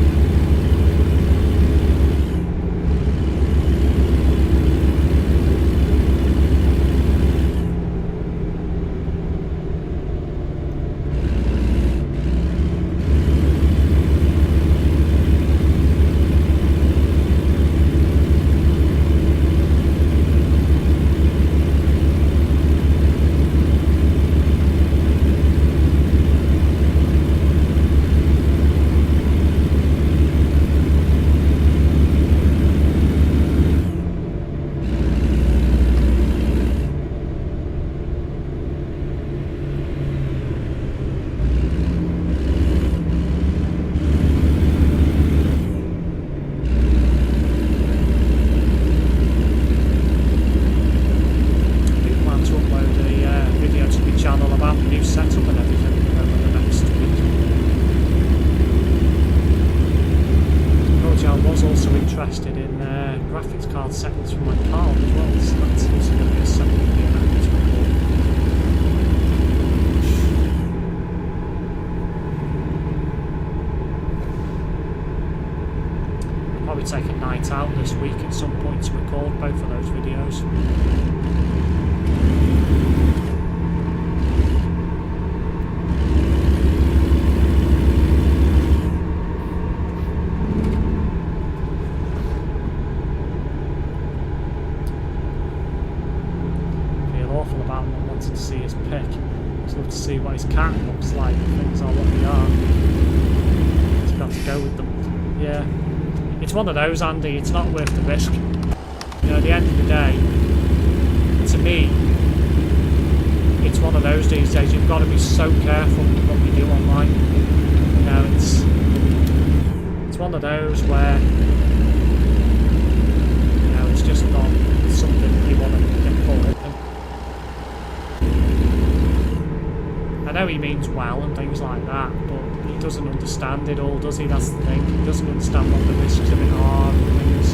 it out this week at some point to record both of those videos. About not wanting to see his pick. I'd love to see what his cat looks like and things are what they are. Just got to go with them. Yeah. It's one of those, Andy, it's not worth the risk. You know, at the end of the day, to me, it's one of those these days, you've got to be so careful with what you do online. You know, it's one of those where, you know, it's just not something you want to get caught up in. I know he means well and things like that, but he doesn't understand it all, does he? That's the thing. He doesn't understand what the risks of it are and things.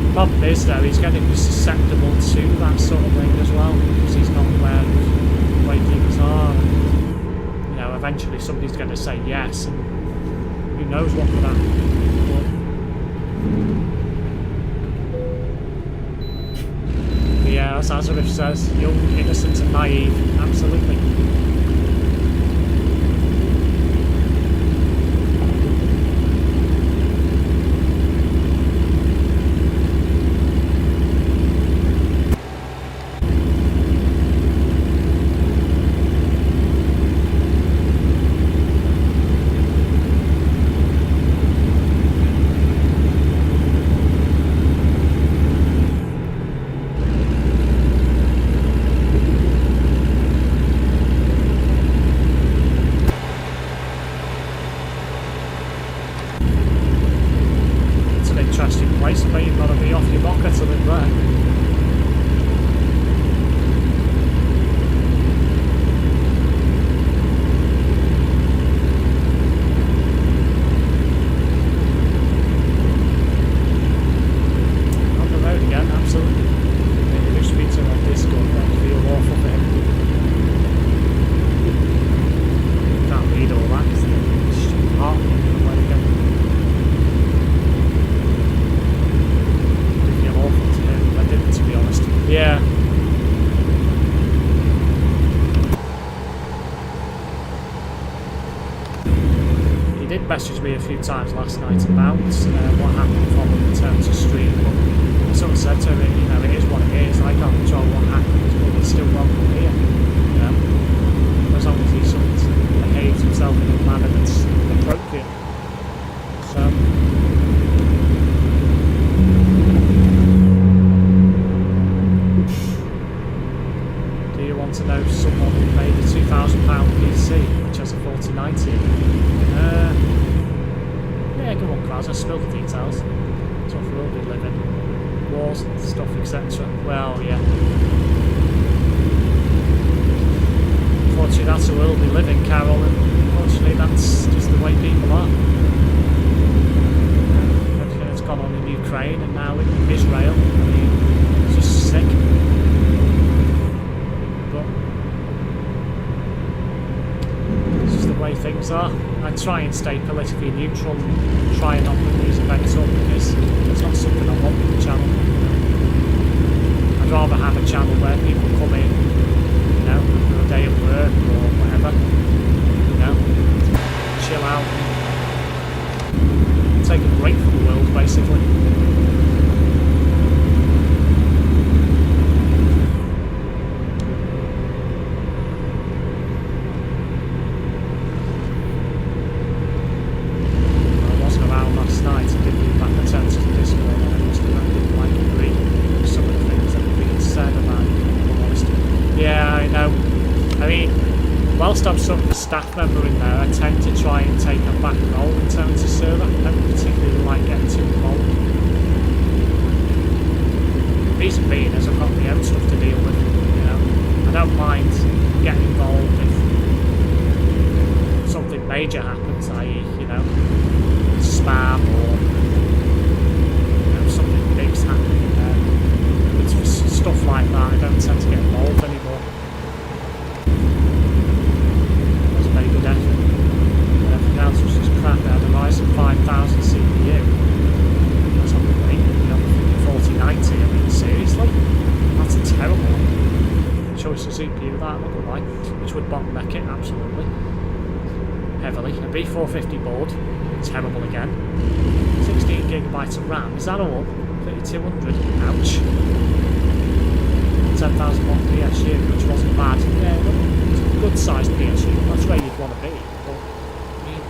The problem is, though, he's going to be susceptible to that sort of thing as well, because he's not aware of the way things are. And, you know, eventually somebody's going to say yes, and who knows what could happen. But yeah, as Azarif says, young, innocent and naive. Absolutely. Place where you've got to be off your rocker to live there. On the road again, absolutely. Maybe we should be to on Discord, that would feel awful for him. Can't read all that because it's stupid heart on the way again. To be honest. Yeah. He did message me a few times last night about what happened from him in terms of stream, but I sort of said to him, you know, it is what it is, I can't control what happens, but it's still welcome here, you know, as long as he sort of behaves himself in a manner that's appropriate. So to know someone who made a £2,000 PC which has a 4090. Yeah, go on, Kraz, I'll spill the details. That's what we'll be living. Wars and stuff, etc. Well, yeah. Unfortunately, that's the world we live in, Carol, and unfortunately, that's just the way people are. Everything that's gone on in Ukraine and now in Israel, I mean, it's just sick. The way things are. I try and stay politically neutral and try and not put these events up because it's not something I want with the channel. I'd rather have a channel where people come in, you know, after a day of work or whatever, you know, chill out and take a break from the world basically. Whilst I'm sort of a staff member in there, I tend to try and take a back role in terms of server. I don't particularly like getting too involved. The reason being is I've got my own stuff to deal with, you know. I don't mind getting involved if something major happens, i.e., you know, spam or, you know, something big's happening in there. It's stuff like don't tend to get involved anymore. That's a very good effort. And everything else was just crap. They had a Ryzen 5000 CPU. That's unbelievable. You know, 4090, I mean, seriously? That's a terrible choice of CPU, that, I'm not gonna lie. Which would bottleneck it, absolutely. Heavily. A B450 board, terrible again. 16GB of RAM, is that all? 3200, ouch. 10,000 watt PSU, which wasn't bad. Yeah, it was a good sized PSU, that's where you'd want to be. But, I mean,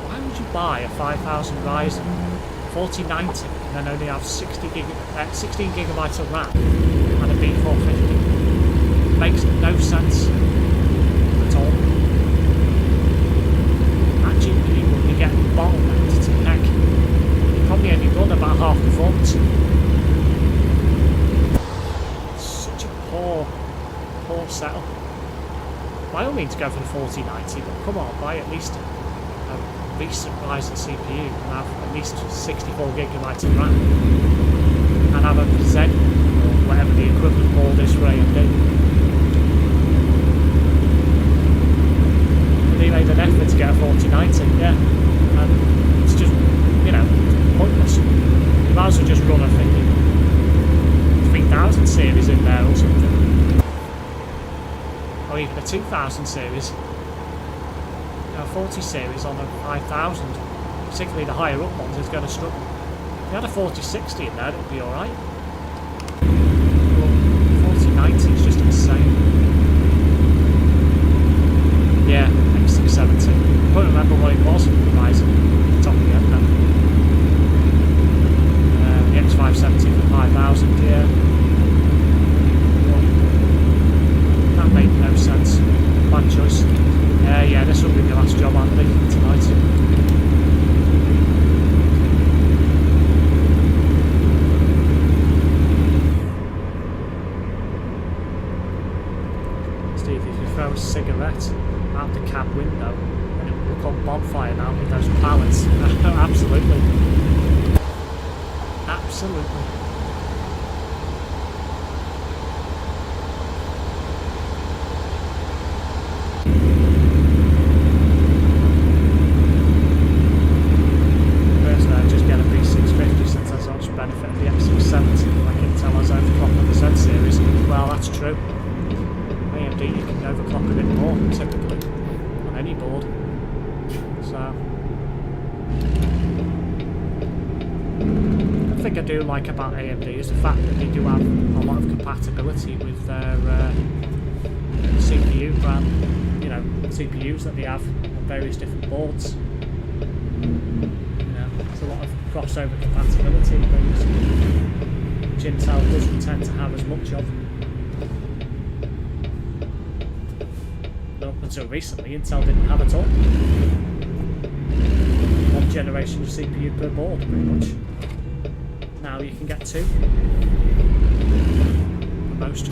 why would you buy a 5000 Ryzen 4090 and then only have 16GB of RAM and a B450? Makes no sense at all. That GPU will be getting bottlenecked to heck. You probably only run about half performance. Such a poor setup. By all means go for the 4090, but come on, buy at least a recent Ryzen CPU and have at least 64GB of RAM and have a Zen or whatever the equivalent board is for AMD. He made an effort to get a 4090, yeah, and it's just, you know, pointless. You might as well just run a 3000 series in there or something, or even a 2000 series, you know, a 40 series on a 5000, particularly the higher up ones is going to struggle. If you had a 4060 in there, it would be alright. 4090 is just insane. Yeah, X670. I can't remember what it was, Ryzen. Top of the end then. The X570 for 5000, yeah. Well, that made no sense. Bad choice. Yeah, this will be the last job, Andy, tonight. Steve, if you throw a cigarette out the cab window and it will become bonfire now with those pallets. Absolutely. Absolutely. Personally, I'd just get a B650 since there's so much benefit of the X670 like Intel has overclocked on the Z series. Well, that's true. AMD, you can overclock a bit more, typically, on any board. So, the thing I do like about AMD is the fact that they do have a lot of compatibility with their CPU brand, you know, CPUs that they have on various different boards. You know, there's a lot of crossover compatibility, which Intel doesn't tend to have as much of. Up until recently, Intel didn't have at all. One generation of CPU per board, pretty much. Now you can get two. For most.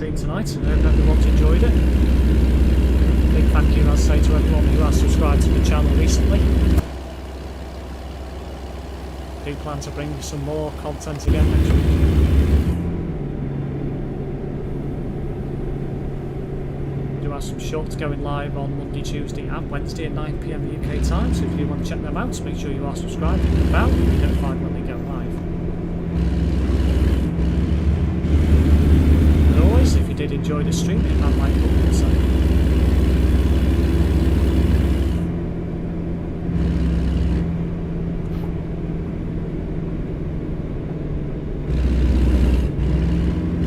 Tonight. I hope everyone's enjoyed it. Big thank you, I'll say, to everyone who has subscribed to the channel recently. I do plan to bring you some more content again next week. I do have some shorts going live on Monday, Tuesday and Wednesday at 9 PM UK time, so if you want to check them out, make sure you are subscribed and the bell to be notified when they go live. If you did enjoy the stream, hit that like button. So.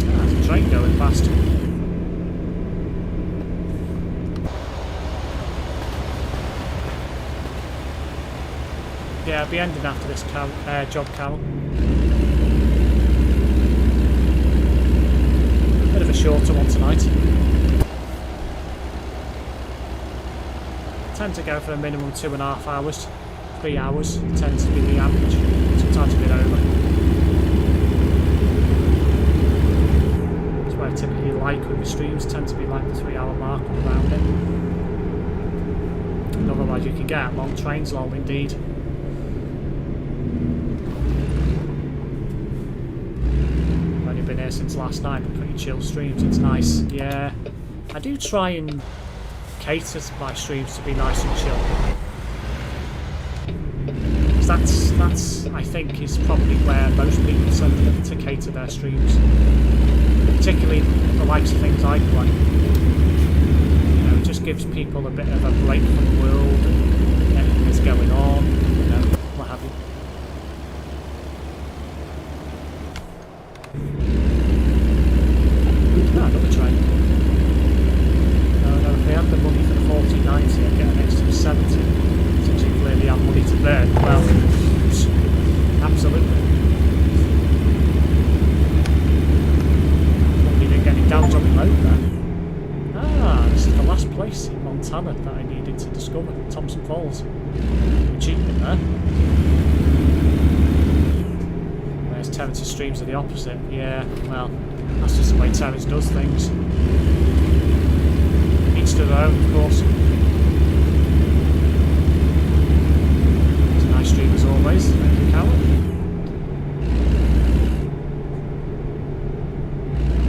There's a train going past. Yeah, I'll be ending after this job, Carol. Bit of a shorter one tonight. I tend to go for a minimum 2.5 hours. 3 hours tends to be the average. Sometimes a bit over. That's what I typically like with the streams. Tend to be like the 3-hour mark around it. And otherwise you can get out long trains, long indeed. I've only been here since last night, but pretty chill streams. It's nice. Yeah, I do try and cater my streams to be nice and chill. That's I think is probably where most people tend to cater their streams, particularly the likes of things I play. You know, it just gives people a bit of a break from the world and everything that's going on, you know, what have you. Ah, another train. No, if they had the money for the 4090 and get an extra 70, since you clearly have money to burn, well, absolutely. Hope you didn't get any damage on the road there. Ah, this is the last place in Montana that I needed to discover, Thompson Falls. Achievement there. Whereas Terrence's streams are the opposite. Yeah, well, that's just the way Terrence does things. Each to their own, of course. It's a nice stream as always. Thank you, Callum.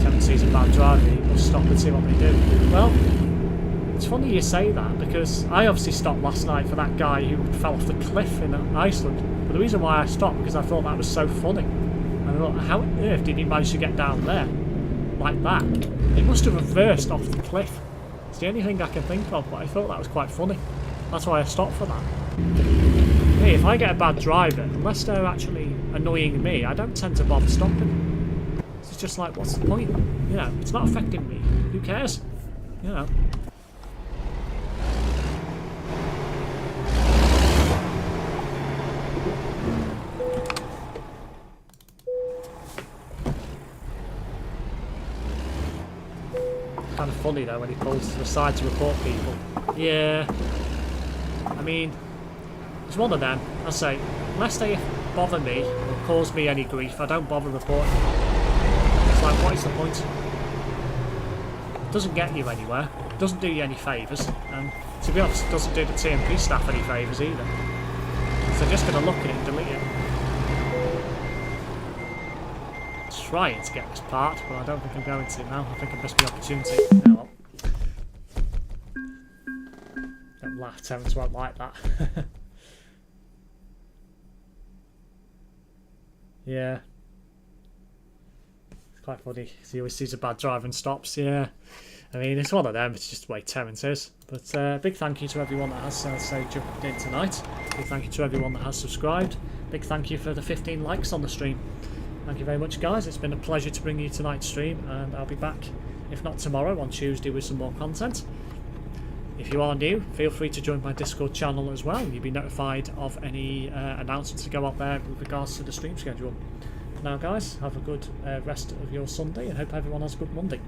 Terrence sees a bad driver, he must stop and see what they do. Well, it's funny you say that, because I obviously stopped last night for that guy who fell off the cliff in Iceland. But the reason why I stopped, because I thought that was so funny. And I thought, how on earth did he manage to get down there? Like that? He must have reversed off the cliff. It's the only thing I can think of, but I thought that was quite funny. That's why I stopped for that. Hey, if I get a bad driver, unless they're actually annoying me, I don't tend to bother stopping. It's just like, what's the point? You know, it's not affecting me. Who cares? You know. Kind of funny though when he pulls to the side to report people. Yeah. I mean, it's one of them. I say, unless they bother me or cause me any grief, I don't bother reporting. It's like, what is the point? It doesn't get you anywhere. It doesn't do you any favours. And to be honest, it doesn't do the TMP staff any favours either. So they're just going to look at it and delete it. Trying to get this part, but I don't think I'm going to now. I think I've missed the opportunity. Oh, well. Don't laugh, Terrence won't like that. Yeah. It's quite funny. He always sees a bad driver and stops, yeah. I mean, it's one of them, it's just the way Terrence is. But big thank you to everyone that has jumped in tonight. Big thank you to everyone that has subscribed. Big thank you for the 15 likes on the stream. Thank you very much, guys. It's been a pleasure to bring you tonight's stream, and I'll be back, if not tomorrow, on Tuesday with some more content. If you are new, feel free to join my Discord channel as well. You'll be notified of any announcements that go up there with regards to the stream schedule. Now, guys, have a good rest of your Sunday, and hope everyone has a good Monday.